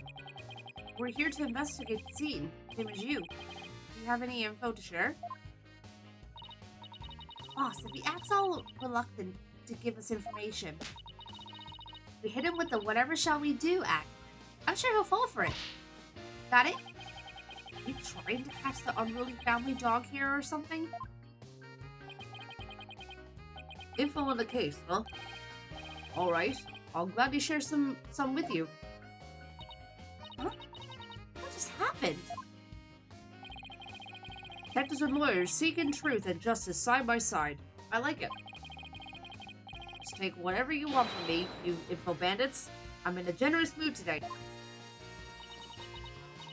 We're here to investigate the scene, same as you. Do you have any info to share? Boss, if he acts all reluctant to give us information, we hit him with the whatever shall we do act. I'm sure he'll fall for it. Got it? Are you trying to catch the unruly family dog here or something? Info on the case, huh? Alright, I'll gladly share some with you. Huh? What just happened? Detectives and lawyers seeking truth and justice side by side. I like it. Just take whatever you want from me, you info bandits. I'm in a generous mood today.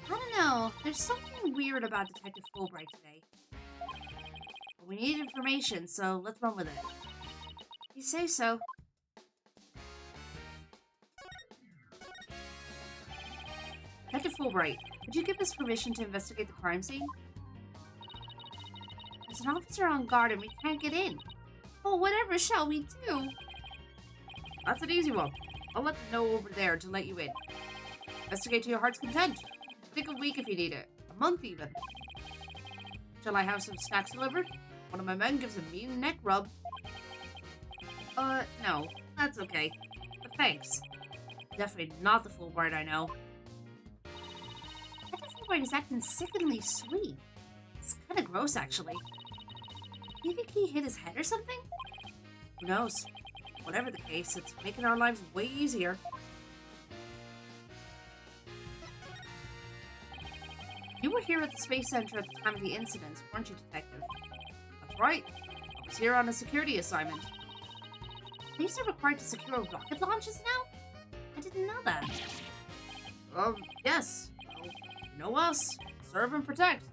I don't know. There's something weird about Detective Fulbright today. But we need information, so let's run with it. You say so. Detective Fulbright, would you give us permission to investigate the crime scene? There's an officer on guard and we can't get in. Oh, whatever shall we do? That's an easy one. I'll let them know over there to let you in. Investigate to your heart's content. Take a week if you need it. A month even. Shall I have some snacks delivered? One of my men gives a mean neck rub. No. That's okay. But thanks. Definitely not the Fulbright I know. That Fulbright is acting sickeningly sweet. It's kind of gross, actually. Do you think he hit his head or something? Who knows? Whatever the case, it's making our lives way easier. You were here at the Space Center at the time of the incidents, weren't you, Detective? That's right. I was here on a security assignment. Police are required to secure rocket launches now? I didn't know that. Yes. Well, you know us. Serve and protect.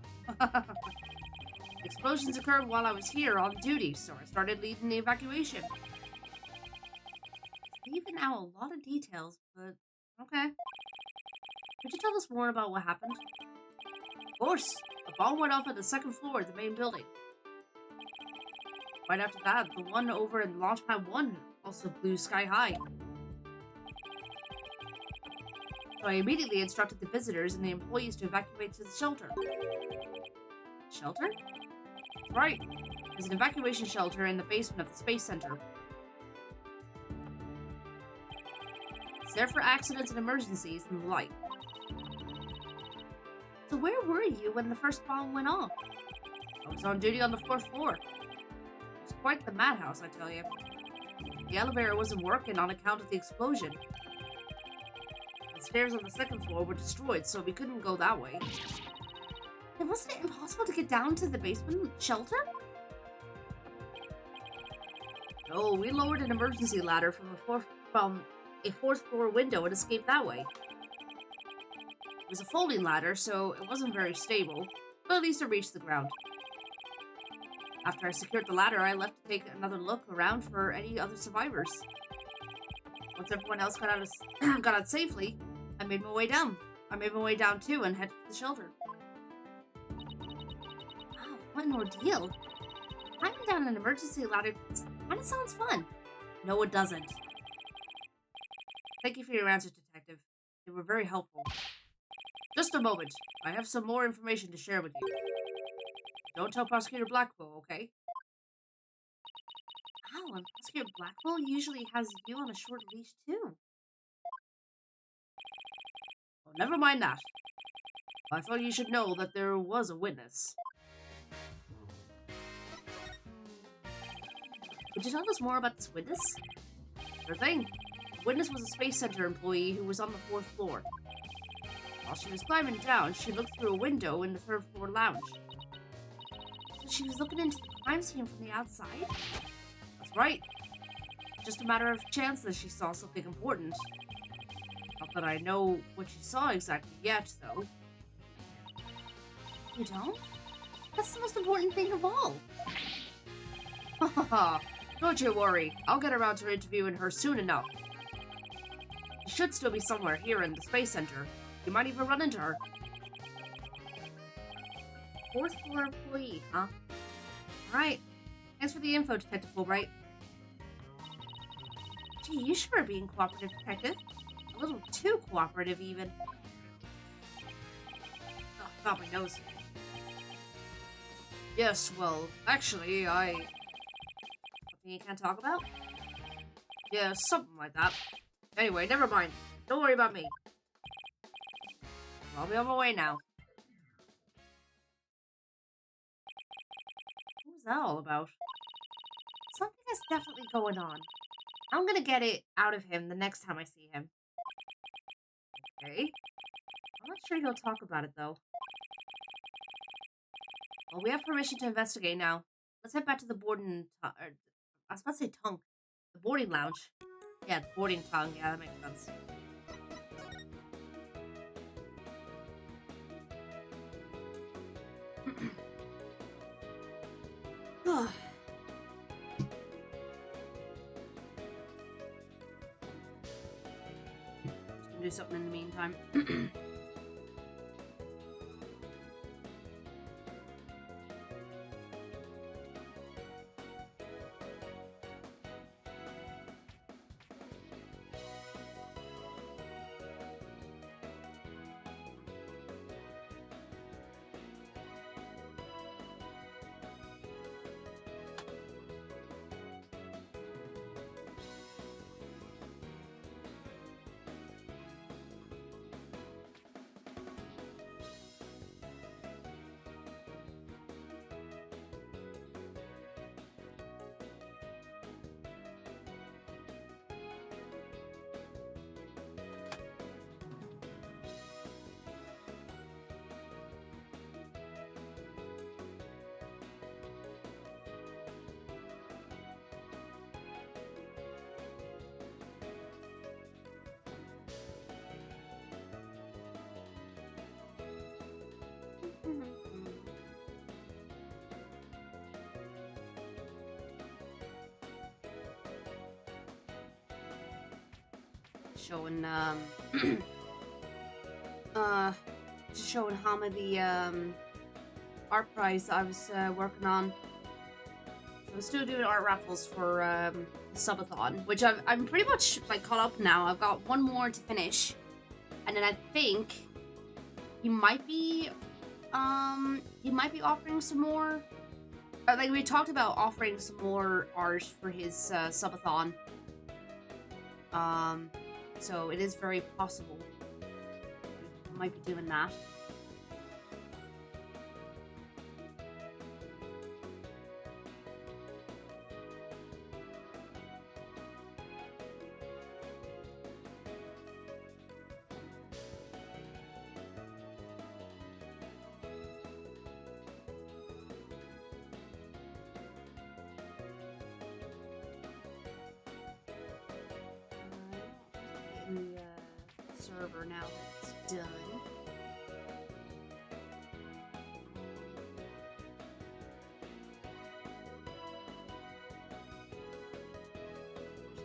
Explosions occurred while I was here on duty, so I started leading the evacuation. Leaving out a lot of details, but okay. Could you tell us more about what happened? Of course. A bomb went off at the second floor of the main building. Right after that, the one over in Launchpad 1 also blew sky high. So I immediately instructed the visitors and the employees to evacuate to the shelter. Shelter? Right. There's an evacuation shelter in the basement of the Space Center. It's there for accidents and emergencies and the like. So where were you when the first bomb went off? I was on duty on the 4th floor. It was quite the madhouse, I tell you. The elevator wasn't working on account of the explosion. The stairs on the 2nd floor were destroyed, so we couldn't go that way. And wasn't it impossible to get down to the basement shelter? No, we lowered an emergency ladder from a 4th floor window and escaped that way. It was a folding ladder, so it wasn't very stable, but at least it reached the ground. After I secured the ladder, I left to take another look around for any other survivors. Once everyone else got out safely, I made my way down. I made my way down too and headed to the shelter. Wow, what an ordeal. Climbing down an emergency ladder kind of sounds fun. No, it doesn't. Thank you for your answers, Detective. They were very helpful. Just a moment. I have some more information to share with you. Don't tell Prosecutor Blackwell, okay? Wow, and Prosecutor Blackwell usually has you on a short leash, too. Well, never mind that. I thought you should know that there was a witness. Could you tell us more about this witness? Sure thing. The witness was a Space Center employee who was on the 4th floor. While she was climbing down, she looked through a window in the 3rd floor lounge. So she was looking into the crime scene from the outside? That's right. Just a matter of chance that she saw something important. Not that I know what she saw exactly yet, though. You don't? That's the most important thing of all. Don't you worry. I'll get around to interviewing her soon enough. She should still be somewhere here in the Space Center. You might even run into her. Fourth floor employee, huh? Alright. Thanks for the info, Detective Fulbright. Gee, you sure are being cooperative, Detective. A little too cooperative, even. Oh, got my nose. Yes, well, actually, Something you can't talk about? Yeah, something like that. Anyway, never mind. Don't worry about me. I'll be on my way now. What was that all about? Something is definitely going on. I'm gonna get it out of him the next time I see him. Okay. I'm not sure he'll talk about it, though. Well, we have permission to investigate now. Let's head back to the boarding... I was about to say tongue. The boarding lounge. Yeah, the boarding tongue. Yeah, that makes sense. Just gonna do something in the meantime. Showing just showing Hama the art prize that I was working on. So I'm still doing art raffles for the subathon, which I'm pretty much like caught up now. I've got one more to finish, and then I think he might be offering some more. Like we talked about offering some more art for his subathon. So it is very possible I might be doing that. The server now that it's done.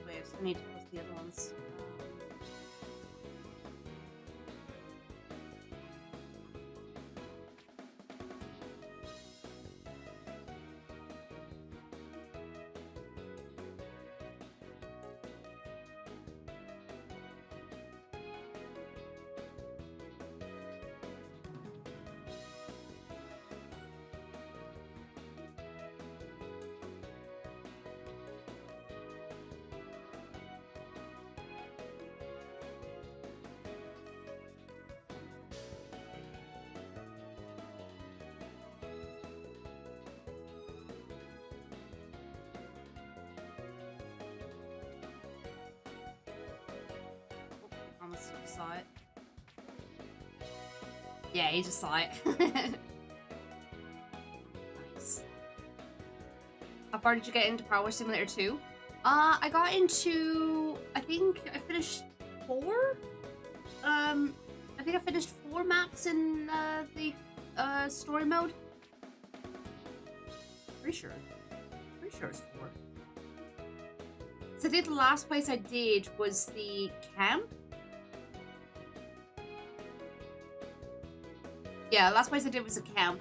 Wait, I still need to post the other ones. Honestly, just saw it. Yeah, he just saw it. Nice. How far did you get into Power Simulator 2? I got into... I think I finished 4? I think I finished 4 maps in the story mode. Pretty sure pretty sure it's 4. So I think the last place I did was the camp. Yeah, the last place I did was a camp.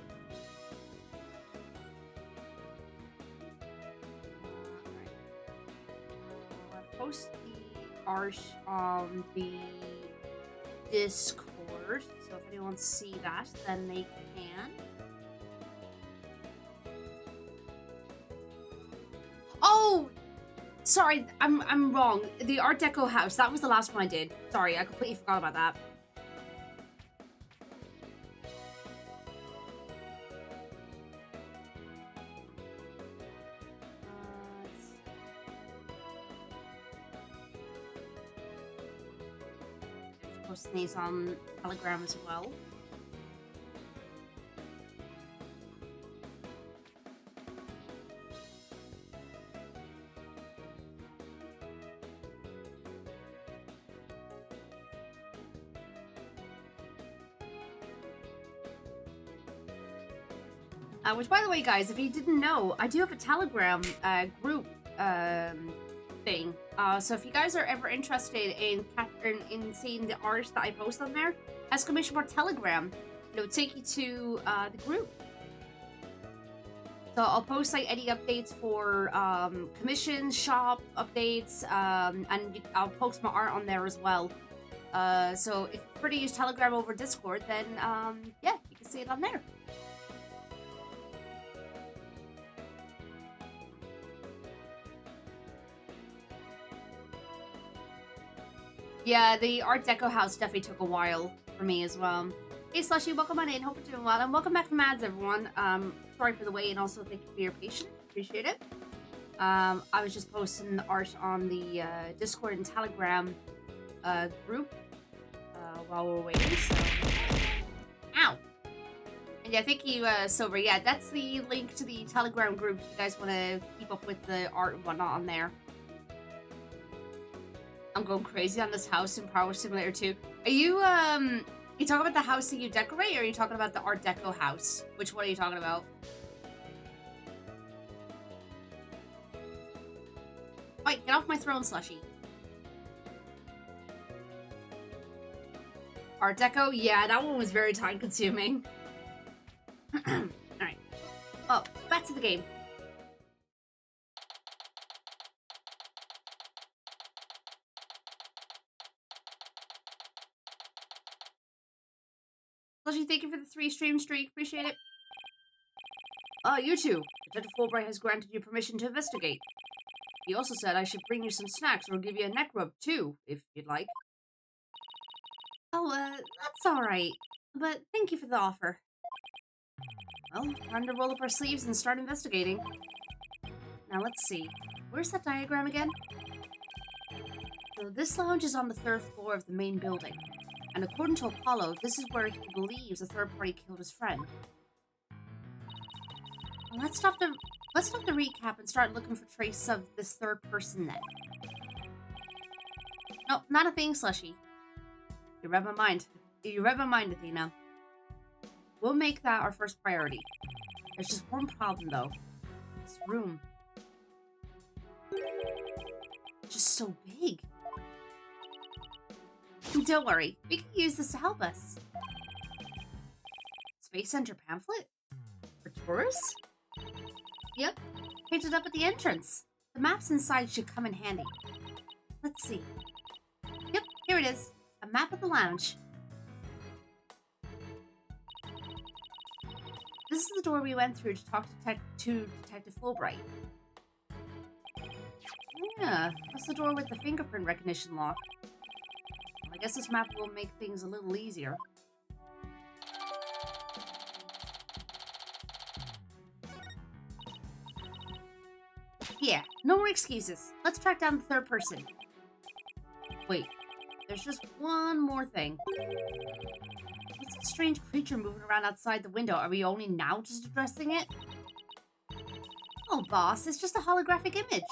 I'll post the art on the Discord, so if anyone wants to see that, then they can. Oh! Sorry, I'm wrong. The Art Deco house, that was the last one I did. Sorry, I completely forgot about that. Posting these on Telegram as well. Which, by the way, guys, if you didn't know, I do have a Telegram group thing. So if you guys are ever interested in seeing the art that I post on there, !Telegram. It'll take you to the group. So I'll post like any updates for commissions, shop updates, and I'll post my art on there as well. So if you prefer to use Telegram over Discord, then yeah, you can see it on there. Yeah, the Art Deco house definitely took a while for me as well. Hey Slushy, welcome on in. Hope you're doing well. And welcome back from ads, everyone. Sorry for the wait, and also thank you for your patience. Appreciate it. I was just posting the art on the Discord and Telegram group while we're waiting, so... Ow! And yeah, thank you, Silver. Yeah, that's the link to the Telegram group if you guys want to keep up with the art and whatnot on there. I'm going crazy on this house in Power Simulator 2. Are you talking about the house that you decorate, or are you talking about the Art Deco house? Which one are you talking about? Wait, get off my throne, Slushy. Art Deco? Yeah, that one was very time-consuming. Alright. Oh, back to the game. Slushy, thank you for the 3-stream streak. Appreciate it. You two. Detective Fulbright has granted you permission to investigate. He also said I should bring you some snacks or give you a neck rub, too, if you'd like. Oh, that's alright. But thank you for the offer. Well, time to roll up our sleeves and start investigating. Now, let's see. Where's that diagram again? So, this lounge is on the 3rd floor of the main building. And according to Apollo, this is where he believes a third party killed his friend. Well, let's stop the recap and start looking for traces of this third person then. No, not a thing, Slushy. You read my mind. You read my mind, Athena. We'll make that our first priority. There's just one problem, though. This room. It's just so big. Don't worry, we can use this to help us. Space Center pamphlet? For tourists? Yep, painted up at the entrance. The maps inside should come in handy. Let's see. Yep, here it is. A map of the lounge. This is the door we went through to talk to Detective Fulbright. Yeah, that's the door with the fingerprint recognition lock. I guess this map will make things a little easier. Yeah, no more excuses. Let's track down the third person. Wait, there's just one more thing. What's that strange creature moving around outside the window? Are we only now just addressing it? Oh, boss, it's just a holographic image.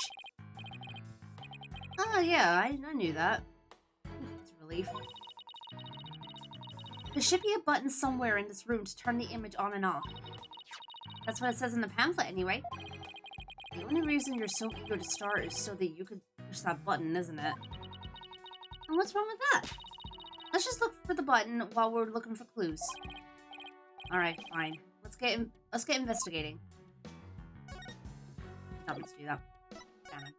Oh, yeah, I knew that. It's a relief. There should be a button somewhere in this room to turn the image on and off. That's what it says in the pamphlet, anyway. The only reason you're so eager to start is so that you can push that button, isn't it? And what's wrong with that? Let's just look for the button while we're looking for clues. Alright, fine. Let's get investigating. Tell me to do that. Damn it.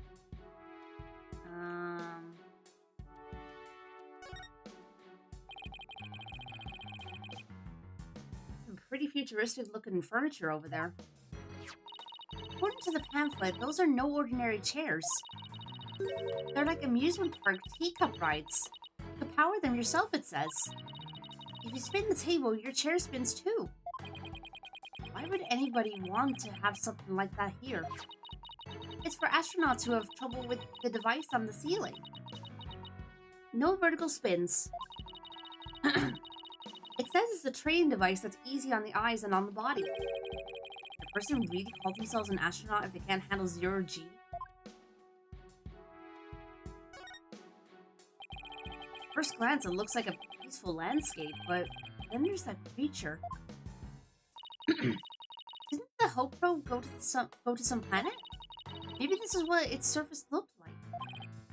Some pretty futuristic looking furniture over there. According to the pamphlet, those are no ordinary chairs. They're like amusement park teacup rides. You can power them yourself, it says. If you spin the table, your chair spins too. Why would anybody want to have something like that here? It's for astronauts who have trouble with the device on the ceiling. No vertical spins. It says it's a training device that's easy on the eyes and on the body. The person really calls themselves an astronaut if they can't handle 0G? First glance, it looks like a peaceful landscape, but then there's that creature. Didn't the Hope probe go to some planet? Maybe this is what its surface looked like.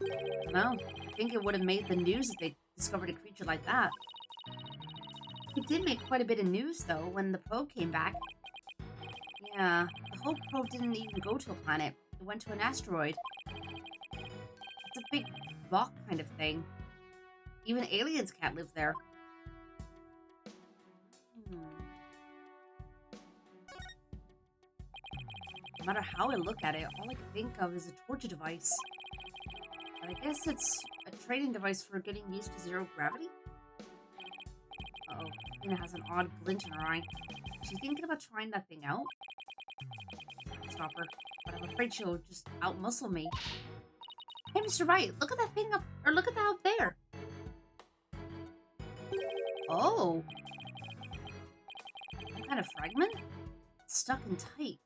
I don't know. I think it would have made the news if they discovered a creature like that. It did make quite a bit of news, though, when the probe came back. Yeah, the Hope probe didn't even go to a planet. It went to an asteroid. It's a big rock kind of thing. Even aliens can't live there. No matter how I look at it, all I can think of is a torture device. But I guess it's a training device for getting used to zero gravity? Uh-oh, Tina has an odd glint in her eye. Is she thinking about trying that thing out? Stop her, but I'm afraid she'll just outmuscle me. Hey, Mr. Wright, look at that thing up, or look at that out there. Oh! Some kind of fragment? It's stuck in tight.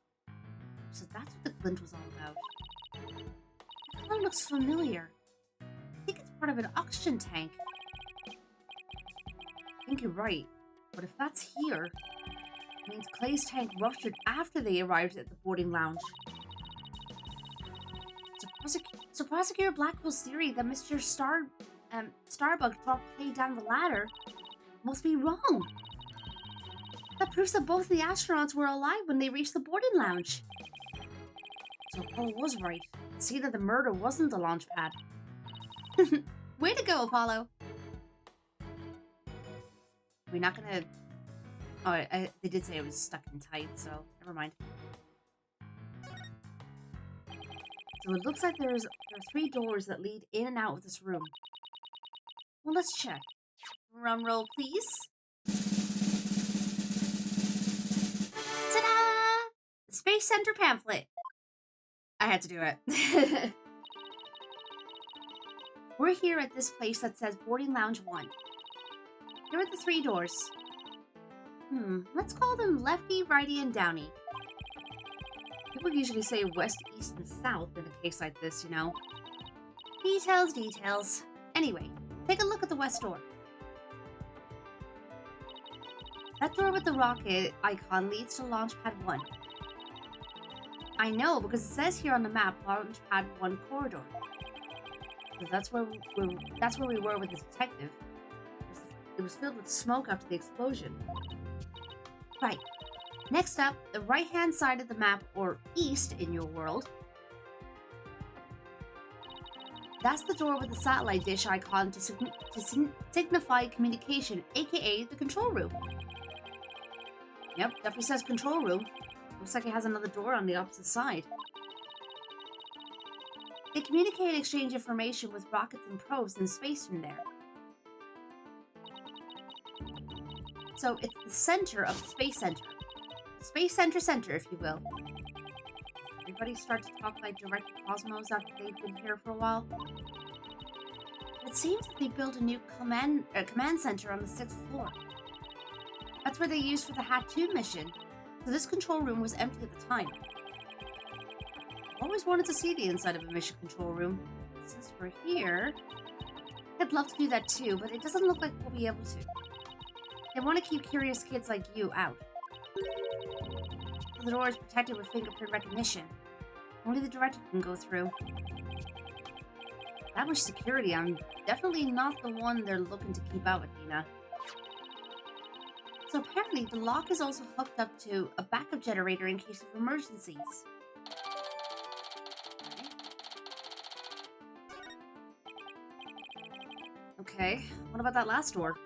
So that's what the glint was all about. That color looks familiar. I think it's part of an oxygen tank. I think you're right. But if that's here, it means Clay's tank ruptured after they arrived at the boarding lounge. So Prosecutor Blackwell's theory that Mr. Starbug dropped Clay down the ladder must be wrong. That proves that both the astronauts were alive when they reached the boarding lounge. So Apollo was right. See that the murder wasn't the launch pad. Way to go, Apollo! We're not gonna... Oh, they did say it was stuck in tight, so never mind. So it looks like there are 3 doors that lead in and out of this room. Well, let's check. Drum roll, please. Ta-da! The Space Center pamphlet. I had to do it. We're here at this place that says Boarding Lounge 1. Here are the 3 doors. Let's call them Lefty, Righty, and Downy. People usually say west, east, and south in a case like this, you know. Details, details. Anyway, take a look at the west door. That door with the rocket icon leads to Launchpad 1. I know because it says here on the map Launchpad 1 corridor. So that's where we were with the detective. It was filled with smoke after the explosion. Right. Next up, the right-hand side of the map, or east in your world. That's the door with the satellite dish icon to signify communication, aka the control room. Yep, definitely says control room. Looks like it has another door on the opposite side. They communicate and exchange information with rockets and probes in space from there. So it's the center of the Space Center. Space Center, if you will. Everybody start to talk like Director Cosmos after they've been here for a while. It seems that they built a new command center on the 6th floor. That's where they used for the Hat-2 mission, so this control room was empty at the time. I've always wanted to see the inside of a mission control room. Since we're here, I'd love to do that too, but it doesn't look like we'll be able to. They want to keep curious kids like you out. The door is protected with fingerprint recognition. Only the director can go through. That much security, I'm definitely not the one they're looking to keep out, Athena. So apparently, the lock is also hooked up to a backup generator in case of emergencies. Okay, what about that last door?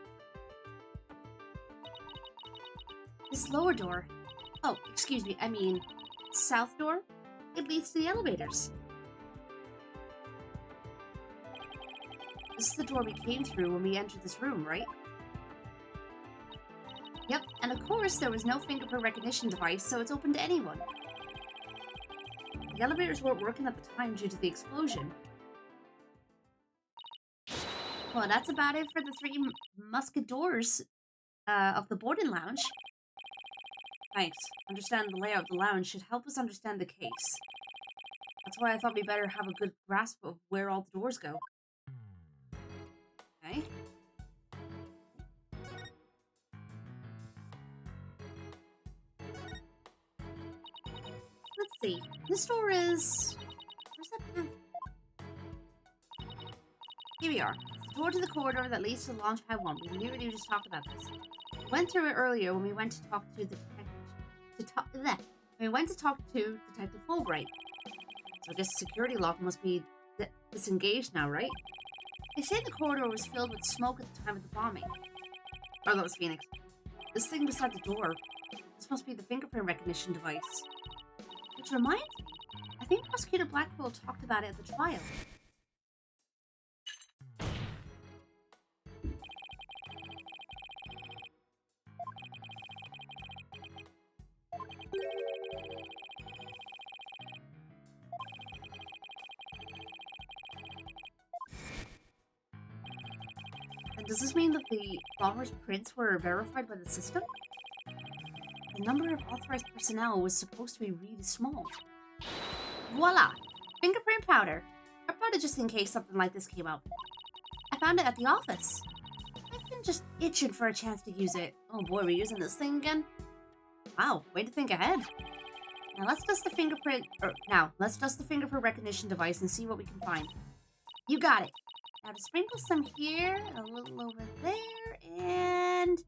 This lower door. Oh, excuse me, I mean, south door? It leads to the elevators. This is the door we came through when we entered this room, right? Yep, and of course there was no fingerprint recognition device, so it's open to anyone. The elevators weren't working at the time due to the explosion. Well, that's about it for the three musketeers of the boarding lounge. Thanks. Understanding the layout of the lounge should help us understand the case. That's why I thought we better have a good grasp of where all the doors go. Okay. Let's see. This door is... Where's that pen? Here we are. It's the door to the corridor that leads to Launchpad 1. We literally just talked about this. We went through it earlier when we went to talk to the Detective Fulbright. So I guess the security lock must be disengaged now, right? They say the corridor was filled with smoke at the time of the bombing. Oh, that was Phoenix. This thing beside the door. This must be the fingerprint recognition device. Which reminds me, I think Prosecutor Blackwell talked about it at the trial. And does this mean that the bomber's prints were verified by the system? The number of authorized personnel was supposed to be really small. Voila! Fingerprint powder. I brought it just in case something like this came up. I found it at the office. I've been just itching for a chance to use it. Oh boy, we're using this thing again? Wow, way to think ahead. Now let's dust the fingerprint recognition device and see what we can find. You got it. Now to sprinkle some here, and a little over there, and...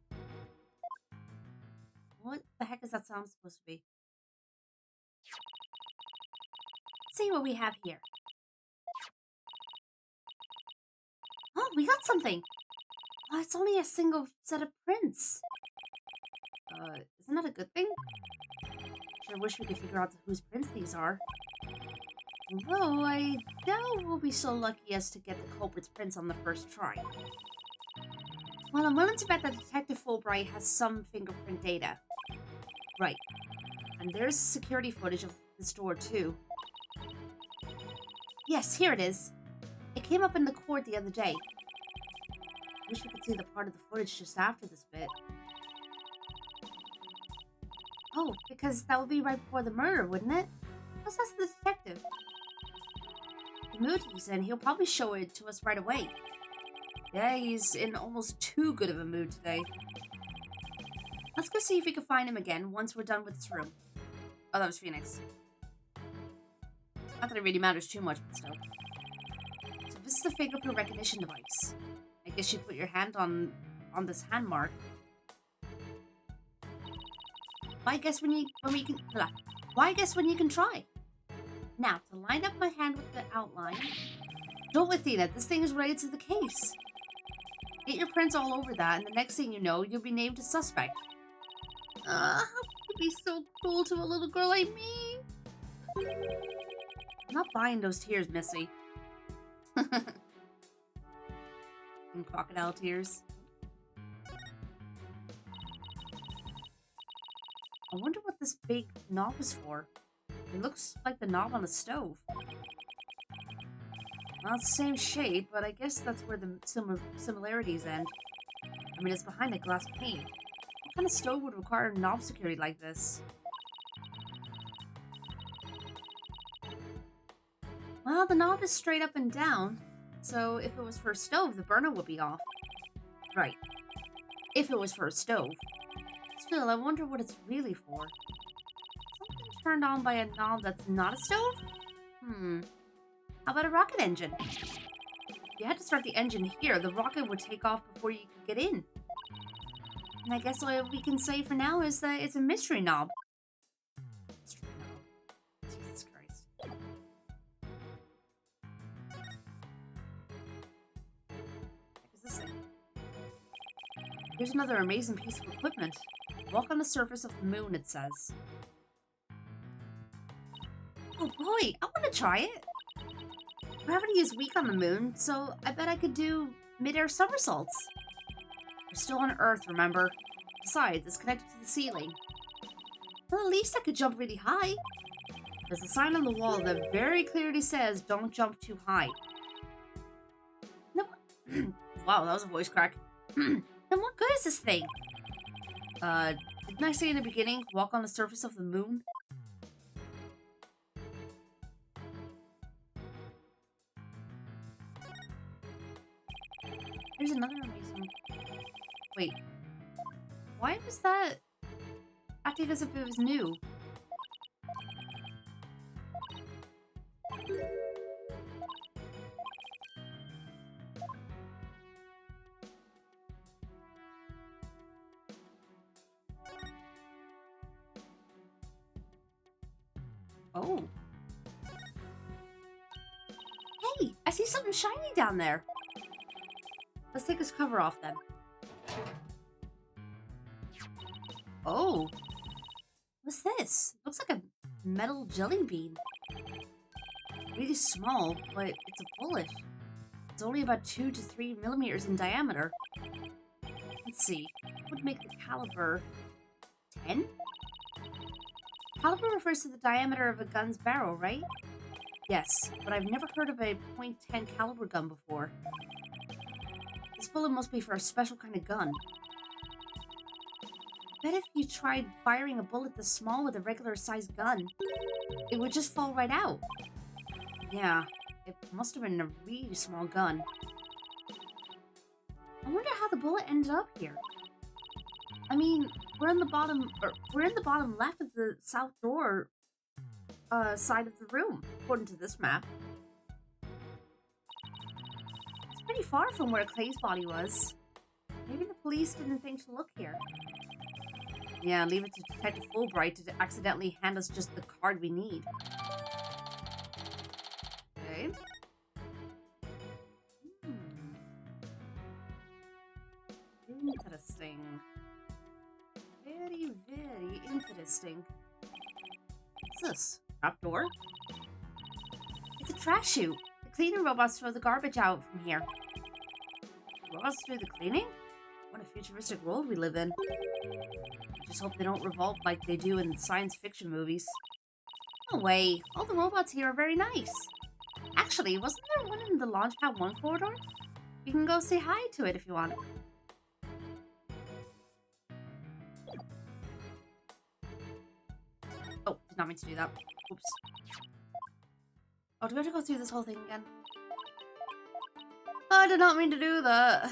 What the heck is that sound supposed to be? Let's see what we have here. Oh, we got something! Oh, it's only a single set of prints. Isn't that a good thing? Sure wish we could figure out whose prints these are. Although, I doubt we'll be so lucky as to get the culprit's prints on the first try. Well, I'm willing to bet that Detective Fulbright has some fingerprint data. Right. And there's security footage of the store, too. Yes, here it is. It came up in the court the other day. Wish we could see the part of the footage just after this bit. Oh, because that would be right before the murder, wouldn't it? Plus, that's the detective. The mood he's in, he'll probably show it to us right away. Yeah, he's in almost too good of a mood today. Let's go see if we can find him again once we're done with this room. Oh, that was Phoenix. Not that it really matters too much, but still. So this is the fingerprint recognition device. I guess you put your hand on this hand mark. Why guess when you can try? Now, to line up my hand with the outline. Don't, Athena, this thing is related to the case. Get your prints all over that, and the next thing you know, you'll be named a suspect. How could you be so cruel to a little girl like me? I'm not buying those tears, Missy. And crocodile tears. I wonder what this big knob is for. It looks like the knob on a stove. Well, it's the same shape, but I guess that's where the similarities end. I mean, it's behind a glass pane. What kind of stove would require knob security like this? Well, the knob is straight up and down, so if it was for a stove, the burner would be off. Right. If it was for a stove. Still, I wonder what it's really for. Something turned on by a knob that's not a stove? How about a rocket engine? If you had to start the engine here, the rocket would take off before you could get in. And I guess what we can say for now is that it's a mystery knob. Mystery knob. Jesus Christ. What is this thing? Here's another amazing piece of equipment. Walk on the surface of the moon, it says. Oh boy, I want to try it. Gravity is weak on the moon, so I bet I could do mid-air somersaults. We're still on Earth, remember? Besides, it's connected to the ceiling. Well, at least I could jump really high. There's a sign on the wall that very clearly says, don't jump too high. No. Wow, that was a voice crack. Then what good is this thing? Didn't I say in the beginning, walk on the surface of the moon? Here's another amazing... Wait. Why was that acting as if it was new? Oh. Hey, I see something shiny down there. Let's take this cover off then. Oh. What's this? It looks like a metal jelly bean. It's really small, but it's a bullet. It's only about 2 to 3 millimeters in diameter. Let's see. What would make the caliber 10? Caliber refers to the diameter of a gun's barrel, right? Yes, but I've never heard of a .10 caliber gun before. This bullet must be for a special kind of gun. I bet if you tried firing a bullet this small with a regular sized gun, it would just fall right out. Yeah, it must have been a really small gun. I wonder how the bullet ended up here. I mean, we're in the bottom left of the south door side of the room, according to this map. It's pretty far from where Clay's body was. Maybe the police didn't think to look here. Yeah, leave it to Detective Fulbright to accidentally hand us just the card we need. Okay. Interesting. Very, very interesting. What's this? Trapdoor? It's a trash chute. The cleaning robots throw the garbage out from here. Robots do the cleaning? What a futuristic world we live in. I just hope they don't revolt like they do in science fiction movies. No way. All the robots here are very nice. Actually, wasn't there one in the Launchpad 1 corridor? You can go say hi to it if you want. Oh, did not mean to do that. Oops. Oh, do we have to go through this whole thing again? I did not mean to do that.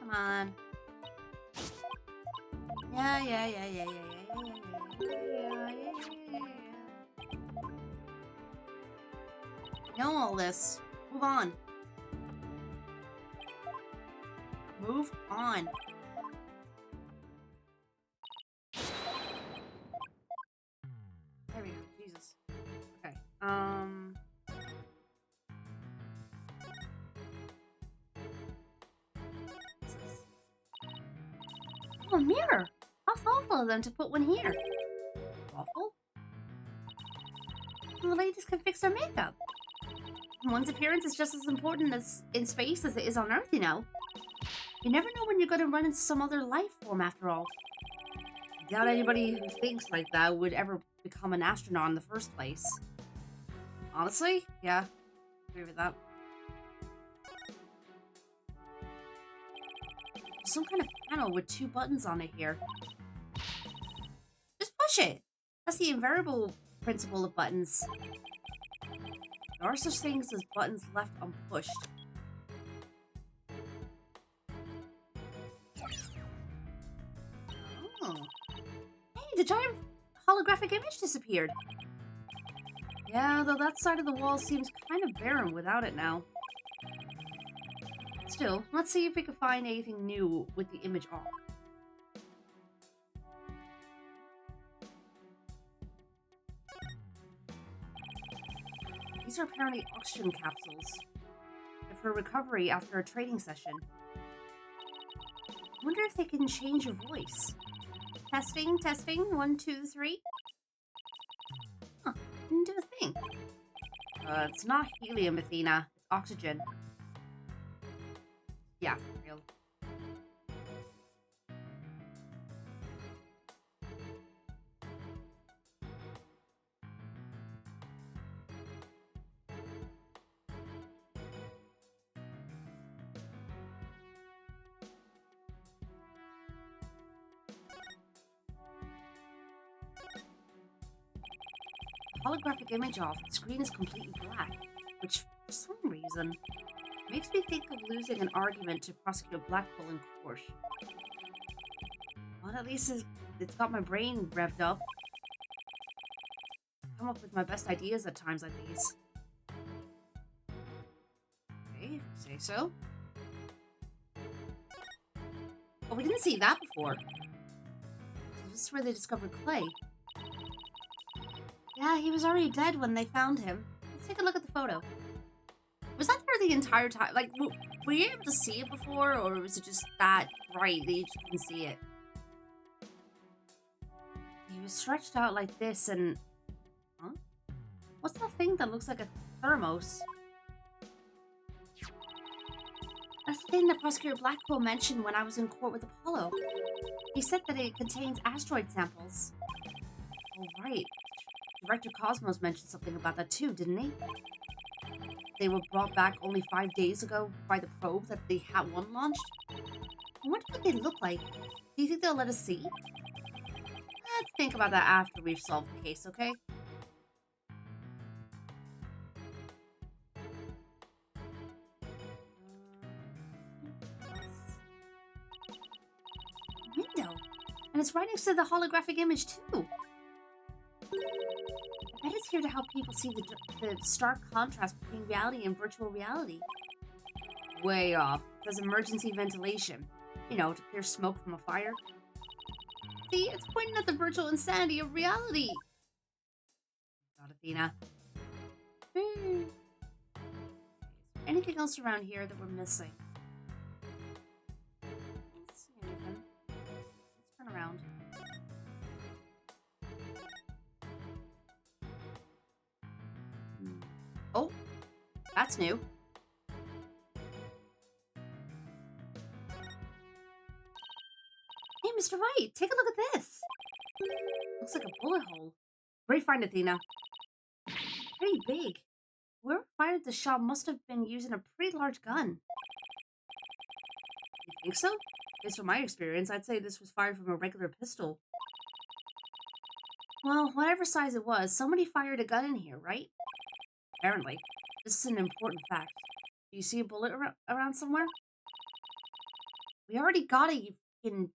Come on. Yeah. Know all this. Move on. Move on. There we go. Jesus. Okay. Oh, a mirror. How thoughtful of them to put one here. Thoughtful? The ladies can fix their makeup. One's appearance is just as important as in space as it is on Earth, you know. You never know when you're going to run into some other life form after all. I doubt anybody who thinks like that would ever become an astronaut in the first place. Honestly? Yeah. Agree with that. There's some kind of panel with 2 buttons on it here. Just push it! That's the invariable principle of buttons. There are such things as buttons left unpushed. the giant holographic image disappeared. Yeah, though that side of the wall seems kind of barren without it now. Still, let's see if we can find anything new with the image off. These are apparently oxygen capsules. They're for recovery after a training session. I wonder if they can change your voice. Testing, testing, 1, 2, 3. Huh, didn't do a thing. It's not helium, Athena. It's oxygen. Yeah, for real. Holographic image off, the screen is completely black, which for some reason makes me think of losing an argument to Prosecutor Blackwell in court. Well, at least it's got my brain revved up. I come up with my best ideas at times like these. Okay, if you say so. Oh, we didn't see that before. So this is where they discovered Clay. Yeah, he was already dead when they found him. Let's take a look at the photo. Was that there the entire time? Like, were you able to see it before, or was it just that bright that you just couldn't see it? He was stretched out like this and... Huh? What's that thing that looks like a thermos? That's the thing that Prosecutor Blackwell mentioned when I was in court with Apollo. He said that it contains asteroid samples. Oh, right. Director Cosmos mentioned something about that too, didn't he? They were brought back only 5 days ago by the probe that the HAT-1 launched. I wonder what they look like. Do you think they'll let us see? Let's think about that after we've solved the case, okay? Window. And it's right next to the holographic image too. I bet it's here to help people see the stark contrast between reality and virtual reality. Way off. There's emergency ventilation. You know, to clear smoke from a fire. See, it's pointing at the virtual insanity of reality. God, Athena. Anything else around here that we're missing? Let's see anything. Let's turn around. Oh, that's new. Hey, Mr. Wright, take a look at this. Looks like a bullet hole. Great find, Athena. Pretty big. Whoever fired the shot must have been using a pretty large gun. You think so? Based on my experience, I'd say this was fired from a regular pistol. Well, whatever size it was, somebody fired a gun in here, right? Apparently. This is an important fact. Do you see a bullet around somewhere? We already got it, you fucking...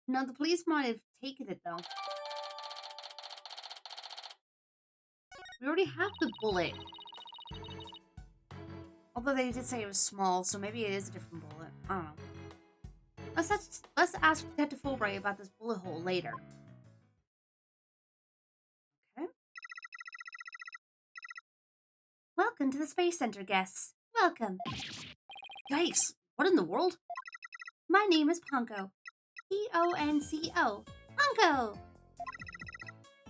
No, the police might have taken it, though. We already have the bullet. Although they did say it was small, so maybe it is a different bullet. I don't know. Let's ask Detective Fulbright about this bullet hole later. Okay. Welcome to the Space Center, guests. Welcome. Yikes! What in the world? My name is Ponko. Ponco. Ponko!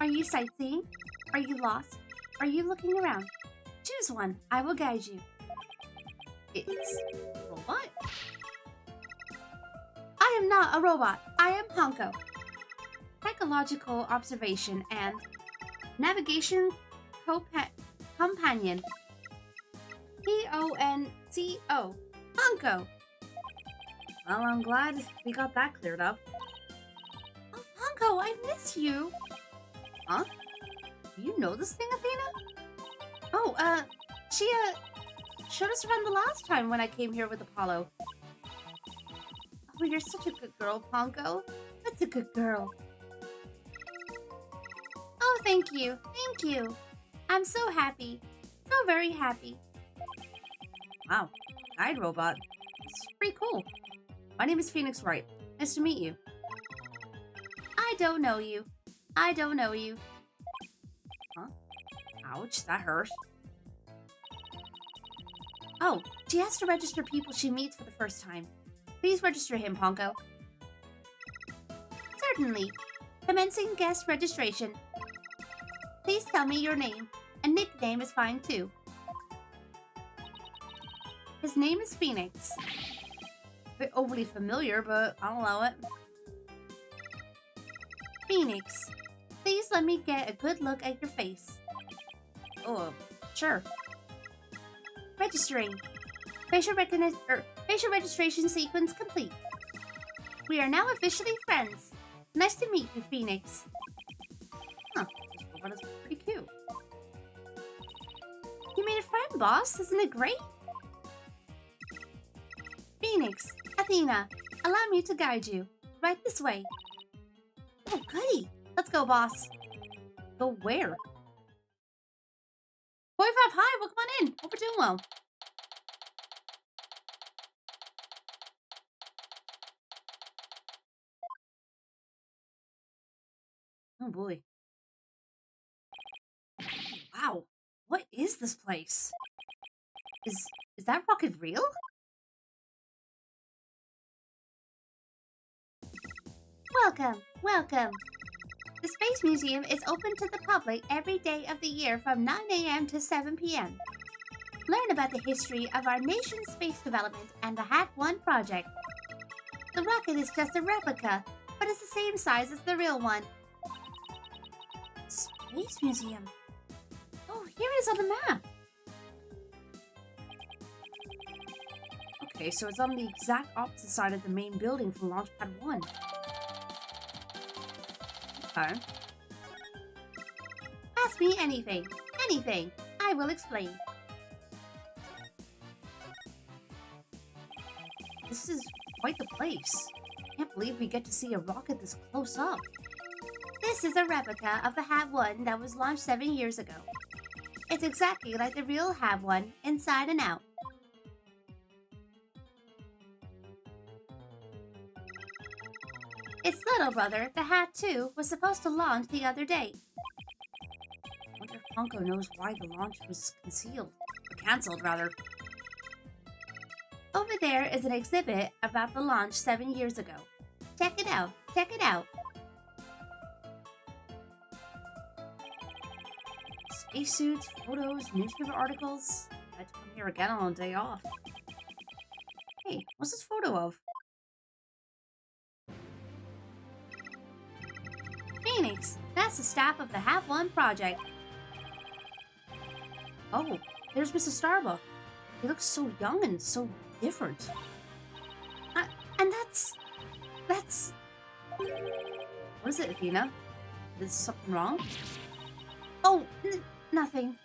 Are you sightseeing? Are you lost? Are you looking around? Choose one. I will guide you. It's a robot? I am not a robot. I am Ponko. Psychological observation and navigation companion. Ponco. Ponko. Well, I'm glad we got that cleared up. Oh, Ponko, I miss you. Huh? Do you know this thing, Athena? Oh, she, showed us around the last time when I came here with Apollo. Oh, you're such a good girl, Ponko. But That's a good girl. Oh, thank you. Thank you. I'm so happy. So very happy. Wow. Guide robot. This is pretty cool. My name is Phoenix Wright. Nice to meet you. I don't know you. I don't know you. Huh? Ouch, that hurt. Oh, she has to register people she meets for the first time. Please register him, Ponko. Certainly. Commencing guest registration. Please tell me your name. A nickname is fine too. His name is Phoenix. A bit overly familiar, but I'll allow it. Phoenix, please let me get a good look at your face. Oh, sure. Registering. Facial registration sequence complete. We are now officially friends. Nice to meet you, Phoenix. Huh, this robot is pretty cute. You made a friend, boss. Isn't it great? Phoenix, Athena, allow me to guide you. Right this way. Oh, goody. Let's go, boss. Go where? 45 high, well, come on in. Hope we're doing well. Oh, boy. Wow. What is this place? Is that rocket real? Welcome, welcome. The Space Museum is open to the public every day of the year from 9 a.m. to 7 p.m. Learn about the history of our nation's space development and the Hat 1 project. The rocket is just a replica, but it's the same size as the real one. Space Museum. Oh, here it is on the map. Okay, so it's on the exact opposite side of the main building from Launchpad 1. Okay. Ask me anything. Anything. I will explain. This is quite the place. I can't believe we get to see a rocket this close up. This is a replica of the Hat 1 that was launched 7 years ago. It's exactly like the real Hat 1, inside and out. Its little brother, the Hat 2, was supposed to launch the other day. I wonder if Ponko knows why the launch was concealed. Or cancelled, rather. Over there is an exhibit about the launch 7 years ago. Check it out. Check it out. Spacesuits, photos, newspaper articles. I had to come here again on a day off. Hey, what's this photo of? Phoenix, that's the staff of the Hat 1 project. Oh, there's Mr. Starbuck. He looks so young and so different. And that's... What is it, Athena? Is something wrong? Oh, nothing.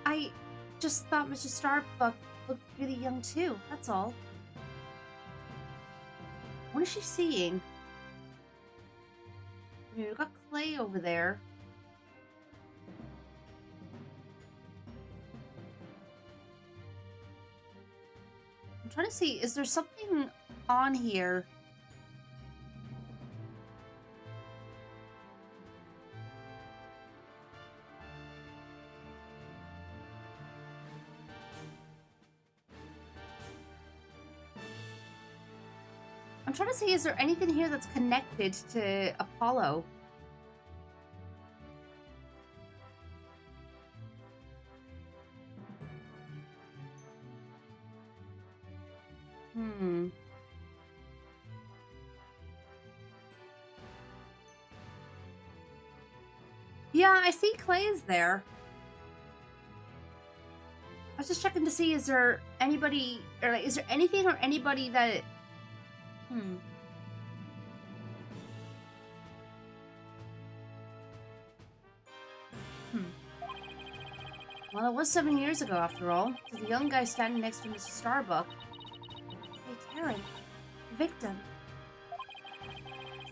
I just thought Mr. Starbuck looked really young too, that's all. What is she seeing? I mean, we've got Clay over there. I'm trying to see, is there something on here? I'm trying to see, is there anything here that's connected to Apollo? Yeah, I see Clay's there. I was just checking to see, is there anybody, or like, is there anything or anybody that... Well, it was 7 years ago, after all. To the young guy standing next to Mr. Starbuck. Hey, Taryn. victim.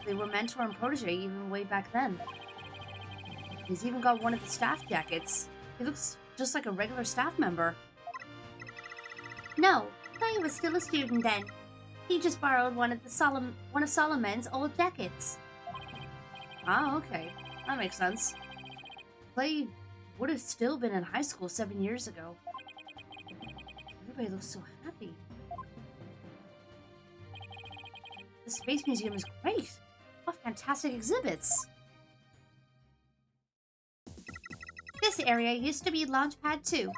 They were mentor and protege even way back then. He's even got one of the staff jackets. He looks just like a regular staff member. No, he was still a student then. He just borrowed one of Solomon's old jackets. Ah, okay. That makes sense. Clay would have still been in high school 7 years ago. Everybody looks so happy. The Space Museum is great. What fantastic exhibits. This area used to be Launchpad 2.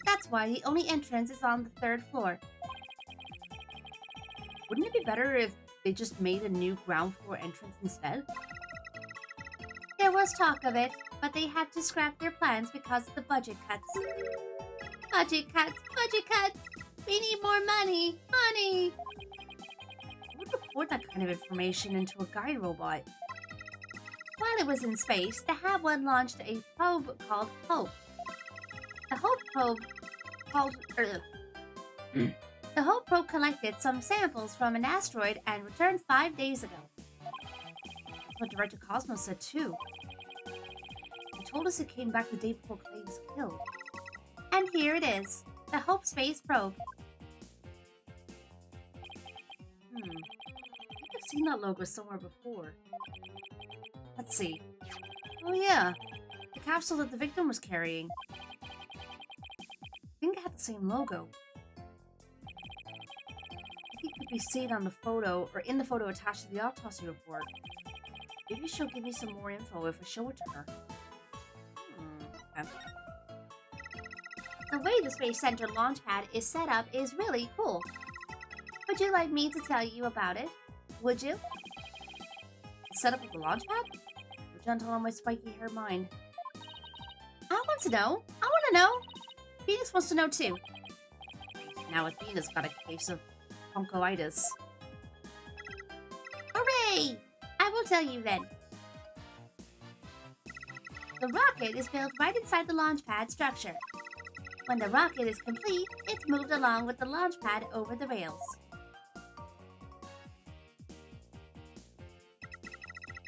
That's why the only entrance is on the 3rd floor. Wouldn't it be better if they just made a new ground floor entrance instead? There was talk of it, but they had to scrap their plans because of the budget cuts. Budget cuts! Budget cuts! We need more money! Money! Who would record that kind of information into a guide robot? While it was in space, the Hab 1 launched a probe called Hope. The Hope probe The Hope probe collected some samples from an asteroid and returned 5 days ago. That's what Director Cosmos said too. He told us it came back the day before Clay was killed. And here it is, the Hope Space Probe. I think I've seen that logo somewhere before. Let's see. Oh yeah, the capsule that the victim was carrying. I think it had the same logo. I think it could be seen on the photo, or in the photo attached to the autopsy report. Maybe she'll give me some more info if I show it to her. Okay. The way the Space Center launchpad is set up is really cool. Would you like me to tell you about it? Would you? The setup of the launchpad? The gentle on my spiky hair mind. I want to know. I want to know. Phoenix wants to know too. Now Athena's got a case of punkoitis. Hooray! I will tell you then. The rocket is built right inside the launchpad structure. When the rocket is complete, it's moved along with the launchpad over the rails.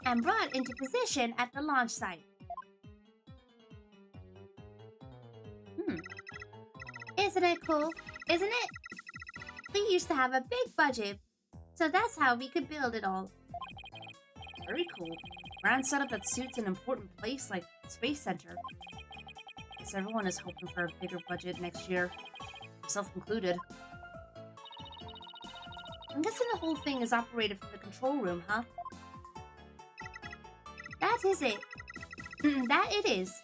And brought into position at the launch site. Isn't it cool? Isn't it? We used to have a big budget, so that's how we could build it all. Very cool. Grand setup that suits an important place like the Space Center. Guess everyone is hoping for a bigger budget next year, myself included. I'm guessing the whole thing is operated from the control room, huh? That is it. That it is.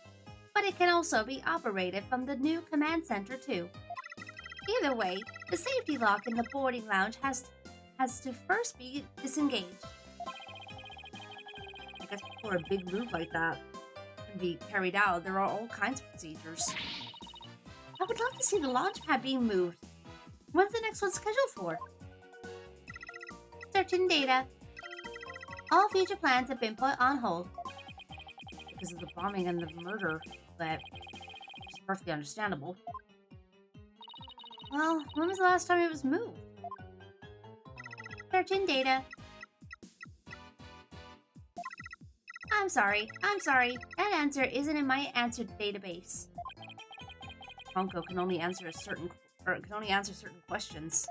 But it can also be operated from the new command center too. Either way, the safety lock in the boarding lounge has to first be disengaged. I guess before a big move like that can be carried out, there are all kinds of procedures. I would love to see the launch pad being moved. When's the next one scheduled for? Searching data. All future plans have been put on hold. Because of the bombing and the murder, but it's perfectly understandable. Well, when was the last time it was moved? Searching data. I'm sorry. That answer isn't in my answer database. Honko can only answer certain questions.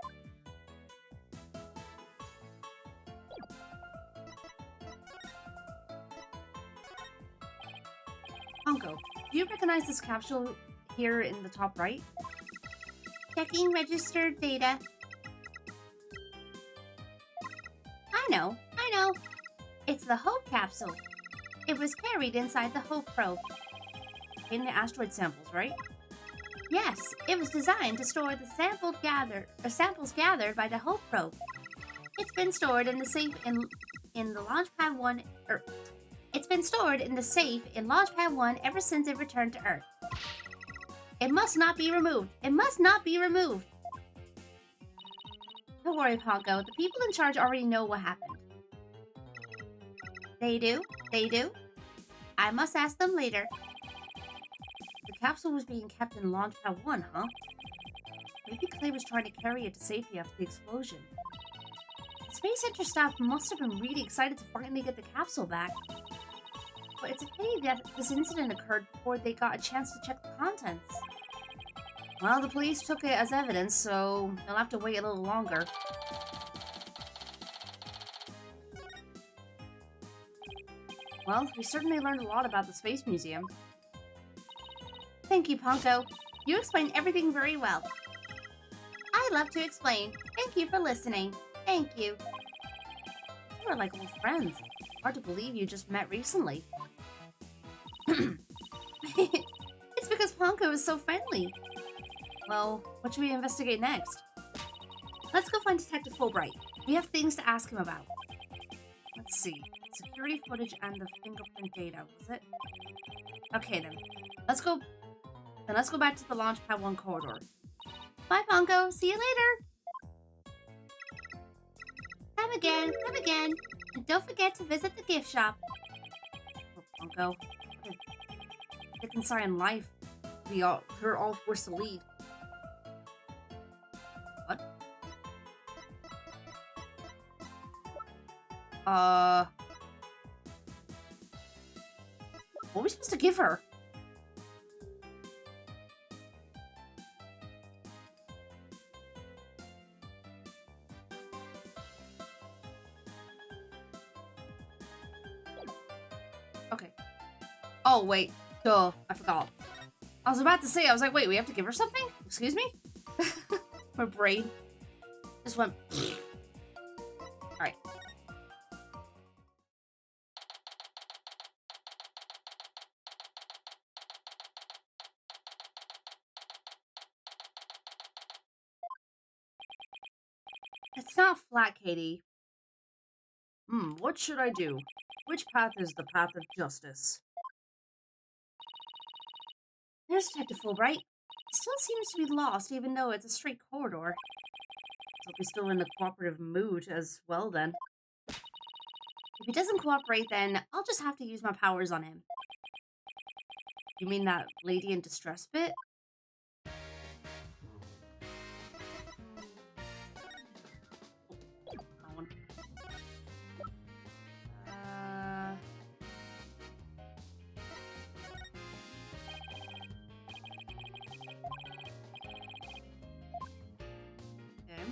Honko, do you recognize this capsule here in the top right? Checking registered data. I know. It's the Hope capsule. It was carried inside the Hope probe. In the asteroid samples, right? Yes, it was designed to store the samples gathered by the Hope probe. It's been stored in the safe in the Launchpad 1. It's been stored in the safe in Launchpad 1 ever since it returned to Earth. It must not be removed. Don't worry, Honko. The people in charge already know what happened. They do? I must ask them later. The capsule was being kept in Launchpad 1, huh? Maybe Clay was trying to carry it to safety after the explosion. Space Center staff must have been really excited to finally get the capsule back. But it's a pity that this incident occurred before they got a chance to check the contents. Well, the police took it as evidence, so they'll have to wait a little longer. Well, we certainly learned a lot about the Space Museum. Thank you, Ponko. You explained everything very well. I love to explain. Thank you for listening. Thank you. You are like old friends. Hard to believe you just met recently. It's because Ponko is so friendly. Well, what should we investigate next? Let's go find Detective Fulbright. We have things to ask him about. Let's see. Security footage and the fingerprint data, was it? Okay then. Let's go back to the Launchpad 1 corridor. Bye, Ponko. See you later. Come again. Come again. And don't forget to visit the gift shop. Oh, Ponko. Dick and Siren life. We're all forced to lead. What? What are we supposed to give her? Okay. Oh, wait. Duh. I forgot. I was about to say, I was like, wait, we have to give her something? Excuse me? My brain just went... Alright. It's not flat, Katie. What should I do? Which path is the path of justice? There's Detective Fulbright. He still seems to be lost, even though it's a straight corridor. Hope he's still in a cooperative mood as well, then. If he doesn't cooperate, then I'll just have to use my powers on him. You mean that lady in distress bit? That one. Okay.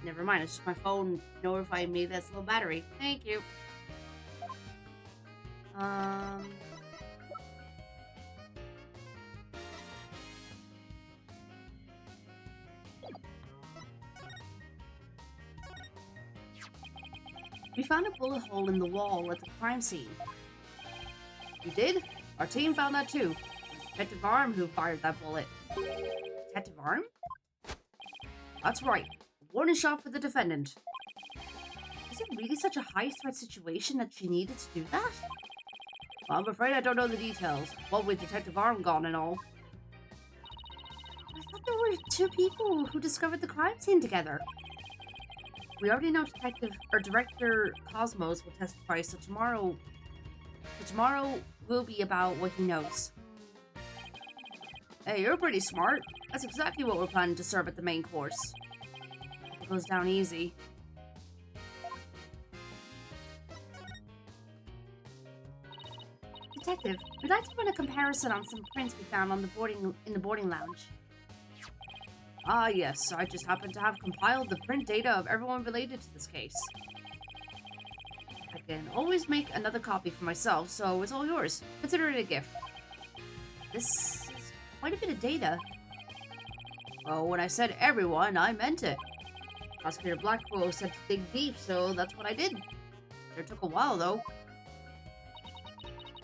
Never mind, it's just my phone notifying me that's low battery. Thank you. We found a bullet hole in the wall at the crime scene. You did? Our team found that too. It was Detective Arm who fired that bullet. Detective Arm? That's right. A warning shot for the defendant. Is it really such a high-threat situation that she needed to do that? Well, I'm afraid I don't know the details. What with Detective Arm gone and all. I thought there were two people who discovered the crime scene together. We already know Director Cosmos will testify, so tomorrow will be about what he knows. Hey, you're pretty smart. That's exactly what we're planning to serve at the main course. It goes down easy. Detective, we'd like to run a comparison on some prints we found on in the boarding lounge. Ah, yes, I just happen to have compiled the print data of everyone related to this case. I can always make another copy for myself, so it's all yours. Consider it a gift. This is quite a bit of data. Well, when I said everyone, I meant it. Prosecutor Blackwell said to dig deep, so that's what I did. It took a while, though.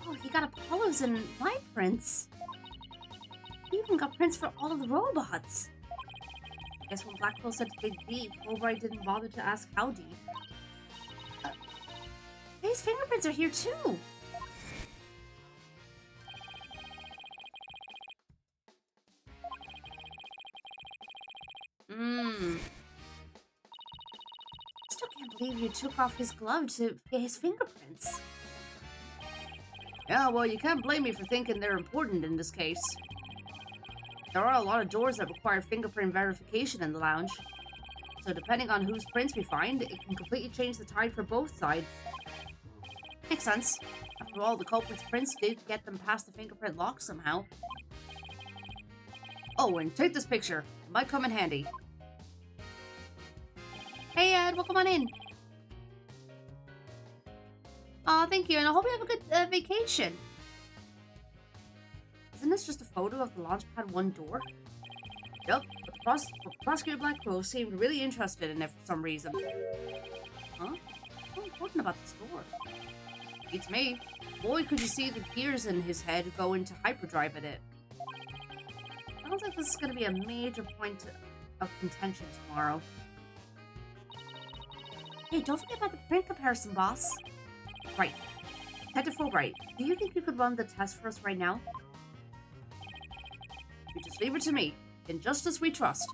Oh, he got Apollo's and my prints. He even got prints for all of the robots. I guess when Blackwell said to dig deep, Fulbright didn't bother to ask how deep. His fingerprints are here too! gave you took off his glove to get his fingerprints. Yeah, well, you can't blame me for thinking they're important in this case. There are a lot of doors that require fingerprint verification in the lounge. So depending on whose prints we find, it can completely change the tide for both sides. Makes sense. After all, the culprit's prints did get them past the fingerprint lock somehow. Oh, and take this picture. It might come in handy. Hey, Ed, welcome on in. Aw, thank you, and I hope you have a good vacation. Isn't this just a photo of the Launchpad 1 door? Yup, but Prosecutor Black Crow seemed really interested in it for some reason. Huh? What's important about this door? Beats me. Boy, could you see the gears in his head go into hyperdrive at it. Sounds like this is going to be a major point of contention tomorrow. Hey, don't forget about the print comparison, boss. Right. Detective Fulbright, do you think you could run the test for us right now? You just leave it to me. In justice we trust.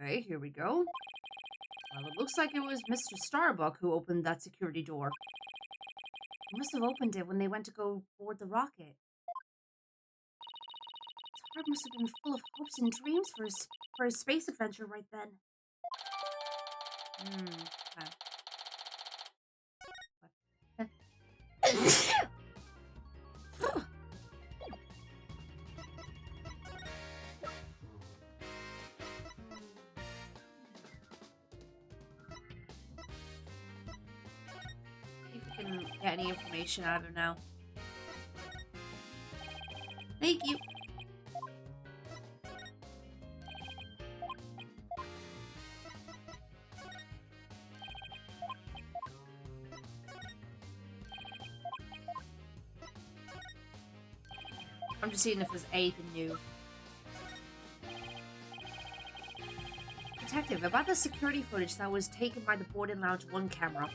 Okay, here we go. Well, it looks like it was Mr. Starbuck who opened that security door. He must have opened it when they went to go board the rocket. His heart must have been full of hopes and dreams for his space adventure right then. Okay. See if we can get any information out of him now. Thank you. I'm just seeing if there's anything new. Detective, about the security footage that was taken by the Boarding Lounge 1 camera.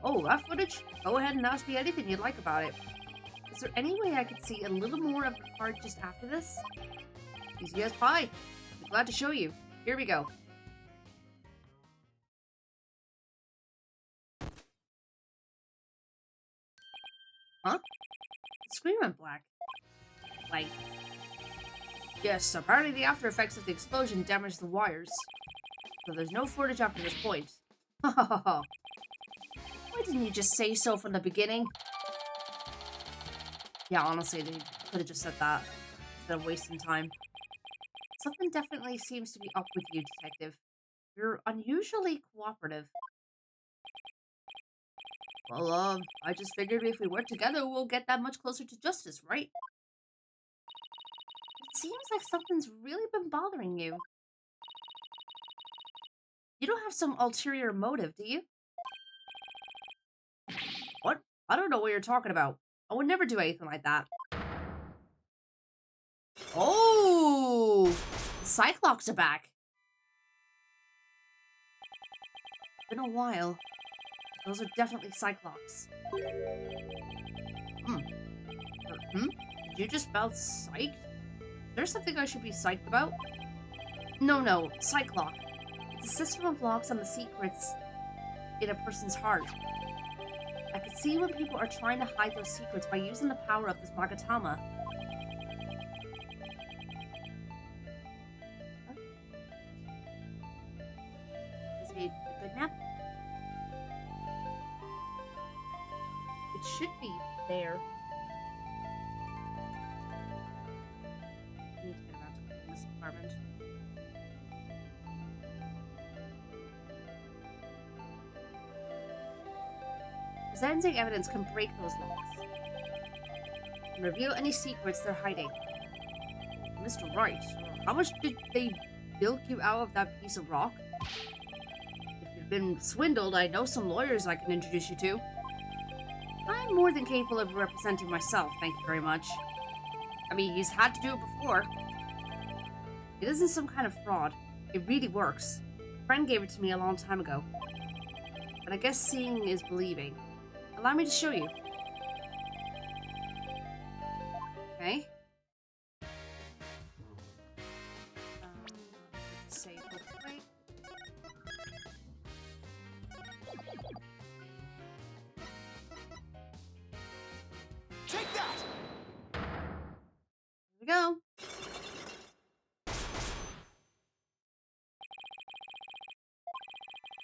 Oh, that footage? Go ahead and ask me anything you'd like about it. Is there any way I could see a little more of the part just after this? Easy as pie. I'm glad to show you. Here we go. Huh? The screen went black. Like, yes, apparently the after effects of the explosion damaged the wires. So there's no footage after this point. Why didn't you just say so from the beginning? Yeah, honestly, they could have just said that instead of wasting time. Something definitely seems to be up with you, Detective. You're unusually cooperative. Well, I just figured if we work together, we'll get that much closer to justice, right? It seems like something's really been bothering you. You don't have some ulterior motive, do you? What? I don't know what you're talking about. I would never do anything like that. Oh! The Cyclops are back. Been a while. Those are definitely Cyclops. Did you just spell psyched? Is there something I should be psyched about? No, Cyclops. It's a system of locks on the secrets in a person's heart. I can see when people are trying to hide those secrets by using the power of this Magatama. Huh? Is it a good nap? It should be there. I need to get around to cleaning this apartment. Presenting evidence can break those locks and reveal any secrets they're hiding. Mr. Wright, how much did they bilk you out of that piece of rock? If you've been swindled, I know some lawyers I can introduce you to. I'm more than capable of representing myself, thank you very much. I mean, he's had to do it before. It isn't some kind of fraud. It really works. A friend gave it to me a long time ago. But I guess seeing is believing. Allow me to show you. Okay. save real quick. Take that! Here we go.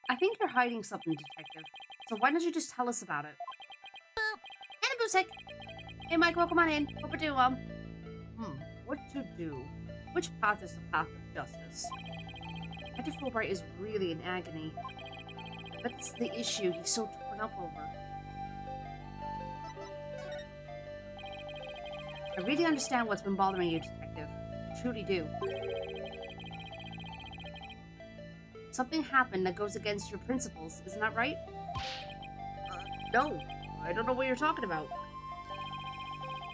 I think you're hiding something, Detective. So why don't you just tell us about it? And a Boosek. Hey, Michael, come on in. What we do, what to do? Which path is the path of justice? Detective Fulbright is really in agony. That's the issue he's so torn up over. I really understand what's been bothering you, Detective. I truly do. Something happened that goes against your principles, isn't that right? No. I don't know what you're talking about.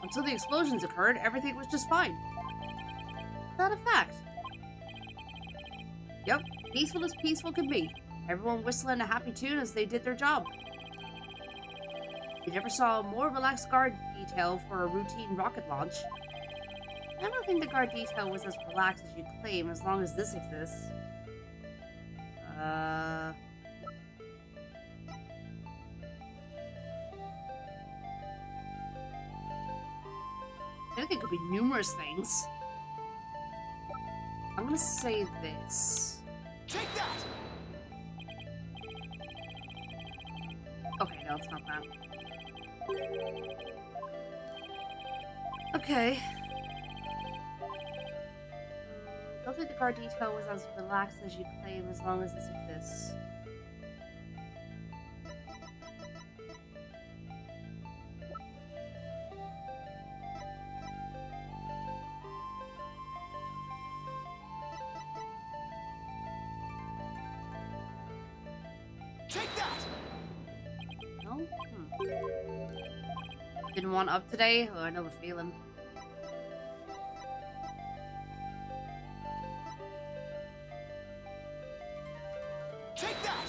Until the explosions occurred, everything was just fine. Is that a fact? Yep, peaceful as peaceful could be. Everyone whistling a happy tune as they did their job. You never saw a more relaxed guard detail for a routine rocket launch. I don't think the guard detail was as relaxed as you claim, as long as this exists. I think it could be numerous things. I'm gonna say this. Take that! Okay, no, it's not that. Okay. Don't think the guard detail was as relaxed as you claim, as long as this exists. Take that! No? Didn't want up today? Oh, I know the feeling. Take that!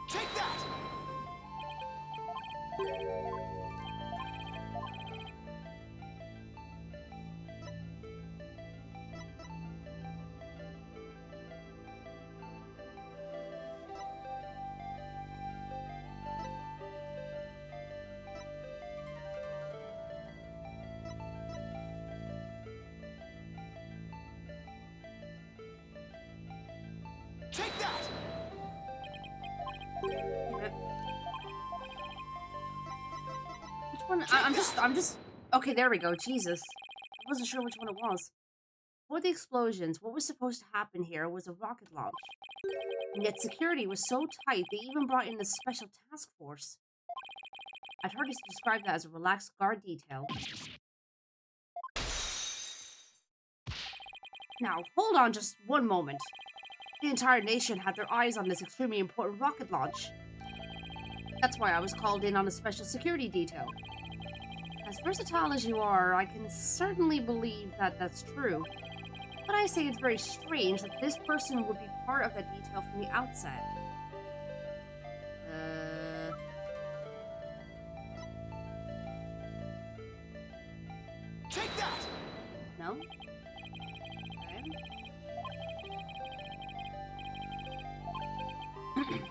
Take that! Take that! Which one? I'm just. Okay, there we go. Jesus. I wasn't sure which one it was. Before the explosions, what was supposed to happen here was a rocket launch. And yet security was so tight, they even brought in a special task force. I'd heard us describe that as a relaxed guard detail. Now, hold on just one moment. The entire nation had their eyes on this extremely important rocket launch. That's why I was called in on a special security detail. As versatile as you are, I can certainly believe that that's true. But I say it's very strange that this person would be part of that detail from the outset. Take that! No? Okay.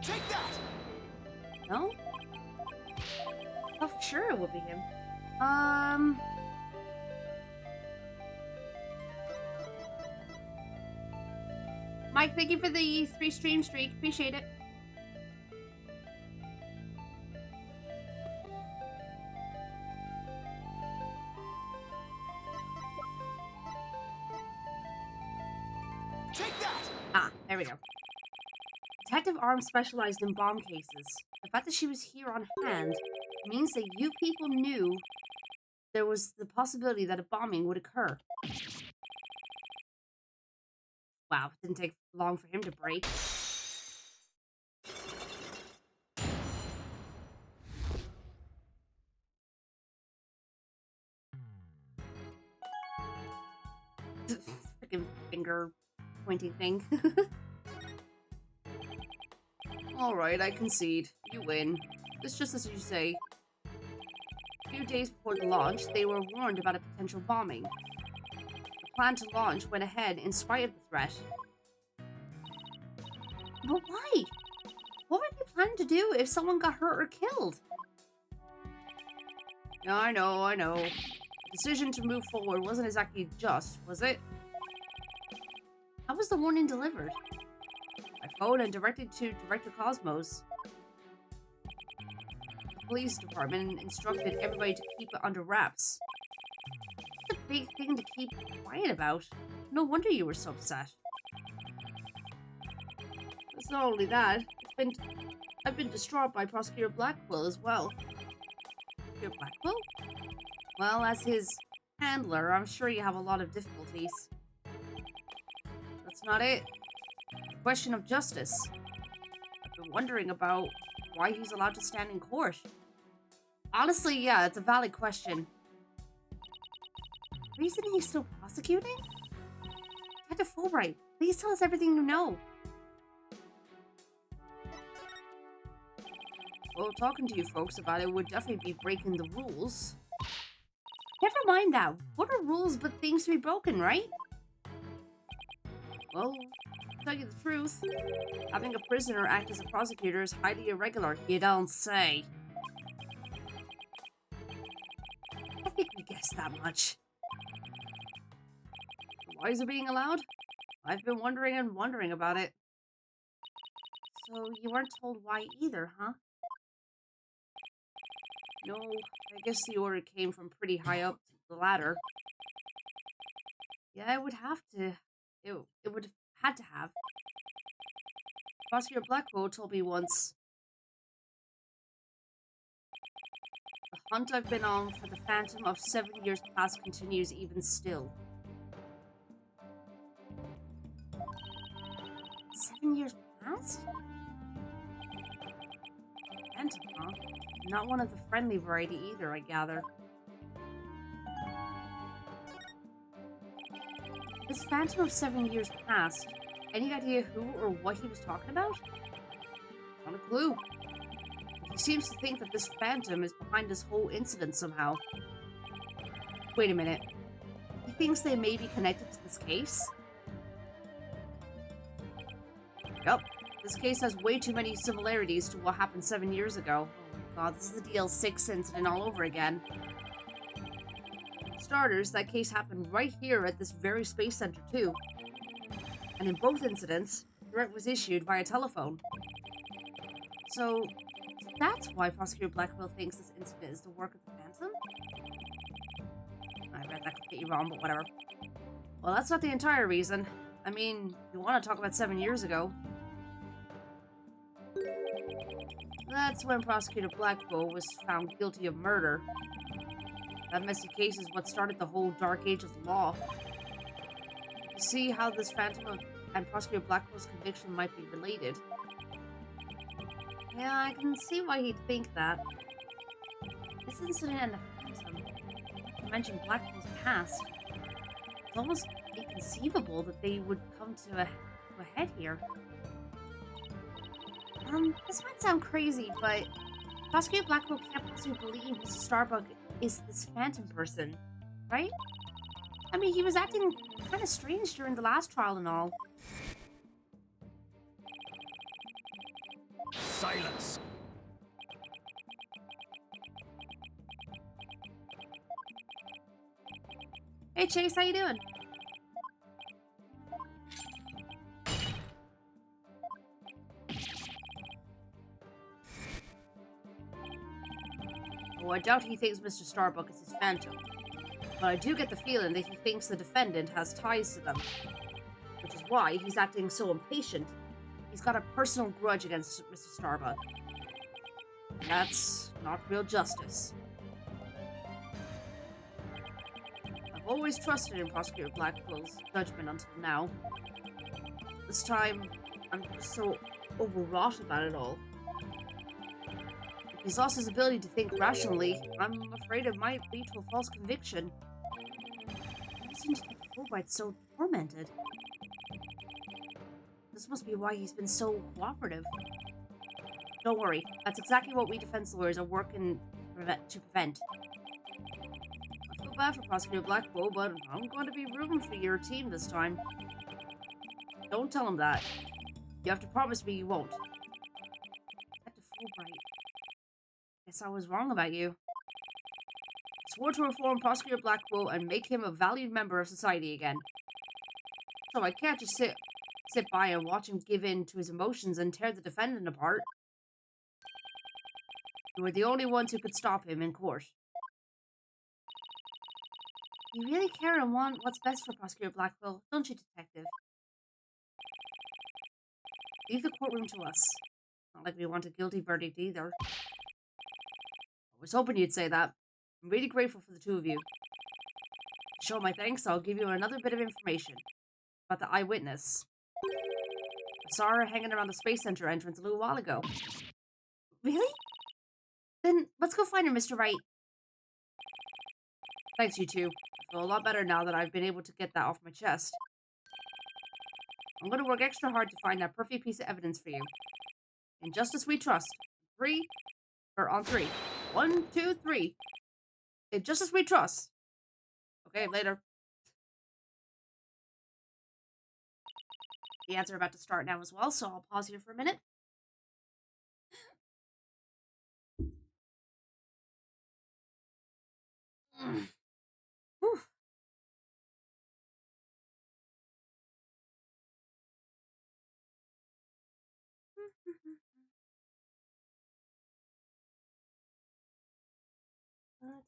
Take that! No? Oh, for sure it would be him. Mike, thank you for the 3 stream streak. Appreciate it. Take that! Ah, there we go. Detective Arms specialized in bomb cases. The fact that she was here on hand means that you people knew there was the possibility that a bombing would occur. Wow, it didn't take long for him to break. Freaking finger pointing thing. Alright, I concede. You win. It's just as you say. A few days before the launch, they were warned about a potential bombing. The plan to launch went ahead in spite of the threat. But why? What were they planning to do if someone got hurt or killed? Yeah, I know. The decision to move forward wasn't exactly just, was it? How was the warning delivered? By phone and directed to Director Cosmos. The police department instructed everybody to keep it under wraps. It's a big thing to keep quiet about. No wonder you were so upset. It's not only that, I've been distraught by Prosecutor Blackwell as well. Prosecutor Blackwell? Well, as his handler, I'm sure you have a lot of difficulties. That's not it. It's a question of justice. I've been wondering about why he's allowed to stand in court. Honestly, yeah, it's a valid question. The reason he's still prosecuting? Detective Fulbright, please tell us everything you know. Well, talking to you folks about it would definitely be breaking the rules. Never mind that. What are rules but things to be broken, right? Well, to tell you the truth, having a prisoner act as a prosecutor is highly irregular. You don't say. I think we guessed that much. Why is it being allowed? I've been wondering about it. So you weren't told why either, huh? No, I guess the order came from pretty high up the ladder. Yeah, it would have to. It would have had to have. Prosecutor Blackwell told me once. The hunt I've been on for the phantom of 7 years past continues even still. 7 years past? Phantom, huh? Not one of the friendly variety either, I gather. This phantom of 7 years past, any idea who or what he was talking about? Not a clue. He seems to think that this phantom is behind this whole incident somehow. Wait a minute. He thinks they may be connected to this case? Yup. This case has way too many similarities to what happened 7 years ago. Oh my god, this is the DL6 incident all over again. For starters, that case happened right here at this very space center too. And in both incidents, the threat was issued via telephone. So that's why Prosecutor Blackwell thinks this incident is the work of the Phantom? I read that completely wrong, but whatever. Well, that's not the entire reason. I mean, you want to talk about 7 years ago. That's when Prosecutor Blackwell was found guilty of murder. That messy case is what started the whole dark age of the law. You see how this Phantom and Prosecutor Blackwell's conviction might be related. Yeah, I can see why he'd think that. This incident and the Phantom, not to mention Blackwell's past, it's almost inconceivable that they would come to a head here. This might sound crazy, but Prosecutor Blackwell can't possibly believe Mr. Starbuck is this Phantom person, right? I mean, he was acting kind of strange during the last trial and all. Silence! Hey Chase, how you doing? Oh, I doubt he thinks Mr. Starbuck is his Phantom. But I do get the feeling that he thinks the defendant has ties to them. Which is why he's acting so impatient. He's got a personal grudge against Mr. Starbuck. That's not real justice. I've always trusted in Prosecutor Blackwell's judgment until now. This time, I'm just so overwrought about it all. If he's lost his ability to think rationally, I'm afraid it might lead to a false conviction. I've seen Detective Fulbright's so tormented? This must be why he's been so cooperative. Don't worry, that's exactly what we defense lawyers are working to prevent. I feel bad for Prosecutor Blackwell, but I'm going to be rooting for your team this time. Don't tell him that. You have to promise me you won't. Detective Fulbright. Guess I was wrong about you. I swore to reform Prosecutor Blackwell and make him a valued member of society again. So I can't just sit by and watch him give in to his emotions and tear the defendant apart. You were the only ones who could stop him in court. You really care and want what's best for Prosecutor Blackwell, don't you, Detective? Leave the courtroom to us. Not like we want a guilty verdict either. I was hoping you'd say that. I'm really grateful for the two of you. To show my thanks, I'll give you another bit of information about the eyewitness. I saw her hanging around the Space Center entrance a little while ago. Really? Then let's go find her, Mr. Wright. Thanks, you two. I feel a lot better now that I've been able to get that off my chest. I'm going to work extra hard to find that perfect piece of evidence for you. In justice we trust. On three. 1, 2, 3. In justice we trust. Okay, later. The ads are about to start now as well, so I'll pause here for a minute. Whew.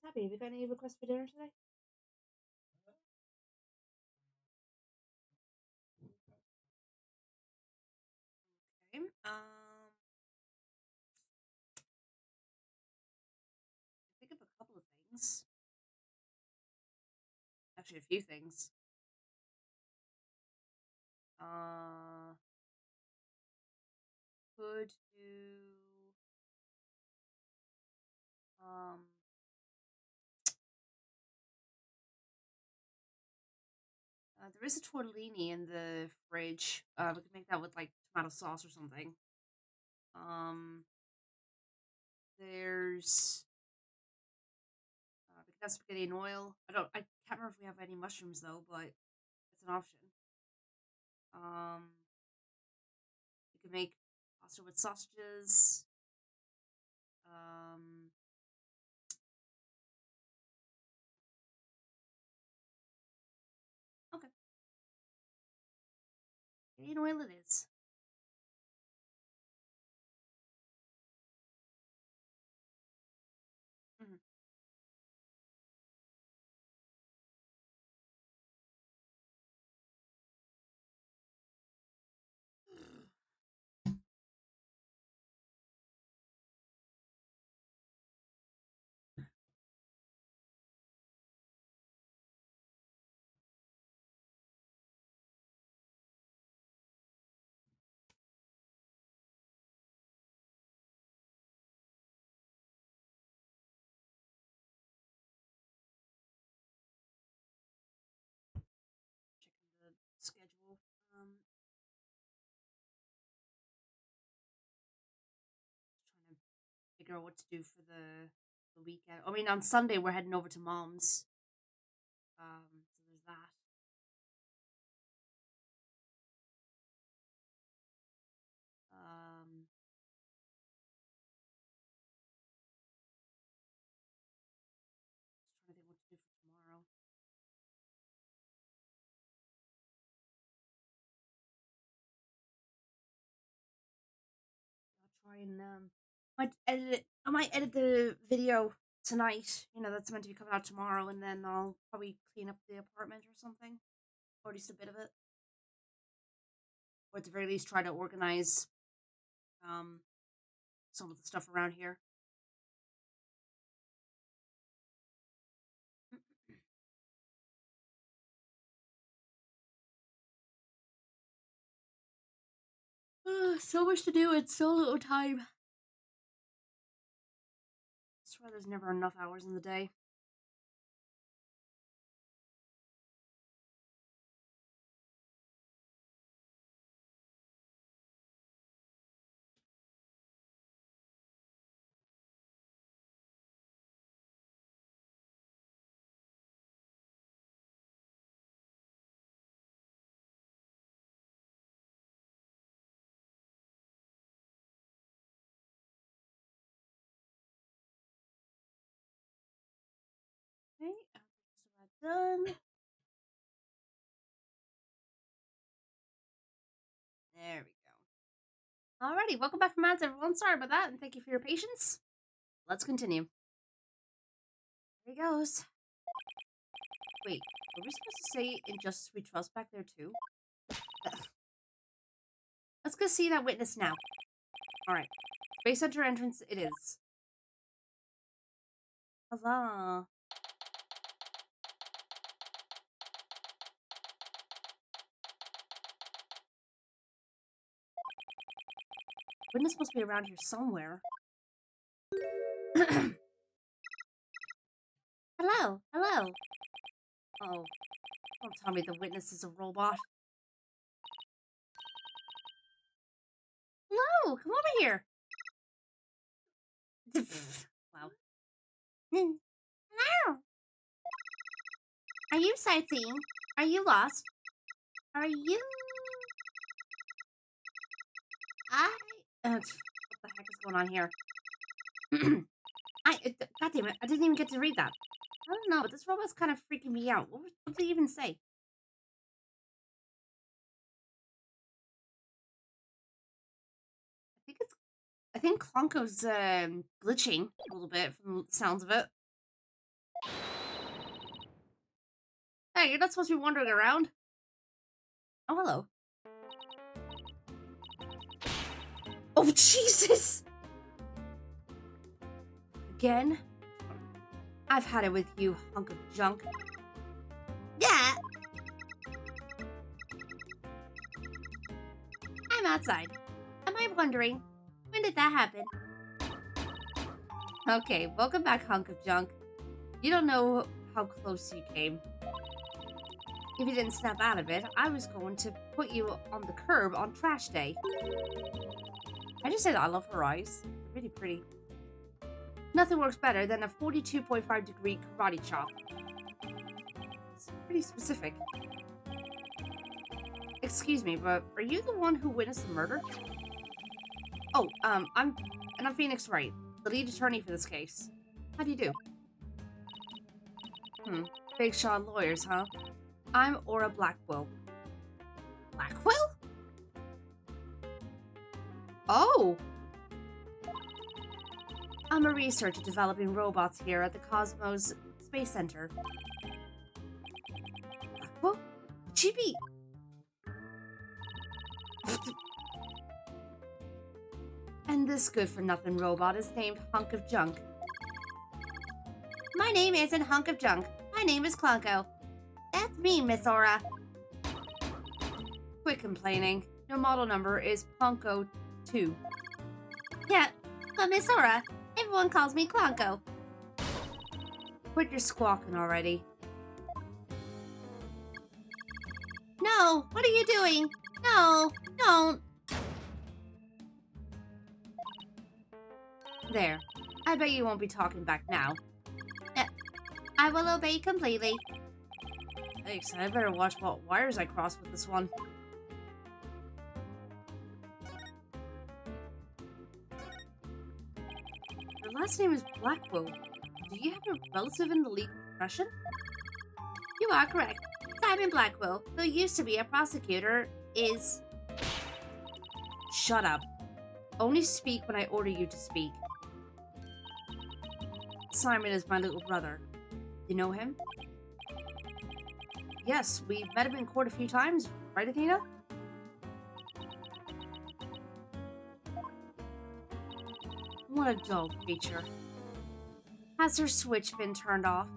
Tabby, have you got any requests for dinner today? Okay. I think of a couple of things. Actually, a few things. Could do. There is a tortellini in the fridge. We could make that with like tomato sauce or something. There's we could have spaghetti and oil. I can't remember if we have any mushrooms though, but it's an option. We could make pasta with sausages. Okay. Spaghetti and oil it is. Mhm. Checking the schedule. Trying to figure out what to do for the weekend. I mean, on Sunday we're heading over to Mom's. So there's that. Just trying to think what to do for tomorrow. I'll try and I might edit the video tonight. You know, that's meant to be coming out tomorrow, and then I'll probably clean up the apartment or something, or at least a bit of it, or at the very least try to organize some of the stuff around here. So much to do and so little time. I swear there's never enough hours in the day. done. There we go. Alrighty, welcome back from ads, everyone. Sorry about that, and thank you for your patience. Let's continue. Here he goes. Wait, were we supposed to say Injustice We Trust back there too? Let's go see that witness now. Alright. Space Center entrance it is. Huzzah. Witness must be around here somewhere. Hello, hello. Oh, don't tell me the witness is a robot. Hello, come over here. Wow. Hello. Are you sightseeing? Are you lost? Are you... what the heck is going on here? God damn it, I didn't even get to read that. I don't know, but this robot's kind of freaking me out. What did he even say? I think Klonko's glitching a little bit from the sounds of it. Hey, you're not supposed to be wandering around. Oh, hello. Oh, Jesus! Again? I've had it with you, hunk of junk. Yeah! I'm outside. Am I wondering, when did that happen? Okay, welcome back, hunk of junk. You don't know how close you came. If you didn't snap out of it, I was going to put you on the curb on trash day. I just said I love her eyes. They're really pretty. Nothing works better than a 42.5 degree karate chop. It's pretty specific. Excuse me, but are you the one who witnessed the murder? Oh, I'm Phoenix Wright, the lead attorney for this case. How do you do? Big shot lawyers, huh? I'm Aura Blackwell. Blackwell? Oh! I'm a researcher developing robots here at the Cosmos Space Center. Blackwell? Would she be... And this good-for-nothing robot is named Hunk of Junk. My name isn't Hunk of Junk. My name is Klonko. That's me, Miss Aura. Quit complaining. Your model number is Plonko 2. Yeah, but Miss Aura, everyone calls me Klonko. Quit your squawking already. No, what are you doing? No, don't. There. I bet you won't be talking back now. I will obey completely. Thanks, I better watch what wires I cross with this one. Your last name is Blackwell. Do you have a relative in the legal profession? You are correct. Simon Blackwell, who used to be a prosecutor, is... Shut up. Only speak when I order you to speak. Simon is my little brother. You know him? Yes, we've met him in court a few times, right, Athena? What a dull creature. Has her switch been turned off?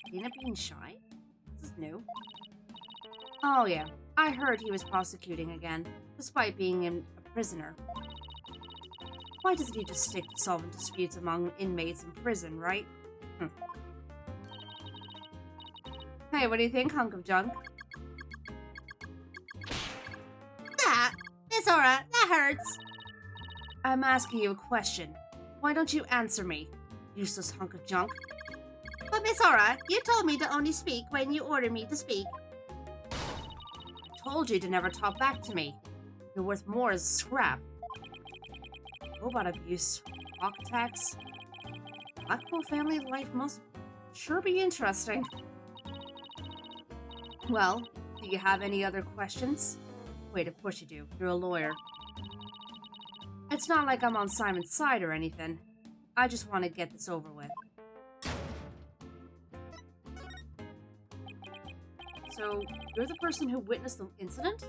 Athena being shy? This is new. Oh yeah, I heard he was prosecuting again, despite being a prisoner. Why doesn't he just stick to solving disputes among inmates in prison, right? Hey, what do you think, hunk of junk? That, Miss Aura, that hurts. I'm asking you a question. Why don't you answer me, useless hunk of junk? But Miss Aura, you told me to only speak when you ordered me to speak. I told you to never talk back to me. You're worth more as scrap. Robot abuse, hawk attacks. Blackwell family life must Sure be interesting. Well, do you have any other questions? Wait, of course you do. You're a lawyer. It's not like I'm on Simon's side or anything. I just want to get this over with. So, you're the person who witnessed the incident?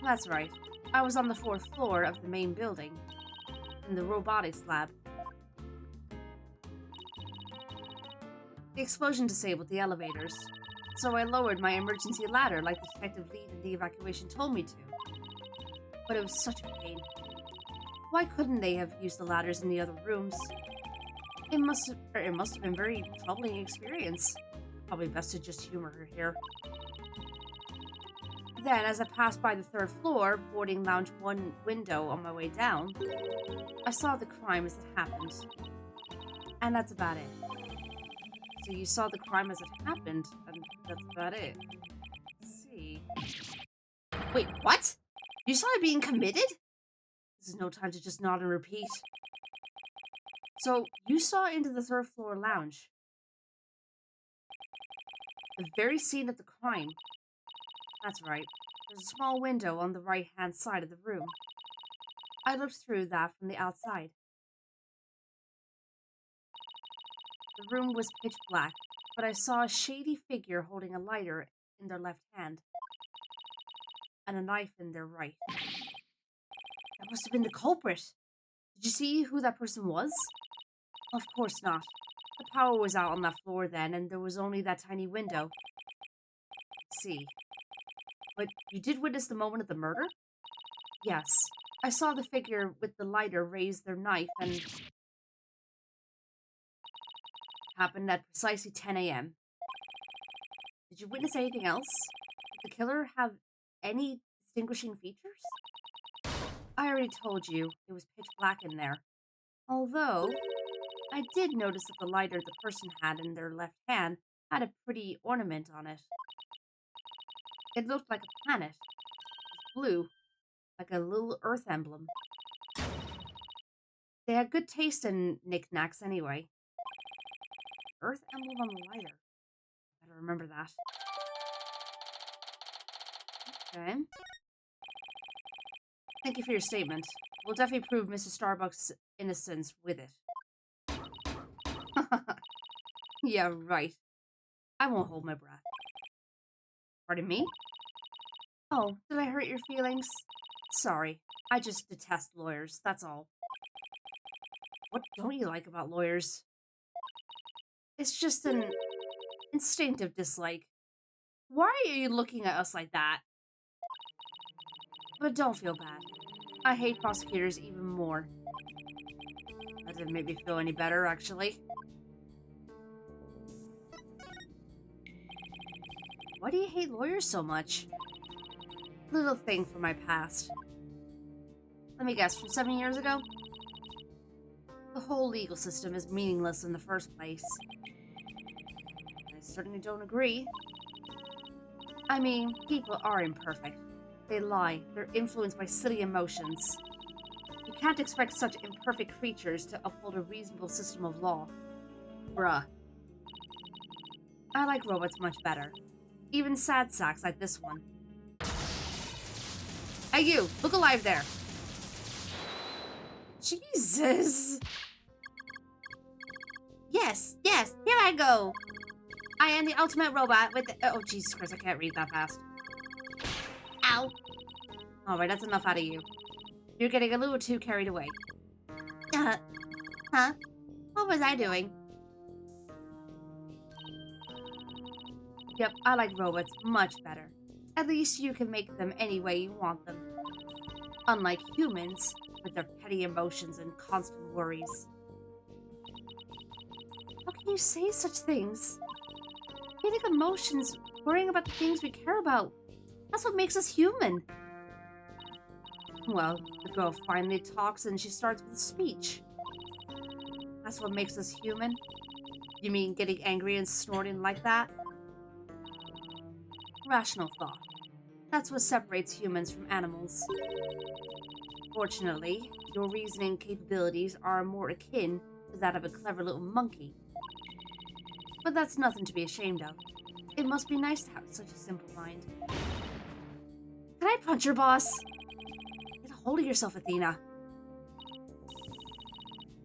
That's right. I was on the 4th floor of the main building, in the robotics lab. The explosion disabled the elevators, so I lowered my emergency ladder like the detective lead in the evacuation told me to. But it was such a pain. Why couldn't they have used the ladders in the other rooms? It must have been a very troubling experience. Probably best to just humor her here. Then, as I passed by the 3rd floor, boarding lounge 1 window on my way down, I saw the crime as it happened. And that's about it. So you saw the crime as it happened, and that's about it. Let's see. Wait, what? You saw it being committed? This is no time to just nod and repeat. So, you saw into the 3rd floor lounge. The very scene of the crime. That's right. There's a small window on the right-hand side of the room. I looked through that from the outside. The room was pitch black, but I saw a shady figure holding a lighter in their left hand and a knife in their right. That must have been the culprit. Did you see who that person was? Of course not. The power was out on that floor then, and there was only that tiny window. Let's see. But you did witness the moment of the murder? Yes. I saw the figure with the lighter raise their knife and... happened at precisely 10 a.m. Did you witness anything else? Did the killer have any distinguishing features? I already told you, it was pitch black in there. Although, I did notice that the lighter the person had in their left hand had a pretty ornament on it. It looked like a planet. It was blue, like a little Earth emblem. They had good taste in knickknacks anyway. Earth emblem on the lighter. Better remember that. Okay. Thank you for your statement. We'll definitely prove Mr. Starbuck's innocence with it. Yeah, right. I won't hold my breath. Pardon me? Oh, did I hurt your feelings? Sorry. I just detest lawyers, that's all. What don't you like about lawyers? It's just an instinctive dislike. Why are you looking at us like that? But don't feel bad. I hate prosecutors even more. That didn't make me feel any better, actually. Why do you hate lawyers so much? Little thing from my past. Let me guess, from 7 years ago? The whole legal system is meaningless in the first place. I certainly don't agree. I mean, people are imperfect. They lie. They're influenced by silly emotions. You can't expect such imperfect creatures to uphold a reasonable system of law. Bruh. I like robots much better. Even sad sacks like this one. Hey you, look alive there. Jesus. Yes, here I go. I am the ultimate robot with the... Oh, Jesus Christ, I can't read that fast. Ow. Alright, that's enough out of you. You're getting a little too carried away. Huh? What was I doing? Yep, I like robots much better. At least you can make them any way you want them. Unlike humans, with their petty emotions and constant worries. How can you say such things? Feeling emotions, worrying about the things we care about. That's what makes us human. Well, the girl finally talks and she starts with a speech. That's what makes us human? You mean getting angry and snorting like that? Rational thought. That's what separates humans from animals. Fortunately, your reasoning capabilities are more akin is that of a clever little monkey. But that's nothing to be ashamed of. It must be nice to have such a simple mind. Can I punch your boss? Get a hold of yourself, Athena.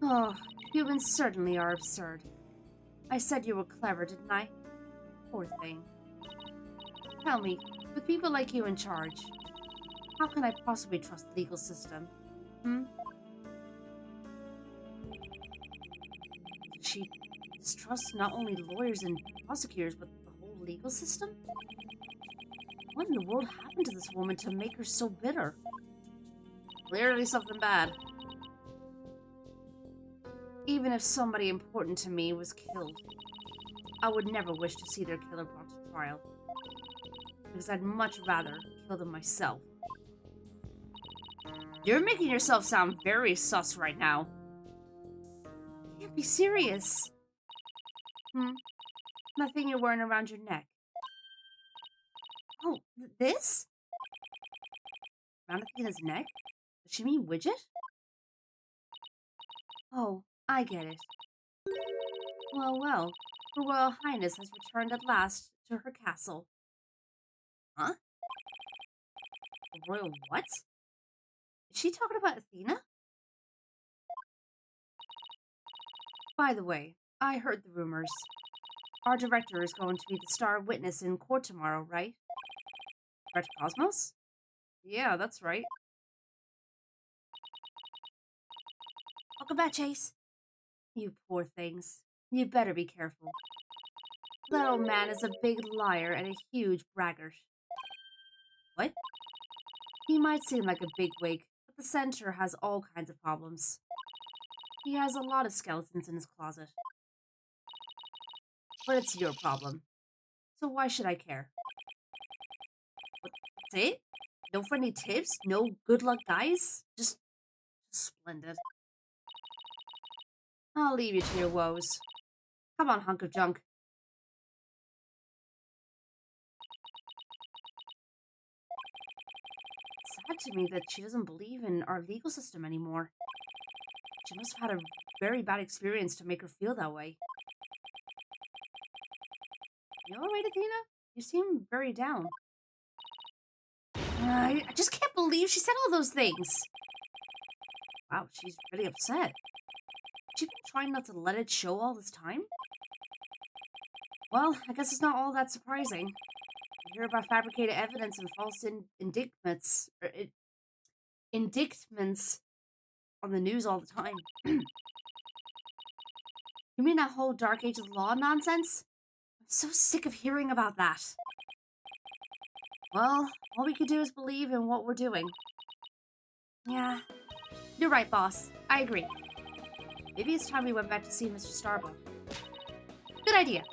Oh, humans certainly are absurd. I said you were clever, didn't I? Poor thing. Tell me, with people like you in charge, how can I possibly trust the legal system? She distrusts not only lawyers and prosecutors, but the whole legal system? What in the world happened to this woman to make her so bitter? Clearly something bad. Even if somebody important to me was killed, I would never wish to see their killer brought to trial. Because I'd much rather kill them myself. You're making yourself sound very sus right now. You can't be serious. That thing you're wearing around your neck. Oh, this? Around Athena's neck? Does she mean widget? Oh, I get it. Well, well. Her Royal Highness has returned at last to her castle. Huh? A royal what? Is she talking about Athena? By the way, I heard the rumors. Our director is going to be the star witness in court tomorrow, right? Red Cosmos? Yeah, that's right. Welcome back, Chase. You poor things. You better be careful. That old man is a big liar and a huge braggart. What? He might seem like a bigwig, but the center has all kinds of problems. He has a lot of skeletons in his closet. But it's your problem. So why should I care? That's it? No friendly tips? No good luck guys? Just splendid. I'll leave you to your woes. Come on, hunk of junk. Sad to me that she doesn't believe in our legal system anymore. She must have had a very bad experience to make her feel that way. You alright, Athena? You seem very down. I just can't believe she said all those things. Wow, she's really upset. She's been trying not to let it show all this time? Well, I guess it's not all that surprising. I hear about fabricated evidence and false indictments on the news all the time. You mean that whole Dark Ages law nonsense? I'm so sick of hearing about that. Well, all we could do is believe in what we're doing. Yeah, you're right, boss. I agree. Maybe it's time we went back to see Mr. Starbuck. Good idea.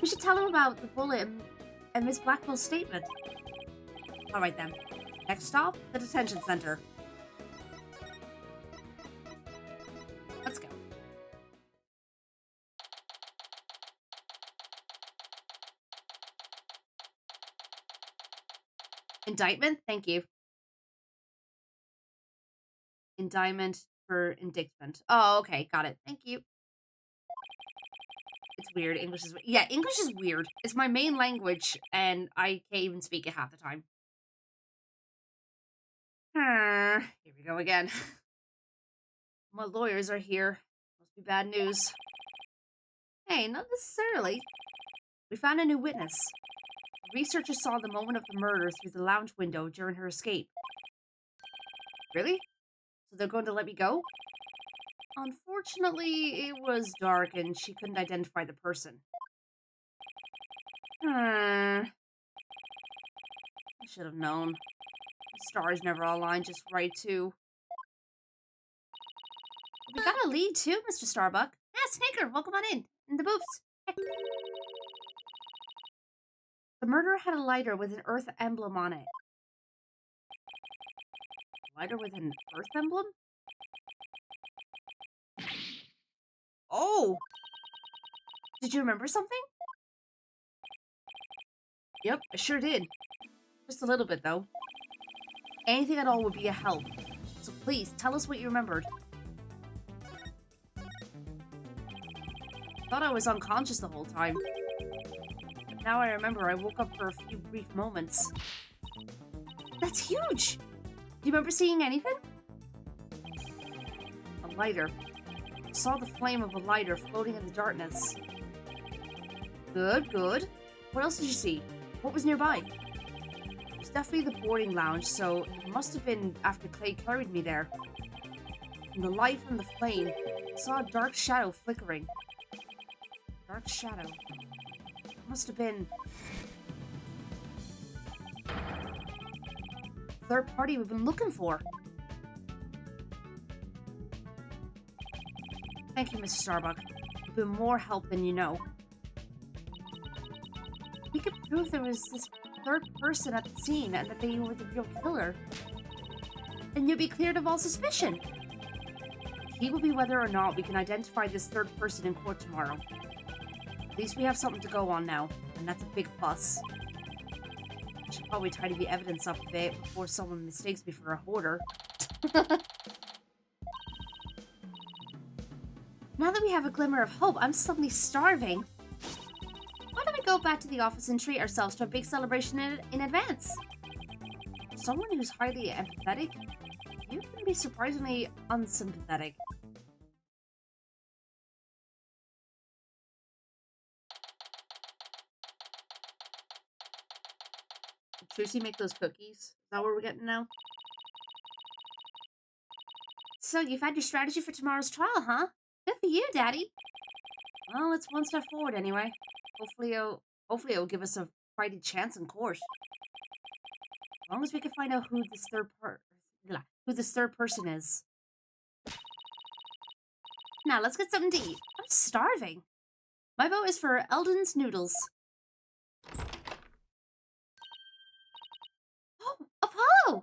We should tell him about the bullet and Miss Blackwell's statement. Alright then. Next stop, the detention center. Let's go. Indictment? Thank you. Indictment for indictment. Oh, okay. Got it. Thank you. It's weird. English is... Yeah, English is weird. It's my main language, and I can't even speak it half the time. Here we go again. My lawyers are here. Must be bad news. Hey, not necessarily. We found a new witness. The researchers saw the moment of the murder through the lounge window during her escape. Really? So they're going to let me go? Unfortunately, it was dark and she couldn't identify the person. I should have known. The stars never align just right, too. We got a lead, too, Mr. Starbuck. Yeah, Snicker, welcome on in the booths. The murderer had a lighter with an Earth emblem on it. A lighter with an Earth emblem? Oh! Did you remember something? Yep, I sure did. Just a little bit, though. Anything at all would be a help. So please, tell us what you remembered. thought I was unconscious the whole time. But now I remember I woke up for a few brief moments. That's huge! Do you remember seeing anything? A lighter. I saw the flame of a lighter floating in the darkness. Good, good. What else did you see? What was nearby? It was definitely the boarding lounge, so it must have been after Clay carried me there. In the light from the flame, I saw a dark shadow flickering. Dark shadow. It must have been... third party we've been looking for. Thank you, Mr. Starbuck. You've been more help than you know. We could prove there was this third person at the scene and that they were the real killer. And you'll be cleared of all suspicion. The key will be whether or not we can identify this third person in court tomorrow. At least we have something to go on now, and that's a big plus. I should probably tidy the evidence up a bit before someone mistakes me for a hoarder. Now that we have a glimmer of hope, I'm suddenly starving. Why don't we go back to the office and treat ourselves to a big celebration in advance? For someone who's highly empathetic, you can be surprisingly unsympathetic. Did Trucy make those cookies? Is that what we're getting now? So you've had your strategy for tomorrow's trial, huh? Good for you, Daddy. Well, it's one step forward anyway. Hopefully it'll give us a fighting chance in court. As long as we can find out who this third person is. Now let's get something to eat. I'm starving. My vote is for Eldon's noodles. Oh, Apollo!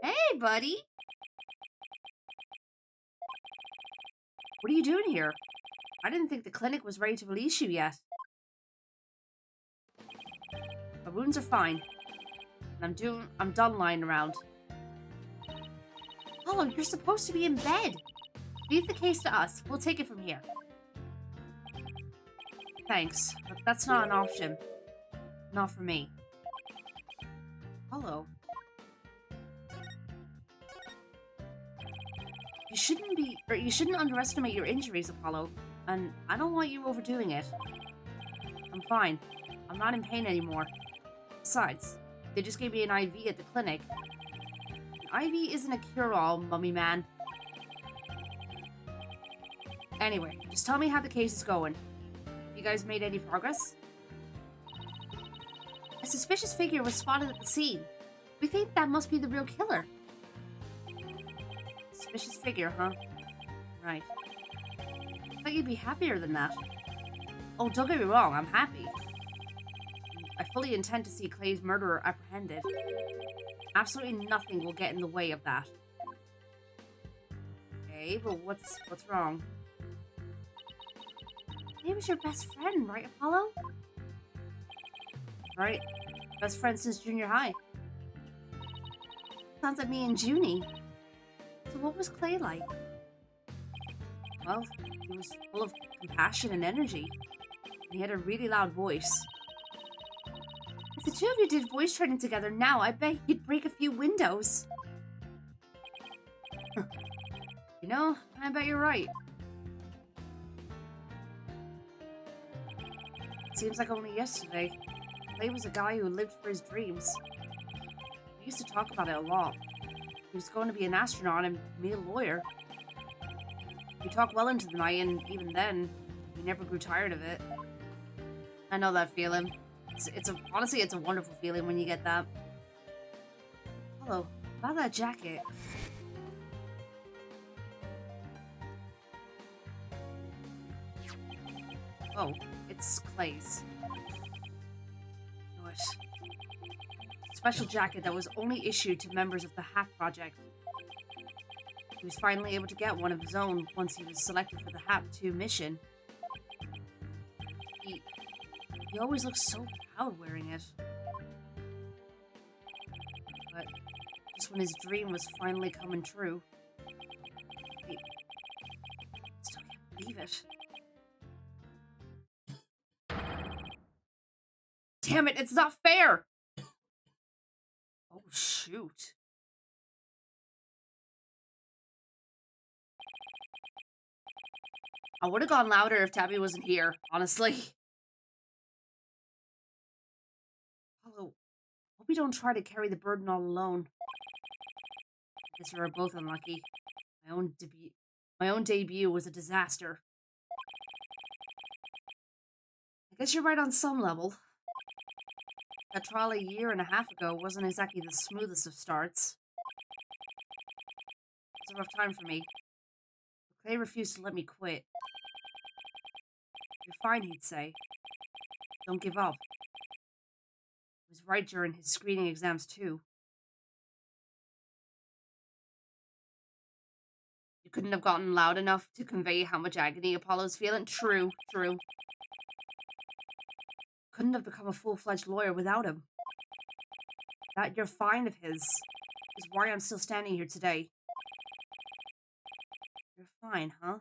Hey, buddy. What are you doing here? I didn't think the clinic was ready to release you yet. My wounds are fine. And I'm done lying around. Apollo, you're supposed to be in bed. Leave the case to us. We'll take it from here. Thanks, but that's not an option. Not for me. Apollo. You shouldn't underestimate your injuries, Apollo. And I don't want you overdoing it. I'm fine. I'm not in pain anymore. Besides, they just gave me an IV at the clinic. An IV isn't a cure-all, mummy man. Anyway, just tell me how the case is going. You guys made any progress? A suspicious figure was spotted at the scene. We think that must be the real killer. Suspicious figure, huh? Right. I thought you'd be happier than that. Oh, don't get me wrong, I'm happy. I fully intend to see Clay's murderer apprehended. Absolutely nothing will get in the way of that. Okay, but what's wrong? He was your best friend, right, Apollo? Right. Best friend since junior high. Sounds like me and Junie. So what was Clay like? Well, he was full of compassion and energy. He had a really loud voice. If the two of you did voice training together now, I bet you'd break a few windows. You know, I bet you're right. It seems like only yesterday, Clay was a guy who lived for his dreams. We used to talk about it a lot. He was going to be an astronaut and me a lawyer. We talked well into the night, and even then, we never grew tired of it. I know that feeling. Honestly, it's a wonderful feeling when you get that. Hello, about that jacket. Oh, it's Clay's. What? Special jacket that was only issued to members of the HAP project. He was finally able to get one of his own once he was selected for the HAP 2 mission. He always looks so proud wearing it. But just when his dream was finally coming true, I still can't believe it. Damn it, it's not fair! Oh, shoot. I would have gone louder if Tabby wasn't here, honestly. Apollo, hope you don't try to carry the burden all alone. I guess we were both unlucky. My own debut was a disaster. I guess you're right on some level. That trial a year and a half ago wasn't exactly the smoothest of starts. It was a rough time for me. Clay refused to let me quit. You're fine, he'd say. Don't give up. He was right during his screening exams, too. You couldn't have gotten loud enough to convey how much agony Apollo's feeling? True, true. Couldn't have become a full-fledged lawyer without him. That you're fine of his is why I'm still standing here today. You're fine, huh?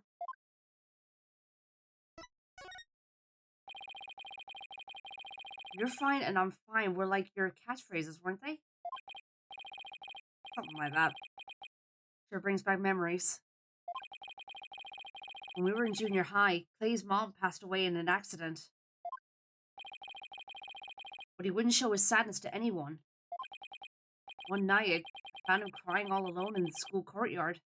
You're fine and I'm fine were like your catchphrases, weren't they? Something like that. Sure brings back memories. When we were in junior high, Clay's mom passed away in an accident. But he wouldn't show his sadness to anyone. One night, I found him crying all alone in the school courtyard.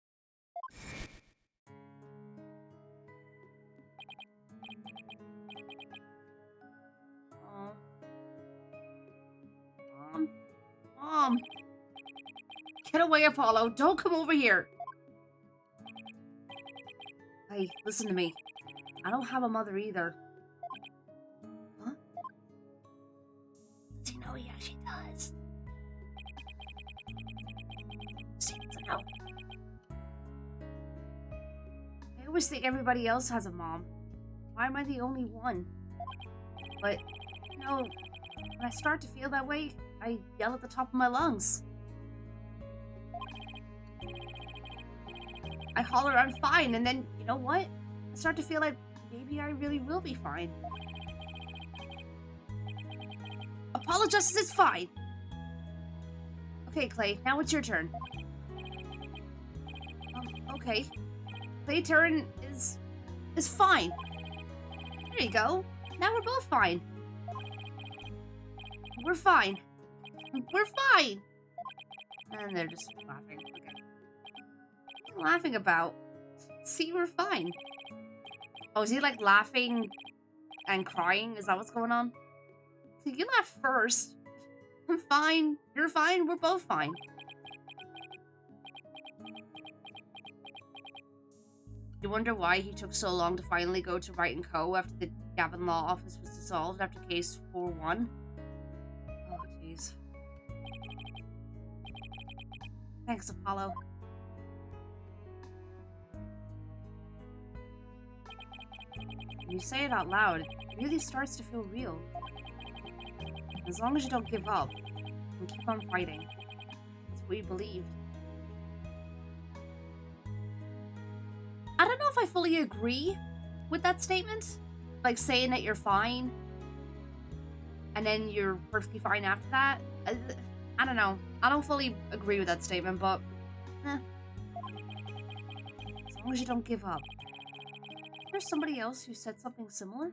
Aw. Mom! Get away, Apollo! Don't come over here! Hey, listen to me. I don't have a mother either. Huh? Does he know he actually does? Seems to know. I always think everybody else has a mom. Why am I the only one? But, you know, when I start to feel that way, I yell at the top of my lungs. I holler, I'm fine, and then, you know what? I start to feel like maybe I really will be fine. Apologizes, it's fine. Okay, Clay, now it's your turn. Okay. Clay turn is fine. There you go. Now we're both fine. We're fine. We're fine. And they're just laughing. Okay. What are you laughing about? See, we're fine. Oh, is he like laughing and crying? Is that what's going on? So you laugh first. I'm fine. You're fine. We're both fine. You wonder why he took so long to finally go to Wright & Co. after the Gavin Law Office was dissolved after case 4-1? Oh, jeez. Thanks, Apollo. When you say it out loud, it really starts to feel real. As long as you don't give up and keep on fighting, that's what you believed. I don't know if I fully agree with that statement. Like saying that you're fine and then you're perfectly fine after that. I don't know. I don't fully agree with that statement, but as long as you don't give up. There's somebody else who said something similar.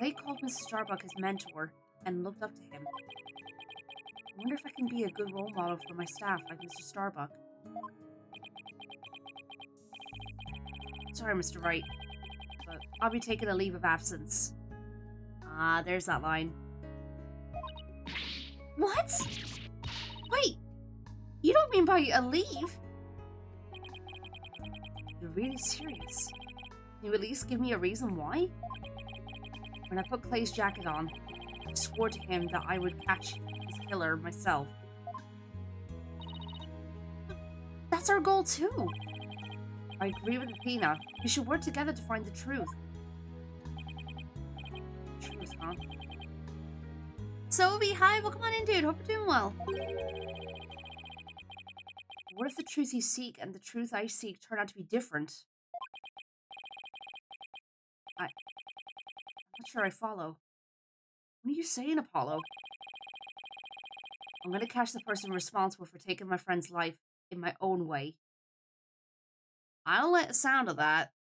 They called Mr. Starbuck his mentor and looked up to him. I wonder if I can be a good role model for my staff like Mr. Starbuck. Sorry, Mr. Wright, but I'll be taking a leave of absence. Ah, there's that line. What? Wait, you don't mean by a leave? You're really serious? Can you at least give me a reason why? When I put Clay's jacket on, I swore to him that I would catch his killer myself. That's our goal too. I agree with Athena. We should work together to find the truth. Truth, huh? Sophie, hi, welcome on in, dude. Hope you're doing well. What if the truth he seek and the truth I seek turn out to be different? I'm not sure I follow. What are you saying, Apollo? I'm gonna catch the person responsible for taking my friend's life in my own way. I don't like the sound of that.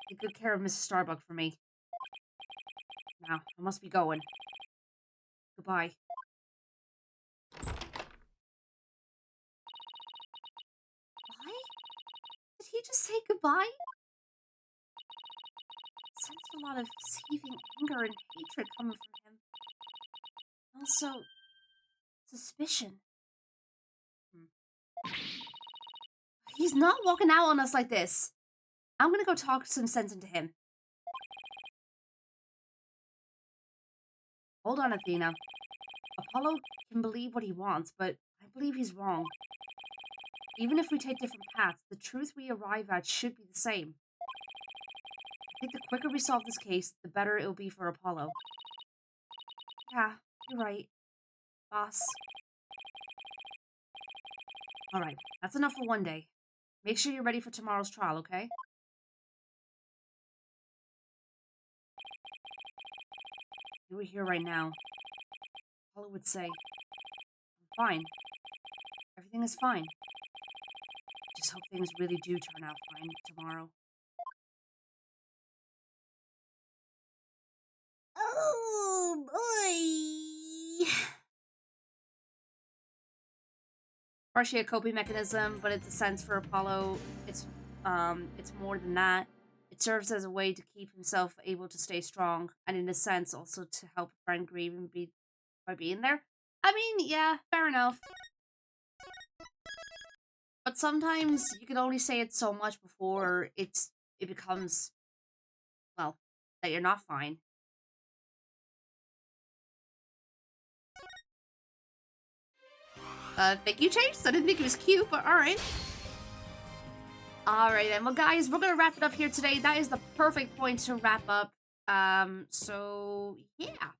Take good care of Mrs. Starbuck for me. Now, I must be going. Goodbye. Why? Did he just say goodbye? I sensed a lot of seething anger and hatred coming from him. Also, suspicion. He's not walking out on us like this. I'm gonna go talk some sense into him. Hold on, Athena. Apollo can believe what he wants, but I believe he's wrong. Even if we take different paths, the truth we arrive at should be the same. I think the quicker we solve this case, the better it will be for Apollo. Yeah, you're right, boss. Alright, that's enough for one day. Make sure you're ready for tomorrow's trial, okay? If you were here right now, Apollo would say, I'm fine. Everything is fine. Just hope things really do turn out fine tomorrow. Oh, boy! Partially a coping mechanism, but it's a sense for Apollo. It's more than that. It serves as a way to keep himself able to stay strong, and in a sense also to help a friend grieve and by being there. I mean, yeah, fair enough. But sometimes you can only say it so much before it becomes, well, that you're not fine. Thank you, Chase. I didn't think it was cute, but alright. Alright then, well guys, we're gonna wrap it up here today. That is the perfect point to wrap up. So, yeah.